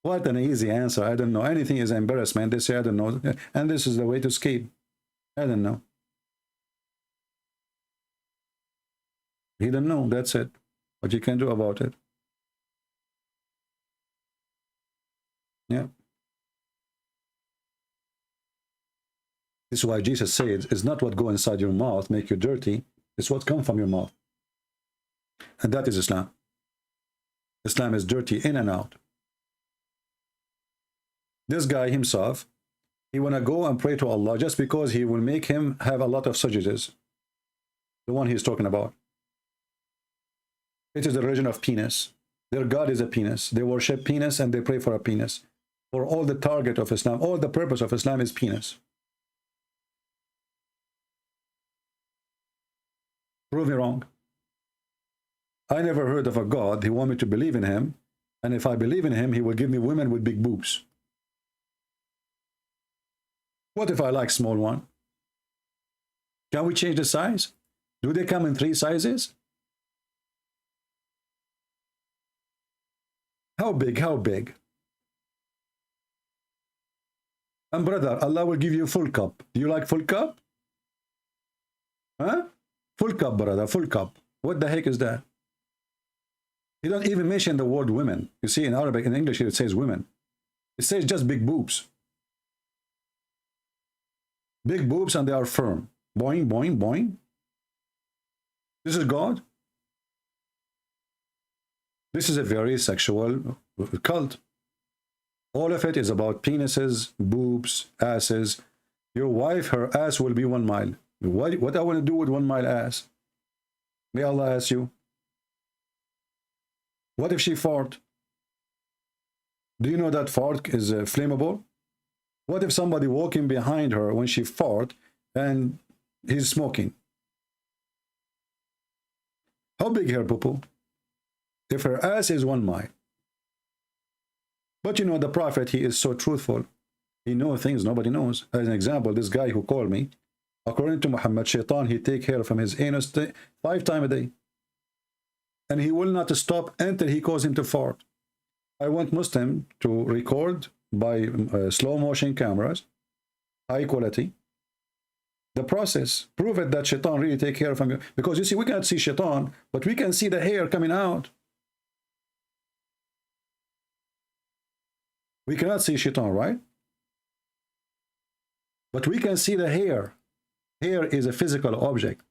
What an easy answer. I don't know. Anything is embarrassment. They say I don't know. And this is the way to escape. I don't know. He don't know. That's it. What you can do about it. Yeah. This is why Jesus said, it's not what go inside your mouth make you dirty, it's what comes from your mouth. And that is Islam. Islam is dirty in and out. This guy himself, he want to go and pray to Allah just because he will make him have a lot of sujuds. The one he's talking about. It is the religion of penis. Their God is a penis. They worship penis and they pray for a penis. For all the target of Islam, all the purpose of Islam is penis. Prove me wrong. I never heard of a God. He want me to believe in him. And if I believe in him, he will give me women with big boobs. What if I like small one? Can we change the size? Do they come in 3 sizes? How big? How big? And brother, Allah will give you full cup. Do you like full cup? Huh? Full cup, brother, full cup. What the heck is that? He don't even mention the word women. You see, in Arabic, in English, it says women. It says just big boobs. Big boobs and they are firm. Boing, boing, boing. This is God. This is a very sexual cult. All of it is about penises, boobs, asses. Your wife, her ass will be 1 mile. What I want to do with 1 mile ass? May Allah ask you. What if she fart? Do you know that fart is flammable? What if somebody walking behind her when she fart and he's smoking? How big her poo-poo? If her ass is 1 mile. But you know, the Prophet, he is so truthful. He knows things nobody knows. As an example, this guy who called me, according to Muhammad, Shaitan, he take hair from his anus 5 times a day. And he will not stop until he causes him to fart. I want Muslim to record by slow motion cameras, high quality, the process. Prove it that Shaitan really take hair from you. Because you see, we cannot see Shaitan, but we can see the hair coming out. We cannot see Shaitan, right? But we can see the hair. Hair is a physical object.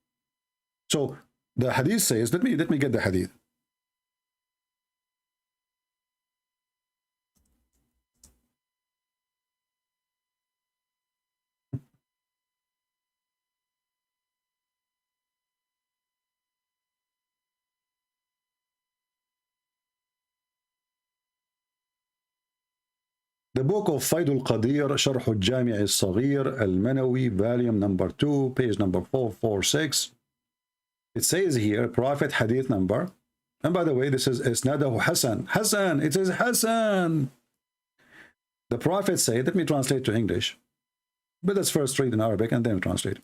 So the hadith says, let me get the hadith. The book of Fayd al-Qadir, Sharh al-Jami' al-Saghir, al-Manawi, volume number 2, page number 446. It says here, Prophet hadith number, And by the way, this is Isnadahu Hassan. Hassan, it is Hassan. The Prophet said, let me translate to English. But let's first read in Arabic and then translate.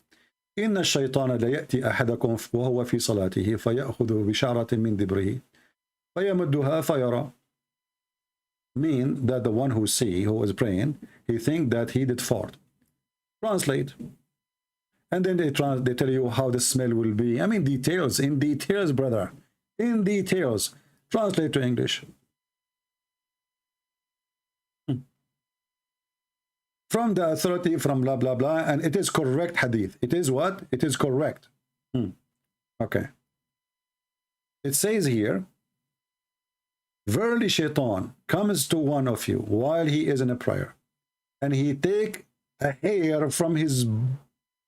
إن الشيطان لا يأتي أحدكم وهو في صلاته فيأخذ بشعرة من دبره فيمدها فيرى. Mean that the one who is praying, he think that he did fart. Translate. And then they tell you how the smell will be. I mean, details, in details, brother. In details. Translate to English. From the authority, from blah, blah, blah. And it is correct hadith. It is what? It is correct. Okay. It says here, verily shaitan comes to one of you while he is in a prayer, and he take a hair from his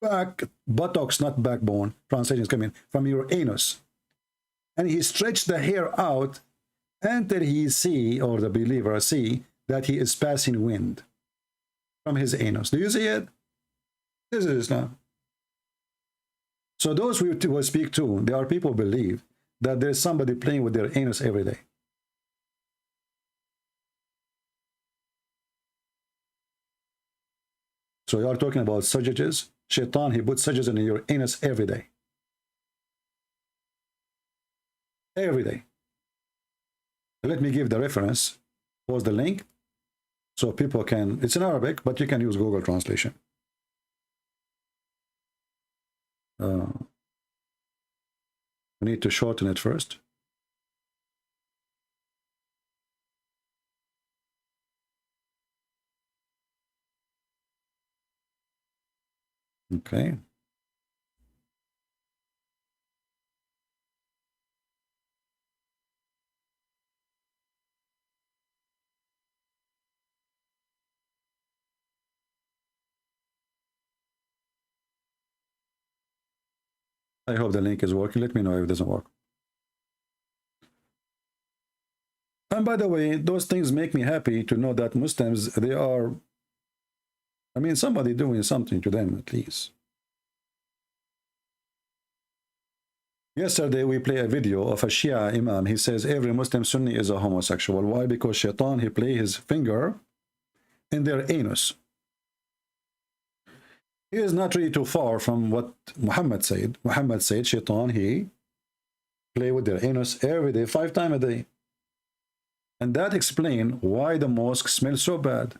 back, buttocks, not backbone, translation is coming, from your anus, and he stretch the hair out until he see, or the believer see, that he is passing wind from his anus. Do you see it? This is Islam. So those we will speak to, there are people who believe that there's somebody playing with their anus every day. So you are talking about surges. Shaitan, he puts surges in your anus every day. Every day. Let me give the reference. Post the link. So people can, it's in Arabic, but you can use Google translation. We need to shorten it first. Okay. I hope the link is working. Let me know if it doesn't work. And by the way, those things make me happy to know that Muslims, they are, I mean, somebody doing something to them at least. Yesterday, we play a video of a Shia Imam. He says every Muslim Sunni is a homosexual. Why? Because Shaitan, he play his finger in their anus. He is not really too far from what Muhammad said. Muhammad said, Shaitan, he play with their anus every day, 5 times a day. And that explains why the mosque smells so bad.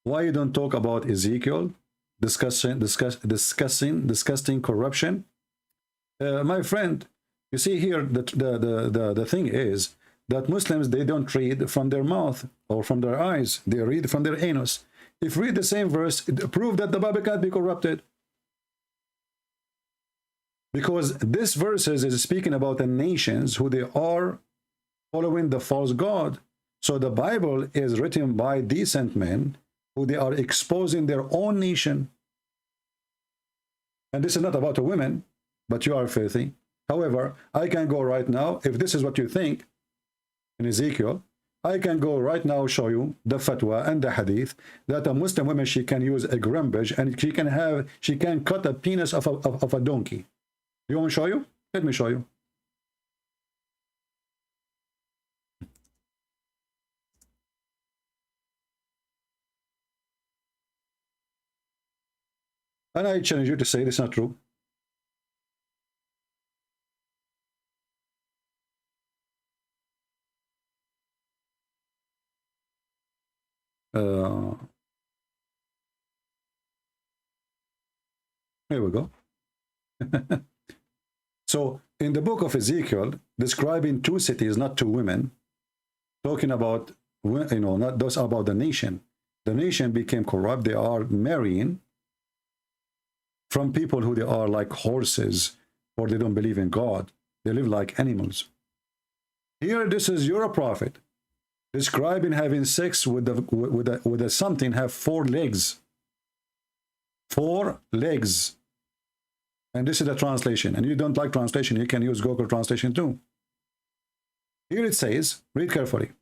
Why you don't talk about Ezekiel discussing corruption? My friend, you see here that the thing is that Muslims, they don't read from their mouth or from their eyes. They read from their anus. If read the same verse, it prove that the Bible can't be corrupted. Because this verses is speaking about the nations who they are following the false God. So the Bible is written by decent men who they are exposing their own nation. And this is not about a woman, but you are filthy. However, I can go right now, if this is what you think in Ezekiel, I can go right now show you the fatwa and the hadith that a Muslim woman, she can use a grumbage and she can cut a penis of a donkey. You want me to show you? Let me show you. And I challenge you to say this is not true. Here we go. So in the book of Ezekiel, describing 2 cities, not 2 women, talking about, you know, not those about the nation. The nation became corrupt. They are marrying from people who they are like horses, or they don't believe in God. They live like animals. Here, this is your prophet describing having sex with a something have 4 legs. 4 legs. And this is the translation. And you don't like translation, you can use Google translation too. Here it says, read carefully.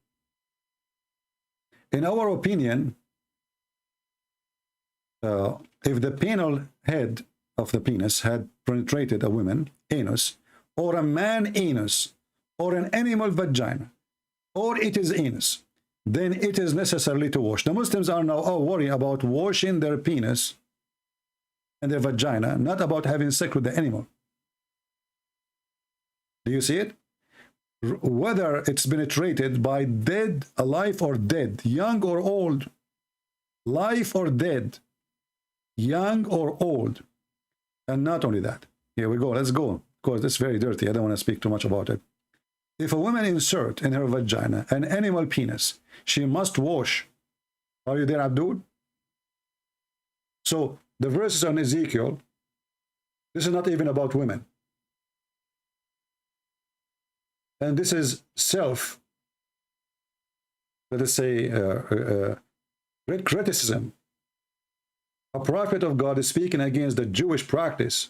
In our opinion, if the penal head of the penis had penetrated a woman anus, or a man anus, or an animal vagina, or it is anus, then it is necessarily to wash. The Muslims are now all worried about washing their penis and their vagina, not about having sex with the animal. Do you see it? Whether it's penetrated by dead, alive or dead, young or old, live or dead, young or old. And not only that, here we go, let's go, because it's very dirty, I don't want to speak too much about it. If a woman insert in her vagina an animal penis, she must wash. Are you there, Abdul? So the verses on Ezekiel, this is not even about women. And this is self, let us say, criticism. A prophet of God is speaking against the Jewish practice.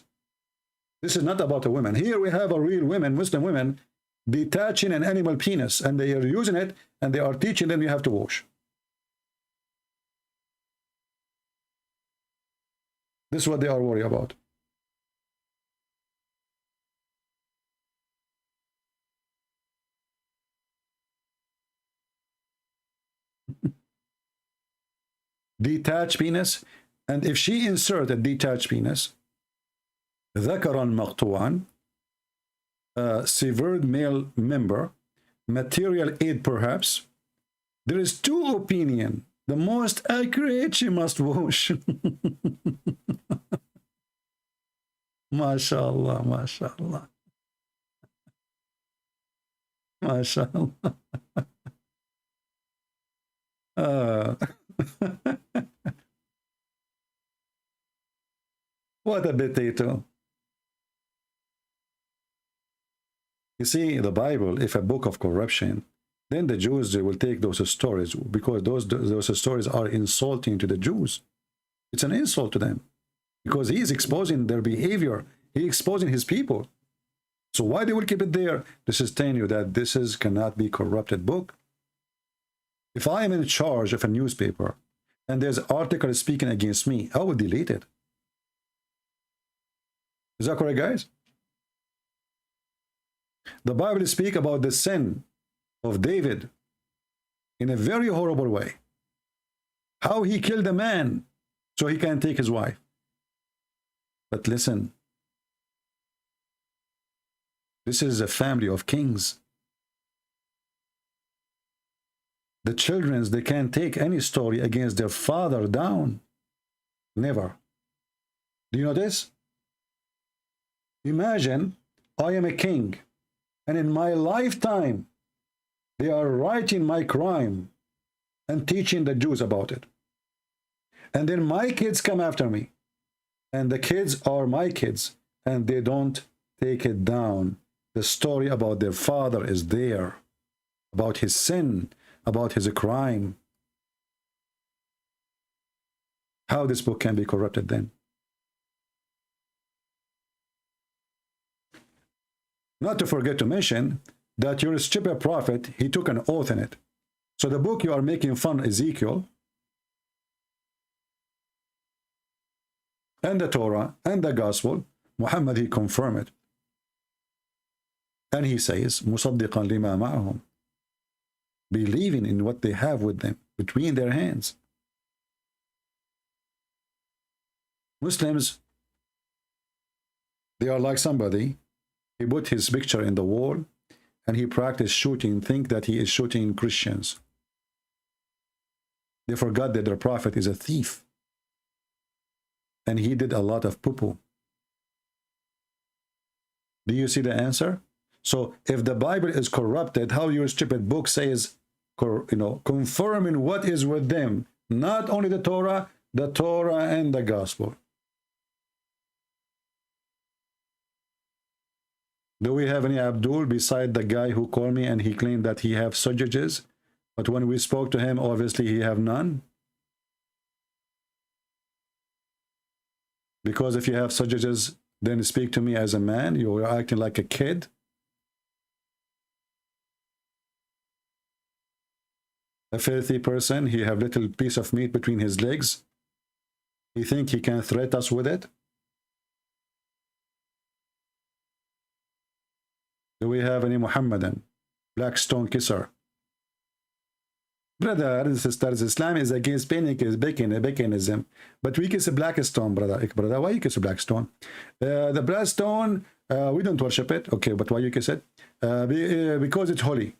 This is not about a woman. Here we have a real women, Muslim women, detaching an animal penis, and they are using it, and they are teaching them you have to wash. This is what they are worried about. Detached penis, and if she insert a detached penis, ذكرا مقطوعا, severed male member, material aid perhaps, there is two opinion. The most accurate, she must wash. MashaAllah, MashaAllah. MashaAllah. What a potato. You see, the Bible, if a book of corruption, then the Jews, they will take those stories, because those stories are insulting to the Jews. It's an insult to them, because he is exposing their behavior. He is exposing his people. So why they will keep it there? This is telling you that this cannot be corrupted book. If I am in charge of a newspaper and there's an article speaking against me, I will delete it. Is that correct, guys? The Bible speaks about the sin of David in a very horrible way. How he killed a man so he can take his wife. But listen, this is a family of kings. The children, they can't take any story against their father down. Never. Do you know this? Imagine I am a king, and in my lifetime, they are writing my crime and teaching the Jews about it. And then my kids come after me, and the kids are my kids, and they don't take it down. The story about their father is there, about his sin, about his crime. How this book can be corrupted then? Not to forget to mention that your stupid prophet, he took an oath in it. So the book you are making fun of, Ezekiel, and the Torah, and the Gospel, Muhammad, he confirmed it. And he says, مُصَدِّقًا لِمَا مَعَهُمْ, believing in what they have with them, between their hands. Muslims, they are like somebody, he put his picture in the wall, and he practiced shooting, think that he is shooting Christians. They forgot that their prophet is a thief. And he did a lot of poo-poo. Do you see the answer? So if the Bible is corrupted, how your stupid book says, confirming what is with them, not only the Torah and the Gospel. Do we have any Abdul beside the guy who called me and he claimed that he have subjects, but when we spoke to him, obviously he have none? Because if you have subjects, then speak to me as a man. You are acting like a kid. A filthy person, he have little piece of meat between his legs. You think he can threat us with it? Do we have any Muhammadan black stone kisser? Brother and sisters, Islam is against paganism, but we kiss a black stone, brother. Brother, why you kiss a black stone? The black stone, we don't worship it. Okay, but why you kiss it? Because it's holy.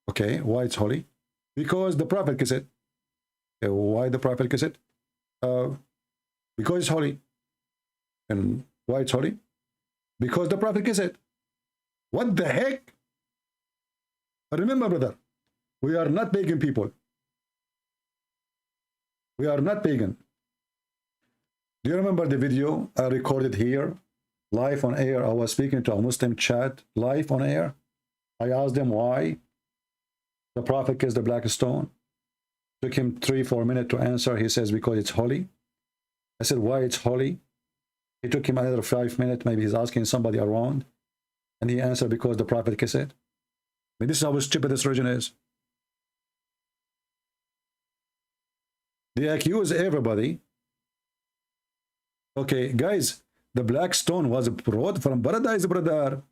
Okay, why it's holy? Because the Prophet kissed it. Okay, why the Prophet kissed it? Because it's holy. And why it's holy? Because the Prophet kissed it. What the heck? But remember, brother, we are not pagan people. We are not pagan. Do you remember the video I recorded here, live on air? I was speaking to a Muslim chat, live on air. I asked them why the Prophet kissed the black stone. Took him 3-4 minutes to answer. He says, because it's holy. I said, why it's holy? It took him another 5 minutes. Maybe he's asking somebody around. And he answered, because the Prophet kissed it. I mean, this is how stupid this religion is. They accuse everybody. Okay, guys, the black stone was brought from paradise, brother.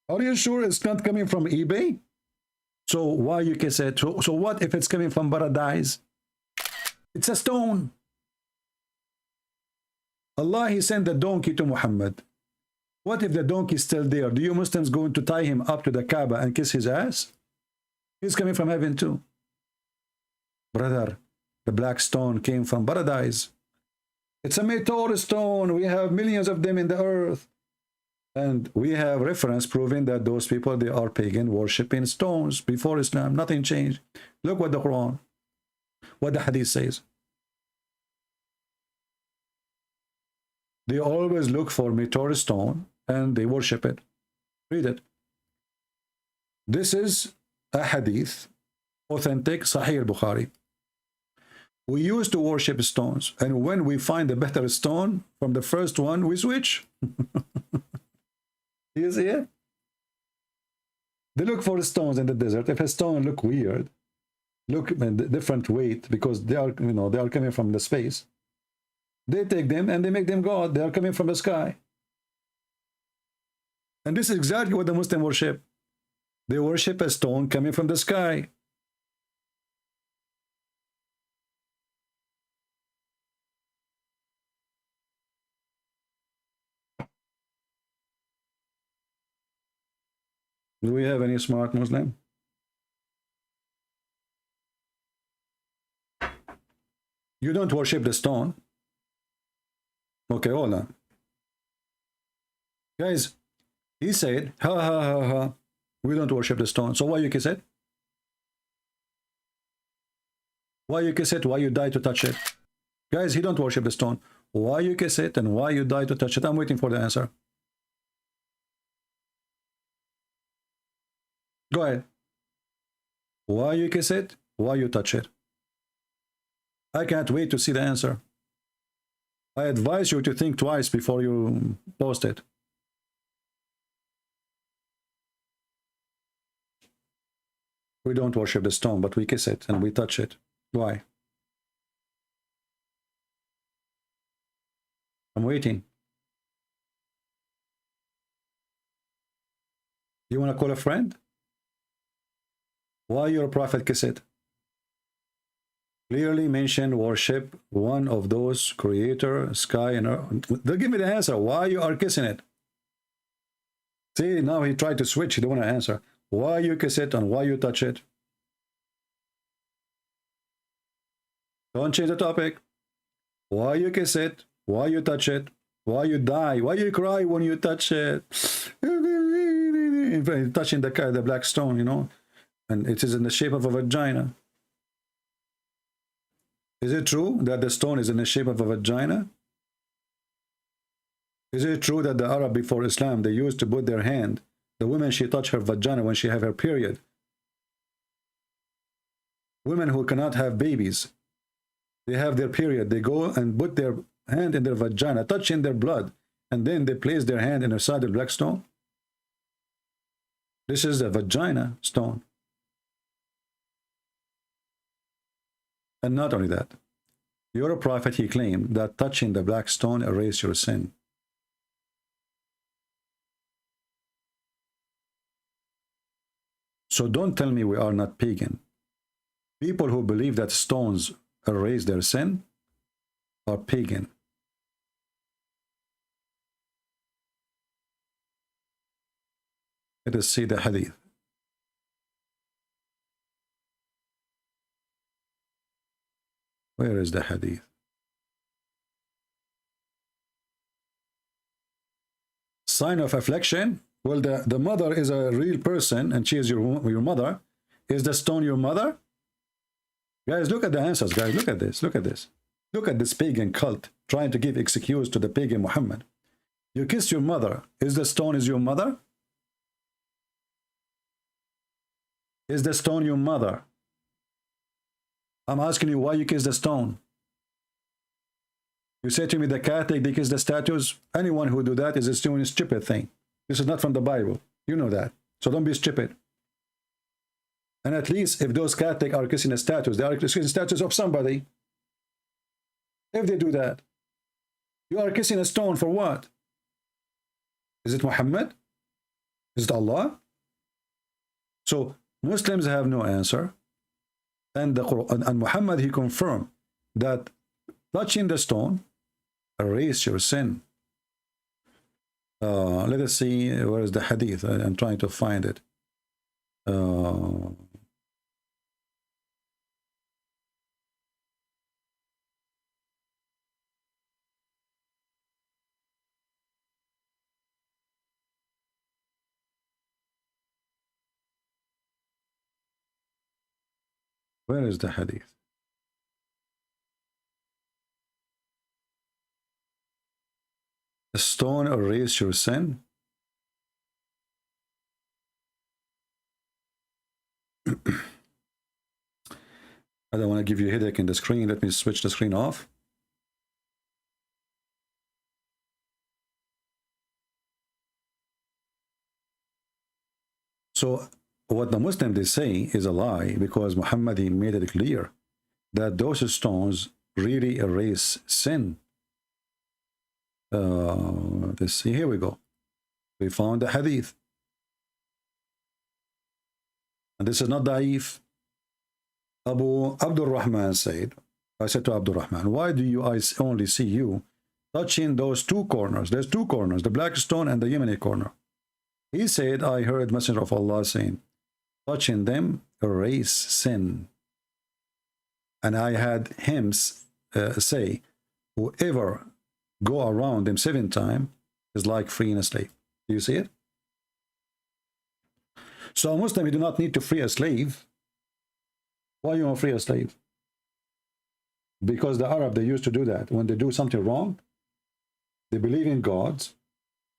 Are you sure it's not coming from eBay? So why you kiss it? So what if it's coming from paradise? It's a stone. Allah, he sent the donkey to Muhammad. What if the donkey is still there? Do you Muslims going to tie him up to the Kaaba and kiss his ass? He's coming from heaven too. Brother, the black stone came from paradise. It's a meteor stone. We have millions of them in the earth. And we have reference proving that those people, they are pagan, worshipping stones before Islam. Nothing changed. Look what the Quran, what the Hadith says. They always look for meteor stone and they worship it. Read it. This is a Hadith, authentic, Sahih al-Bukhari. We used to worship stones, and when we find a better stone from the first one, we switch. You see it? They look for stones in the desert. If a stone look weird, look different weight, because they are, you know, they are coming from the space. They take them and they make them God. They are coming from the sky. And this is exactly what the Muslim worship. They worship a stone coming from the sky. Do we have any smart Muslim? You don't worship the stone. Okay, hold on. Guys, he said, ha ha ha ha, we don't worship the stone. So why you kiss it? Why you kiss it? Why you die to touch it? Guys, he don't worship the stone. Why you kiss it and why you die to touch it? I'm waiting for the answer. Go ahead. Why you kiss it? Why you touch it? I can't wait to see the answer. I advise you to think twice before you post it. We don't worship the stone, but we kiss it and we touch it. Why? I'm waiting. You want to call a friend? Why your prophet kiss it? Clearly mention worship one of those, creator, sky, and earth. They'll give me the answer. Why you are kissing it? See, now he tried to switch. He don't want to answer. Why you kiss it and why you touch it? Don't change the topic. Why you kiss it? Why you touch it? Why you die? Why you cry when you touch it? Touching the black stone, you know, and it is in the shape of a vagina. Is it true that the stone is in the shape of a vagina? Is it true that the Arab before Islam, they used to put their hand, the woman, she touched her vagina when she have her period? Women who cannot have babies, they have their period, they go and put their hand in their vagina, touching their blood, and then they place their hand inside the black stone. This is a vagina stone. And not only that, Your prophet, he claimed that touching the black stone erased your sin. So don't tell me we are not pagan. People who believe that stones erase their sin are pagan. Let us see the hadith. Where is the hadith? Sign of affliction? Well, the mother is a real person and she is your mother. Is the stone your mother? Guys, look at the answers, guys. Look at this. Look at this. Look at this pagan cult trying to give excuse to the pagan Muhammad. You kiss your mother. Is the stone is your mother? Is the stone your mother? I'm asking you why you kiss the stone. You say to me the Catholic, they kiss the statues. Anyone who do that is doing a stupid thing. This is not from the Bible. You know that. So don't be stupid. And at least if those Catholics are kissing the statues, they are kissing statues of somebody. If they do that, you are kissing a stone for what? Is it Muhammad? Is it Allah? So Muslims have no answer. And the Quran and Muhammad, he confirmed that touching the stone erase your sin. Let us see, where is the hadith? I'm trying to find it. Where is the hadith? A stone erase your sin? I don't want to give you a headache in the screen. Let me switch the screen off. So what the Muslims they say is a lie, because Muhammad he made it clear that those stones really erase sin. Let's see, here we go. We found the hadith. And this is not da'if. Abu Abdul Rahman said, I said to Abdul Rahman, why do I only see you touching those two corners? There's two corners, the black stone and the Yemeni corner. He said, I heard Messenger of Allah saying, touching them erase sin. And I had him say, whoever go around them 7 times is like freeing a slave. Do you see it? So a Muslim, you do not need to free a slave. Why you want to free a slave? Because the Arab, they used to do that. When they do something wrong, they believe in God,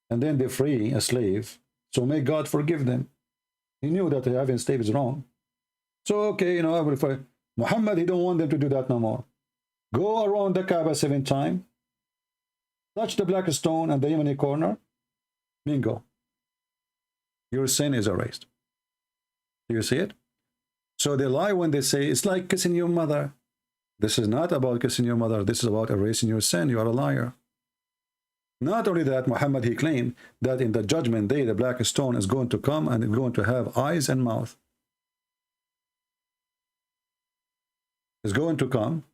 and then they free a slave. So may God forgive them. He knew that having slave is wrong. So, okay, you know, I will free. Muhammad, he don't want them to do that no more. Go around the Kaaba 7 times. Touch the black stone and the Yemeni corner. Bingo. Your sin is erased. Do you see it? So they lie when they say, it's like kissing your mother. This is not about kissing your mother. This is about erasing your sin. You are a liar. Not only that, Muhammad, he claimed that in the judgment day, the black stone is going to come and it's going to have eyes and mouth. It's going to come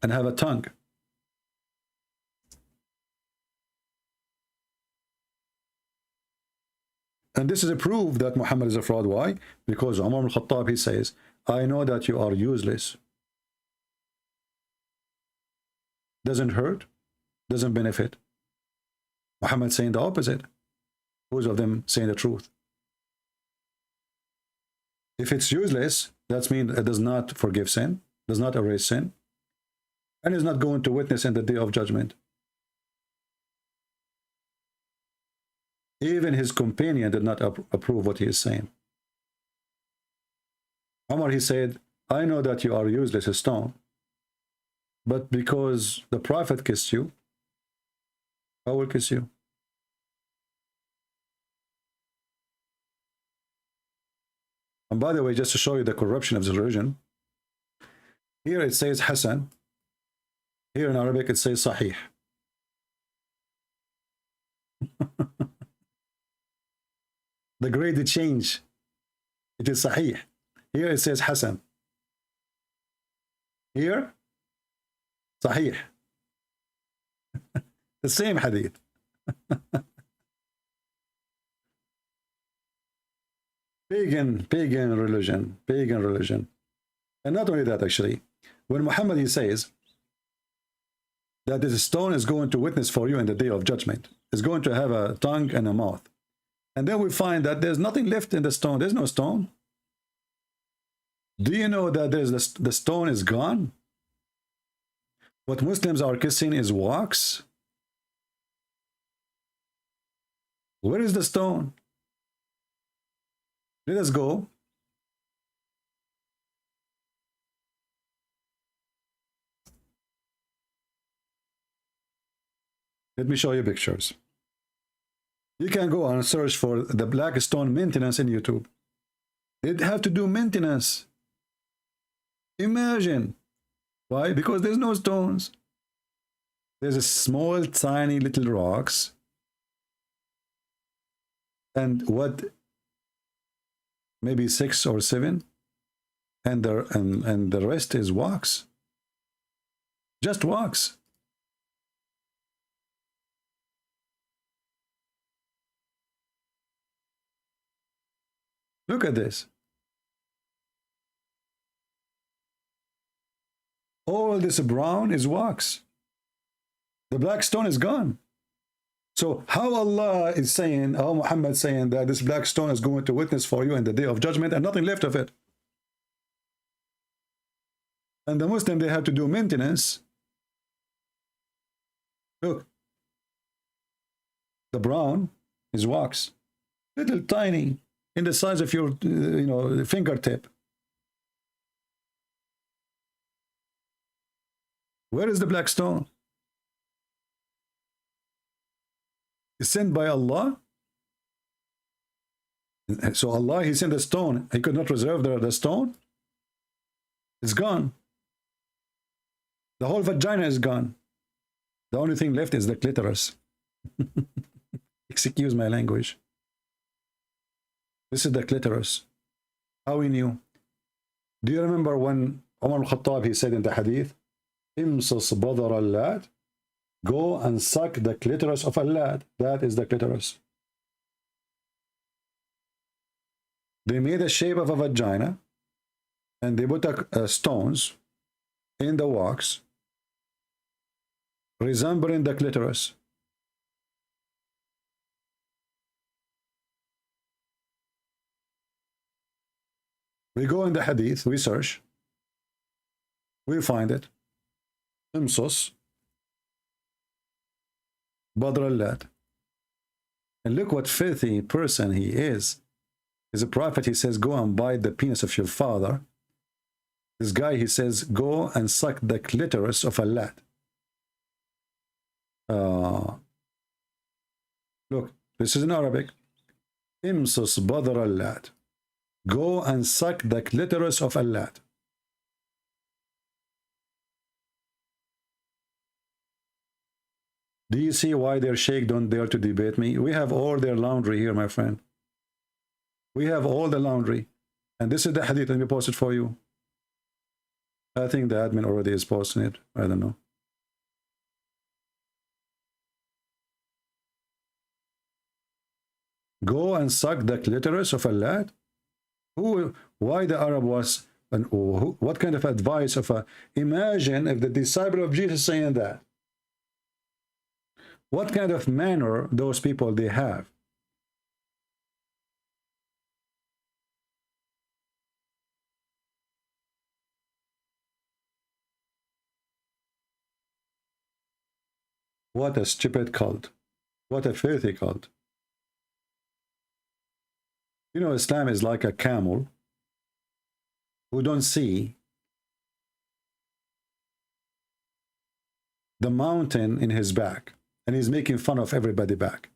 and have a tongue. And this is a proof that Muhammad is a fraud. Why? Because Umar al-Khattab, he says, I know that you are useless. Doesn't hurt, doesn't benefit. Muhammad saying the opposite. Both of them saying the truth. If it's useless, that means it does not forgive sin, does not erase sin, and is not going to witness in the day of judgment. Even his companion did not approve what he is saying. Umar, he said, I know that you are useless as stone, but because the Prophet kissed you, I will kiss you. And by the way, just to show you the corruption of this religion, Here it says Hasan. Here in Arabic it says Sahih. The grade change. It is Sahih. Here it says Hasan. Here, Sahih. The same hadith. pagan religion. And not only that, actually, when Muhammad he says that this stone is going to witness for you in the day of judgment, is going to have a tongue and a mouth. And then we find that there's nothing left in the stone. There's no stone. Do you know that the stone is gone? What Muslims are kissing is wax. Where is the stone? Let us go. Let me show you pictures. You can go and search for the black stone maintenance in YouTube. They'd have to do maintenance. Imagine. Why? Because there's no stones. There's a small, tiny little rocks. And what? Maybe 6 or 7. And the rest is wax. Just wax. Look at this. All this brown is wax. The black stone is gone. So how Allah is saying, how Muhammad is saying that this black stone is going to witness for you in the day of judgment and nothing left of it. And the Muslim, they have to do maintenance. Look. The brown is wax. Little tiny. In the size of your, fingertip. Where is the black stone? It's sent by Allah. So Allah, He sent the stone. He could not reserve the stone. It's gone. The whole vagina is gone. The only thing left is the clitoris. Excuse my language. This is the clitoris. How we knew? Do you remember when Umar al-Khattab, he said in the hadith, Imsus badar al-lad, go and suck the clitoris of al-lad. That is the clitoris. They made a shape of a vagina and they put stones in the wax resembling the clitoris. We go in the hadith, we search, we find it. Imsus badr al-lad. And look what filthy person he is. He's a prophet, he says, go and bite the penis of your father. This guy, he says, go and suck the clitoris of a lad. Look, this is in Arabic. Imsus badr al-lad. Go and suck the clitoris of a lad. Do you see why their sheikh don't dare to debate me? We have all their laundry here, my friend. We have all the laundry. And this is the hadith. Let me post it for you. I think the admin already is posting it. I don't know. Go and suck the clitoris of a lad? Why the Arab was, and what kind of advice of a, imagine if the disciple of Jesus saying that. What kind of manner those people they have. What a stupid cult. What a filthy cult. You know, Islam is like a camel who don't see the mountain in his back, and he's making fun of everybody back.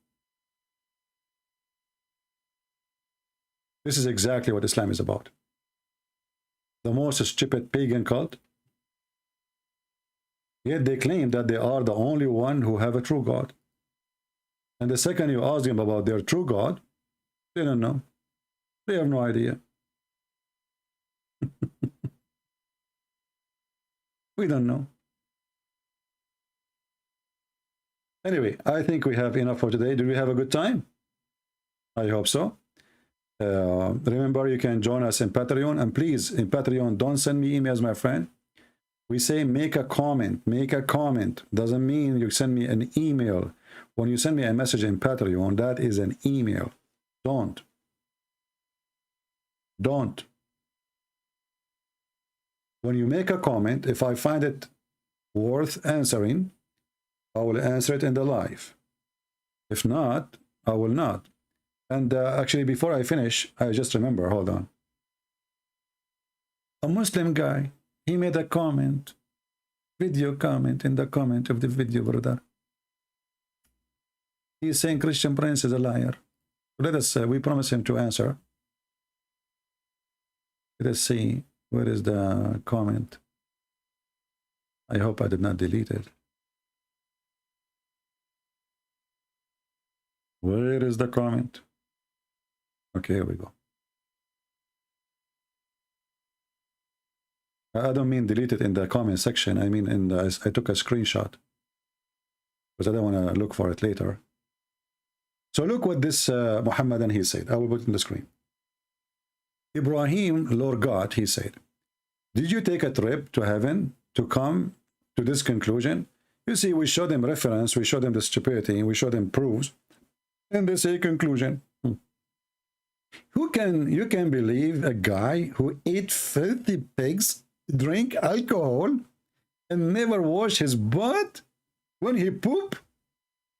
This is exactly what Islam is about. The most stupid pagan cult Yet they claim that they are the only one who have a true God. And the second you ask them about their true God, they don't know. They have no idea. We don't know. Anyway, I think we have enough for today. Did we have a good time? I hope so. Remember, you can join us in Patreon. And please, in Patreon, don't send me emails, my friend. We say make a comment. Make a comment. Doesn't mean you send me an email. When you send me a message in Patreon, that is an email. Don't. Don't. When you make a comment, if I find it worth answering, I will answer it in the live. If not, I will not. And actually, before I finish, I just remember, hold on. A Muslim guy, he made a comment, video comment in the comment of the video, brother. He's saying Christian Prince is a liar. Let us, we promise him to answer. Let us see, where is the comment? I hope I did not delete it. Where is the comment? Okay, here we go. I don't mean delete it in the comment section. I mean, I took a screenshot because I don't want to look for it later. So look what this Muhammadan he said. I will put it in the screen. Ibrahim, Lord God, he said, did you take a trip to heaven to come to this conclusion? You see, we showed them reference, we showed them the stupidity, we showed them proofs, and they say conclusion. You can believe a guy who ate filthy pigs, drink alcohol, and never wash his butt when he poop?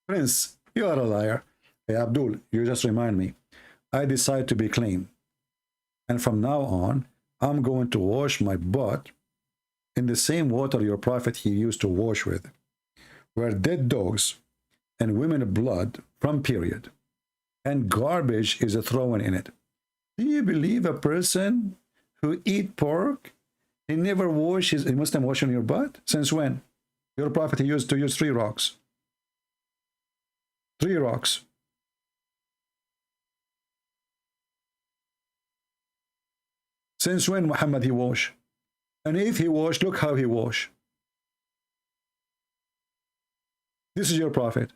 Prince, you are a liar. Hey, Abdul, you just remind me. I decide to be clean. And from now on, I'm going to wash my butt in the same water your prophet he used to wash with, where dead dogs and women blood from period and garbage is thrown in it. Do you believe a person who eat pork, he never wash his, he must have washed on your butt? Since when? Your prophet he used to use 3 rocks. 3 rocks. Since when Muhammad he wash? And if he wash, look how he wash. This is your prophet.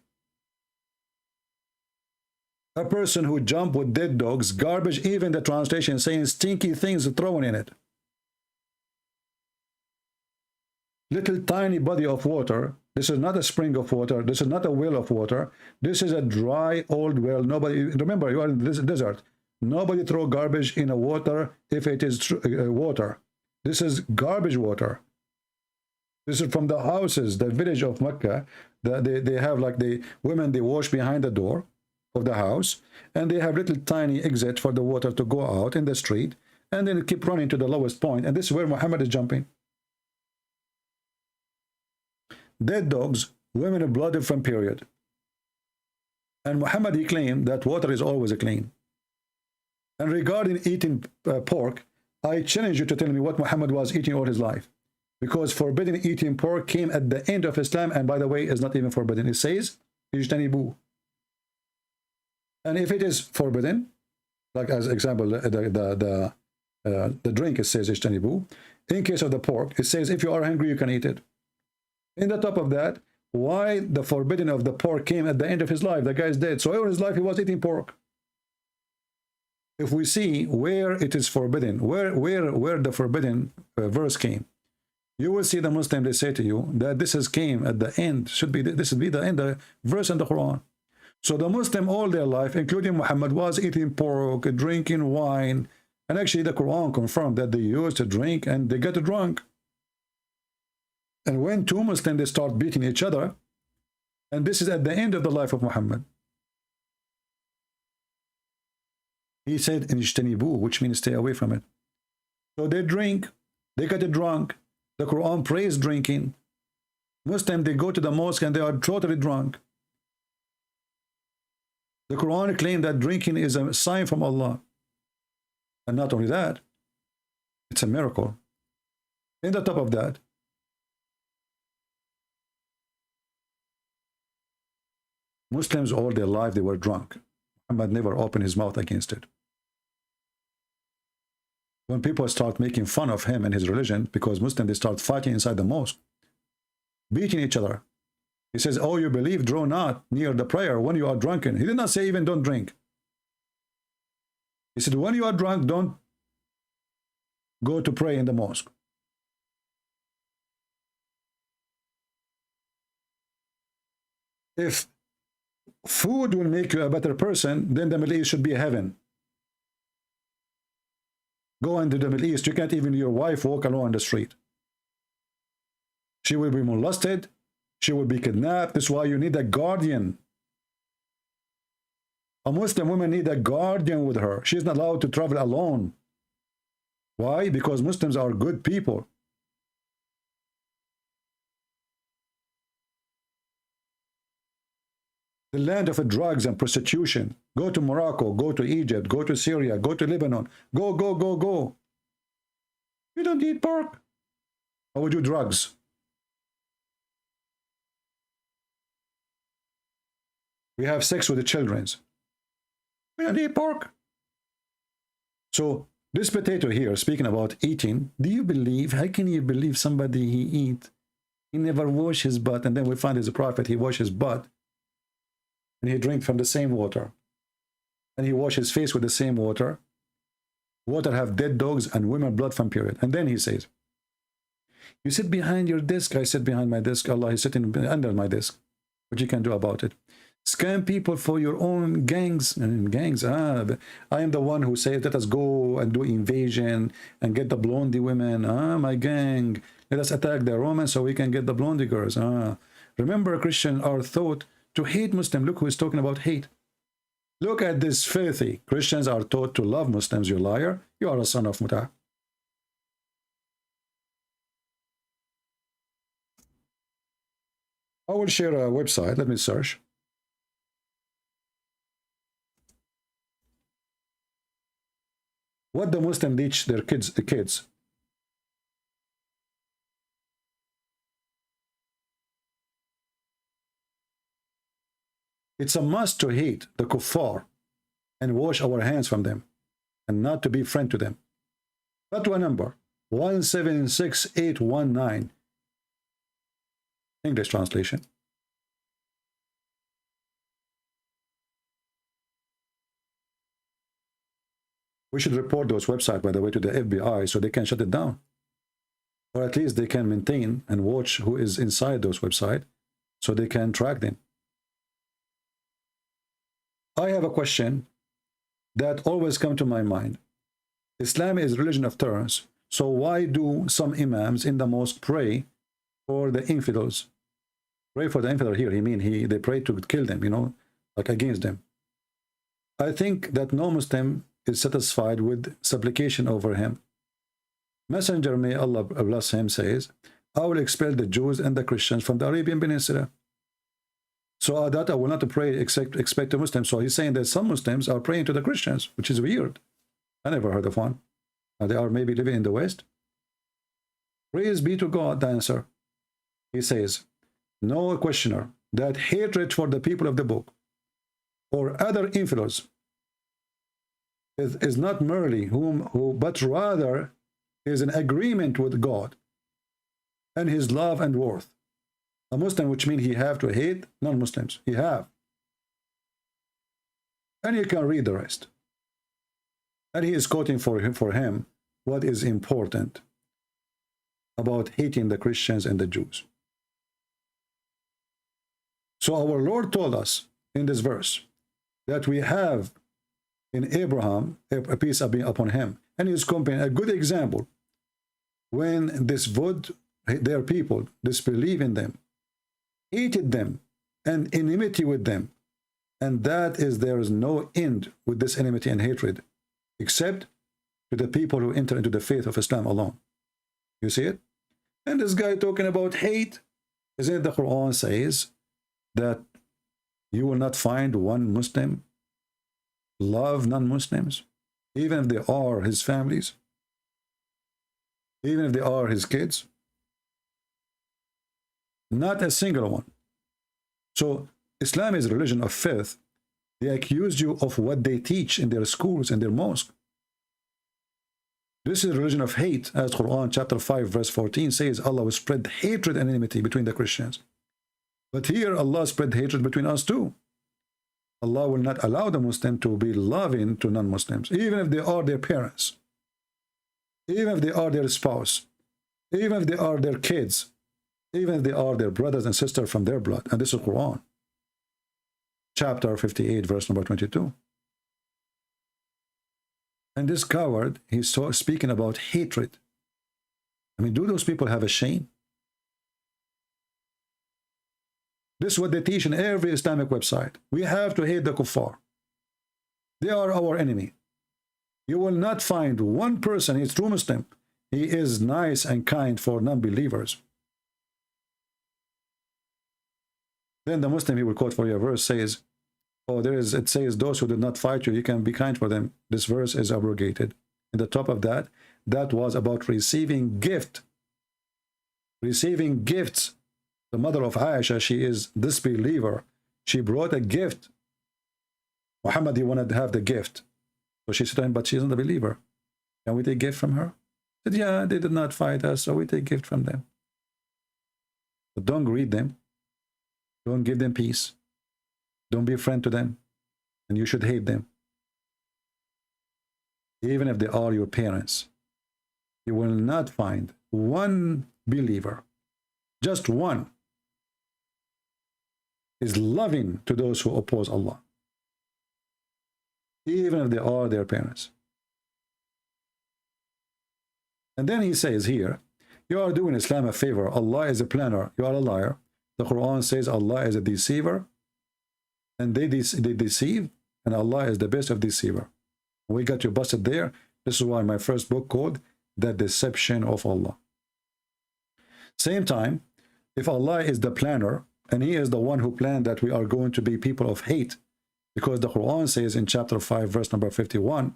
A person who jump with dead dogs, garbage, even the translation saying stinky things thrown in it. Little tiny body of water. This is not a spring of water. This is not a well of water. This is a dry old well. Nobody, remember, you are in this desert. Nobody throw garbage in a water if it is water. This is garbage water. This is from the houses, the village of Mecca. They have like the women, they wash behind the door of the house, and they have little tiny exit for the water to go out in the street, and then keep running to the lowest point. And this is where Muhammad is jumping. Dead dogs, women blooded from period. And Muhammad, he claimed that water is always clean. And regarding eating pork, I challenge you to tell me what Muhammad was eating all his life. Because forbidden eating pork came at the end of Islam, and by the way, is not even forbidden. It says, ijtanibu. And if it is forbidden, like as example, the drink, it says ijtanibu. In case of the pork, it says, if you are hungry, you can eat it. In the top of that, why the forbidden of the pork came at the end of his life? The guy is dead. So all his life, he was eating pork. If we see where it is forbidden, where the forbidden verse came, you will see the Muslim, they say to you that this is came at the end, this should be the end, the verse in the Quran. So the Muslim all their life, including Muhammad, was eating pork, drinking wine, and actually the Quran confirmed that they used to drink and they get drunk. And when 2 Muslims, they start beating each other, and this is at the end of the life of Muhammad. He said, "Ijtanibu," which means stay away from it. So they drink, they get drunk. The Quran praised drinking. Muslims, they go to the mosque and they are totally drunk. The Quran claimed that drinking is a sign from Allah. And not only that, it's a miracle. In the top of that, Muslims all their life, they were drunk. Muhammad never opened his mouth against it. When people start making fun of him and his religion, because Muslims, they start fighting inside the mosque, beating each other. He says, oh, you believe, draw not near the prayer when you are drunken. He did not say even don't drink. He said, when you are drunk, don't go to pray in the mosque. If food will make you a better person, then the Middle East should be heaven. Go into the Middle East, you can't even your wife walk alone on the street. She will be molested, she will be kidnapped. That's why you need a guardian. A Muslim woman needs a guardian with her. She's not allowed to travel alone. Why? Because Muslims are good people. The land of drugs and prostitution. Go to Morocco, go to Egypt, go to Syria, go to Lebanon. Go, go, go, go. You don't eat pork. How would you drugs? We have sex with the children. We don't eat pork. So this potato here, speaking about eating, do you believe, how can you believe somebody he eat? He never wash his butt, and then we find his prophet, he wash his butt, and he drink from the same water. And he wash his face with the same water. Water have dead dogs and women blood from period. And then he says, you sit behind your desk. I sit behind my desk. Allah is sitting under my desk. What you can do about it? Scam people for your own gangs. And gangs, I am the one who says, let us go and do invasion and get the blondie women. My gang. Let us attack the Romans so we can get the blondie girls. Remember, Christians are taught to hate Muslims. Look who is talking about hate. Look at this filthy. Christians are taught to love Muslims. You liar. You are a son of Mutah. I will share a website. Let me search. What the Muslims teach their kids, the kids. It's a must to hate the kuffar and wash our hands from them and not to be friend to them. Fatwa number 176819. English translation. We should report those websites, by the way, to the FBI so they can shut it down. Or at least they can maintain and watch who is inside those websites so they can track them. I have a question that always comes to my mind. Islam is religion of tolerance. So why do some imams in the mosque pray for the infidels? Pray for the infidel here. They pray to kill them, like against them. I think that no Muslim is satisfied with supplication over him. Messenger, may Allah bless him, says, I will expel the Jews and the Christians from the Arabian Peninsula. So that I will not pray expect the Muslims. So he's saying that some Muslims are praying to the Christians, which is weird. I never heard of one. They are maybe living in the West. Praise be to God, the answer. He says, no questioner, that hatred for the people of the book or other infidels is not merely but rather is an agreement with God and his love and worth. A Muslim, which means he have to hate non-Muslims. He have. And you can read the rest. And he is quoting for him what is important about hating the Christians and the Jews. So our Lord told us in this verse that we have in Abraham a peace be upon him. And he is comparing a good example when their people disbelieve in them, hated them, and enmity with them. And that is, there is no end with this enmity and hatred, except to the people who enter into the faith of Islam alone. You see it? And this guy talking about hate, isn't it the Qur'an says that you will not find one Muslim love non-Muslims, even if they are his families, even if they are his kids? Not a single one. So Islam is a religion of faith. They accuse you of what they teach in their schools and their mosques. This is a religion of hate, as Qur'an chapter 5 verse 14 says, Allah will spread hatred and enmity between the Christians. But here Allah spread hatred between us too. Allah will not allow the Muslim to be loving to non-Muslims, even if they are their parents, even if they are their spouse, even if they are their kids, even if they are their brothers and sisters from their blood. And this is Qur'an chapter 58 verse number 22. And this coward, he's speaking about hatred. I mean, do those people have a shame? This is what they teach in every Islamic website. We have to hate the kuffar. They are our enemy. You will not find one person, he's true Muslim, he is nice and kind for non-believers. Then the Muslim, he will quote for you a verse, says, oh, it says, those who did not fight you, you can be kind for them. This verse is abrogated. In the top of that, that was about receiving gift. Receiving gifts. The mother of Aisha, she is disbeliever. She brought a gift. Muhammad, he wanted to have the gift. So she said, but she isn't a believer. Can we take gift from her? He said, yeah, they did not fight us, so we take gift from them. But don't greet them. Don't give them peace. Don't be a friend to them. And you should hate them. Even if they are your parents. You will not find one believer, just one, is loving to those who oppose Allah, even if they are their parents. And then he says here, you are doing Islam a favor. Allah is a planner. You are a liar. The Quran says Allah is a deceiver, and they deceive, and Allah is the best of deceiver. We got you busted there. This is why my first book called The Deception of Allah. Same time, if Allah is the planner, and he is the one who planned that we are going to be people of hate, because the Quran says in chapter 5 verse number 51,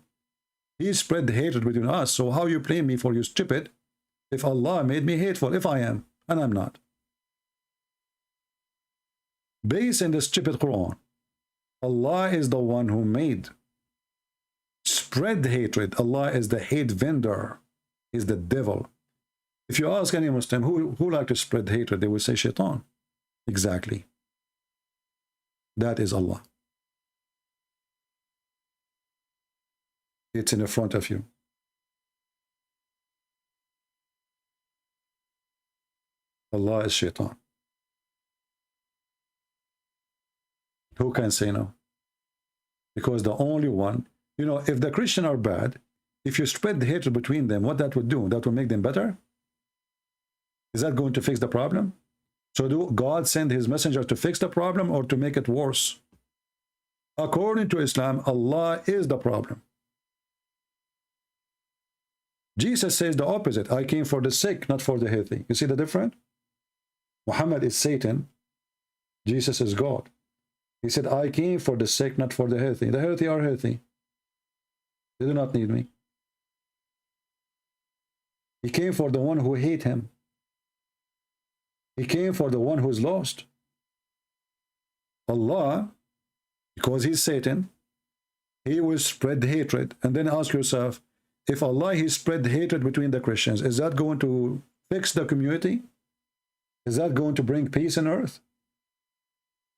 he spread the hatred between us. So how you blame me for you stupid if Allah made me hateful, if I am, and I'm not? Based in the stupid Quran, Allah is the one who made spread hatred. Allah is the hate vendor, is the devil. If you ask any Muslim who like to spread hatred, they will say shaitan. Exactly. That is Allah. It's in the front of you. Allah is shaitan. Who can say no? Because the only one, you know, if the Christians are bad, if you spread the hatred between them, what that would do? That would make them better? Is that going to fix the problem? So do God send his messenger to fix the problem or to make it worse? According to Islam, Allah is the problem. Jesus says the opposite. I came for the sick, not for the healthy. You see the difference? Muhammad is Satan. Jesus is God. He said, I came for the sick, not for the healthy. The healthy are healthy. They do not need me. He came for the one who hate him. He came for the one who is lost. Allah, because he's Satan, he will spread hatred. And then ask yourself, if Allah, he spread hatred between the Christians, is that going to fix the community? Is that going to bring peace on earth?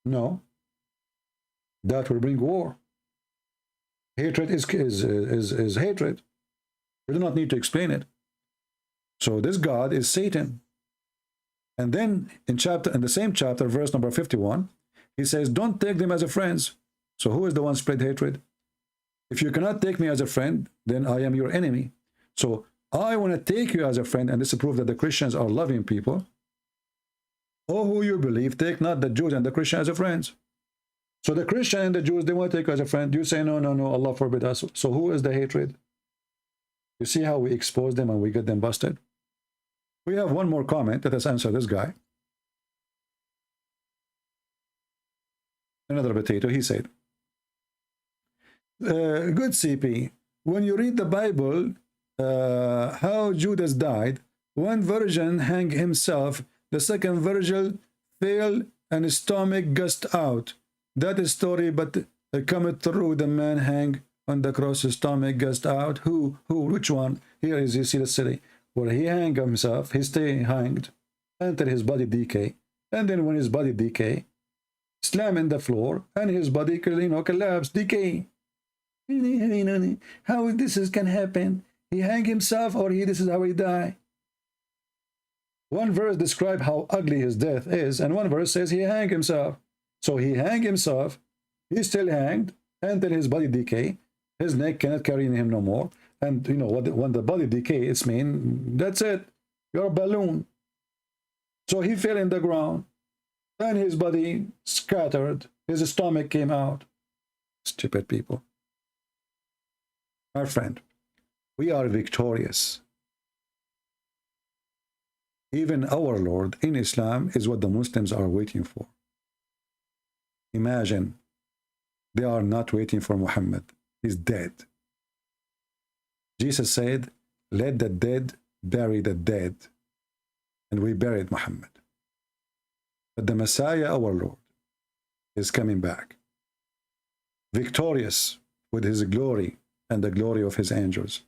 No. That will bring war. Hatred is hatred. We do not need to explain it. So this God is Satan. And then in the same chapter, verse number 51, he says, don't take them as a friends. So who is the one spread hatred? If you cannot take me as a friend, then I am your enemy. So I want to take you as a friend, and this is proof that the Christians are loving people. Oh, who you believe, take not the Jews and the Christians as a friends. So the Christian and the Jews, they want to take you as a friend. You say, no, no, no, Allah forbid us. So who is the hatred? You see how we expose them and we get them busted? We have one more comment. Let us answer this guy. Another potato, he said, good CP, when you read the Bible, how Judas died, one virgin hanged himself, the second virgin fell and his stomach gushed out. That is story, but coming through the man hang on the cross, his stomach gushed out. Who, which one? Here is, you see the city where he hang himself, he stay hanged until his body decay. And then when his body decay, slam in the floor, and his body, collapse, decay. How this can happen? He hang himself, or this is how he die. One verse describe how ugly his death is, and one verse says he hang himself. So he hang himself, he's still hanged until his body decay. His neck cannot carry him no more. And when the body decay, it's mean that's it. You're a balloon. So he fell in the ground, and his body scattered. His stomach came out. Stupid people. My friend, we are victorious. Even our Lord in Islam is what the Muslims are waiting for. Imagine, they are not waiting for Muhammad. He's dead. Jesus said, let the dead bury the dead. And we buried Muhammad. But the Messiah, our Lord, is coming back, victorious with his glory and the glory of his angels.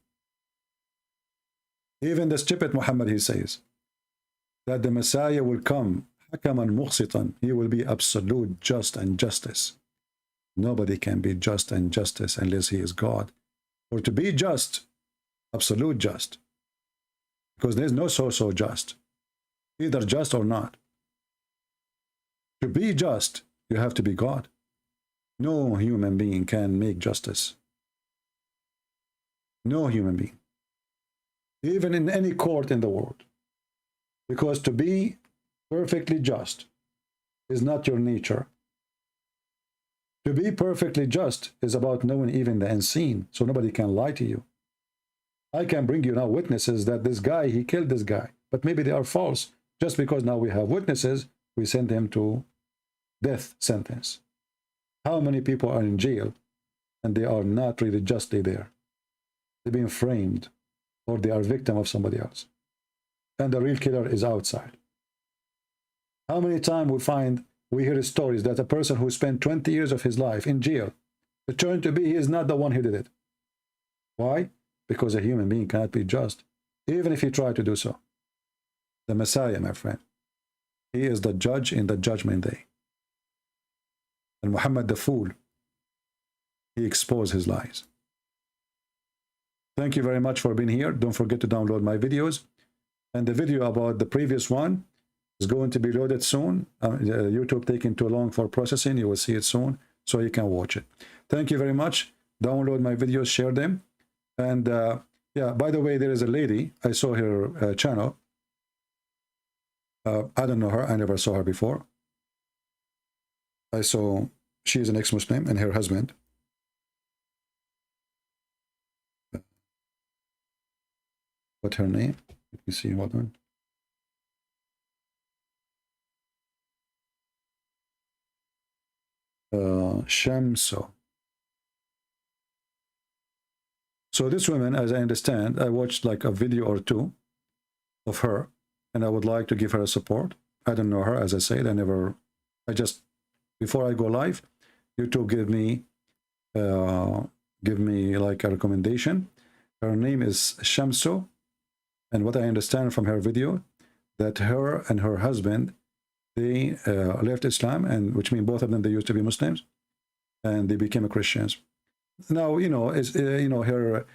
Even the stupid Muhammad, he says, that the Messiah will come, hakaman muqsitan, he will be absolute just and justice. Nobody can be just and justice unless he is God. For to be just, absolute just, because there's no so just, either just or not. To be just, you have to be God. No human being can make justice. No human being. Even in any court in the world. Because to be perfectly just is not your nature. To be perfectly just is about knowing even the unseen, so nobody can lie to you. I can bring you now witnesses that this guy, he killed this guy, but maybe they are false. Just because now we have witnesses, we send him to death sentence. How many people are in jail and they are not really justly there? They're being framed, or they are victim of somebody else. And the real killer is outside. How many times we hear stories that a person who spent 20 years of his life in jail, it turned to be he is not the one who did it. Why? Because a human being cannot be just, even if he tried to do so. The Messiah, my friend, he is the judge in the judgment day. And Muhammad the fool, he exposed his lies. Thank you very much for being here. Don't forget to download my videos. And the video about the previous one is going to be loaded soon. YouTube taking too long for processing. You will see it soon, so you can watch it. Thank you very much. Download my videos, share them. And yeah, by the way, there is a lady. I saw her channel. I don't know her. I never saw her before. She is an ex-Muslim, and her husband. What's her name? Let me see. Hold on. Shamso. So this woman, as I understand, I watched like a video or two of her, and I would like to give her a support. I don't know her, as I said. Before I go live, YouTube give me like a recommendation. Her name is Shamso, and what I understand from her video, that her and her husband, they left Islam, and which means both of them, they used to be Muslims, and they became Christians. Now, her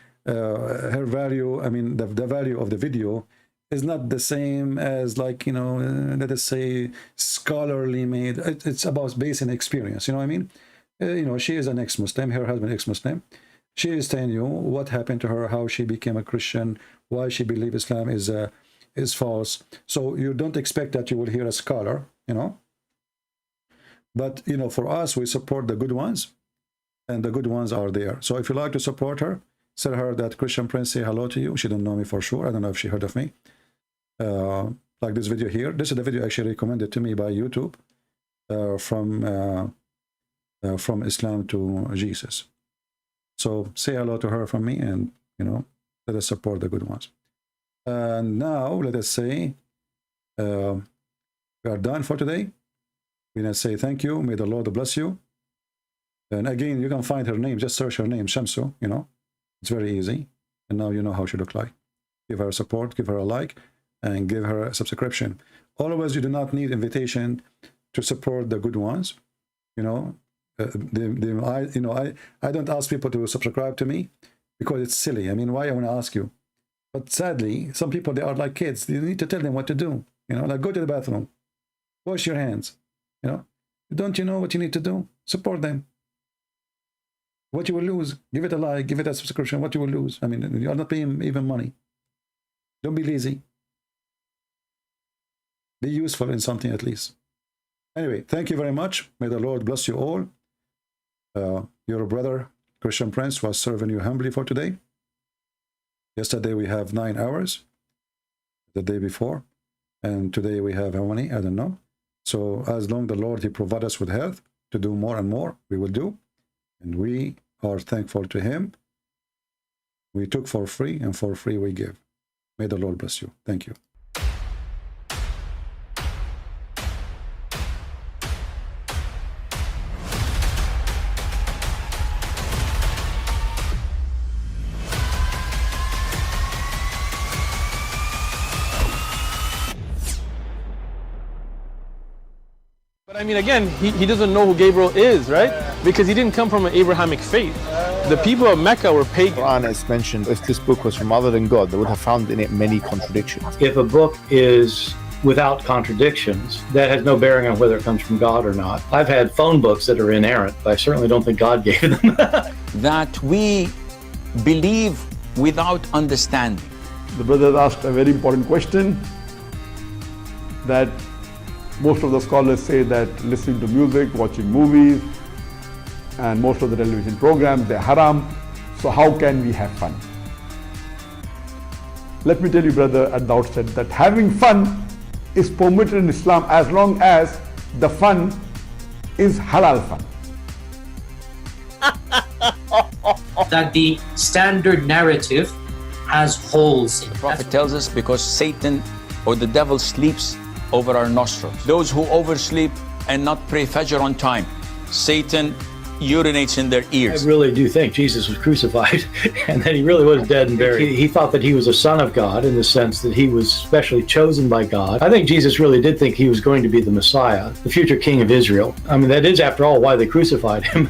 value, I mean, the value of the video is not the same as, like, let us say, scholarly made. It's about based on experience, you know what I mean? She is an ex-Muslim, her husband ex-Muslim. She is telling you what happened to her, how she became a Christian, why she believes Islam is false. So you don't expect that you will hear a scholar, But, for us, we support the good ones, and the good ones are there. So if you like to support her, tell her that Christian Prince say hello to you. She don't know me for sure. I don't know if she heard of me. Like this video here. This is the video actually recommended to me by YouTube from Islam to Jesus. So say hello to her from me, and, let us support the good ones. And now, let us say, we are done for today. We now say thank you. May the Lord bless you. And again, you can find her name. Just search her name, Shamsu. You know, it's very easy. And now you know how she look like. Give her support, give her a like, and give her a subscription. Always, you do not need invitation to support the good ones. You know, I don't ask people to subscribe to me because it's silly. I mean, why I want to ask you? But sadly, some people, they are like kids. You need to tell them what to do. You know, like go to the bathroom, wash your hands. You know, don't you know what you need to do? Support them. What you will lose, give it a like, give it a subscription. What you will lose, I mean, you are not paying even money. Don't be lazy. Be useful in something at least. Anyway, thank you very much. May the Lord bless you all. Your brother, Christian Prince, was serving you humbly for today. Yesterday we have 9 hours, the day before. And today we have how many? I don't know. So as long the Lord, He provide us with health to do more and more, we will do. And we are thankful to Him. We took for free, and for free we give. May the Lord bless you. Thank you. But I mean, again, he doesn't know who Gabriel is, right? Because he didn't come from an Abrahamic faith. The people of Mecca were pagan. Qur'an is mentioned, if this book was from other than God, they would have found in it many contradictions. If a book is without contradictions, that has no bearing on whether it comes from God or not. I've had phone books that are inerrant, but I certainly don't think God gave them. That we believe without understanding. The brother asked a very important question, that most of the scholars say that listening to music, watching movies, and most of the television programs, they're haram. So how can we have fun? Let me tell you, brother, at the outset, that having fun is permitted in Islam as long as the fun is halal fun. That the standard narrative has holes in it. The Prophet tells us because Satan or the devil sleeps over our nostrils. Those who oversleep and not pray Fajr on time, Satan urinates in their ears. I really do think Jesus was crucified and that He really was dead and buried. He thought that He was a son of God in the sense that He was specially chosen by God. I think Jesus really did think He was going to be the Messiah, the future King of Israel. I mean, that is, after all, why they crucified Him.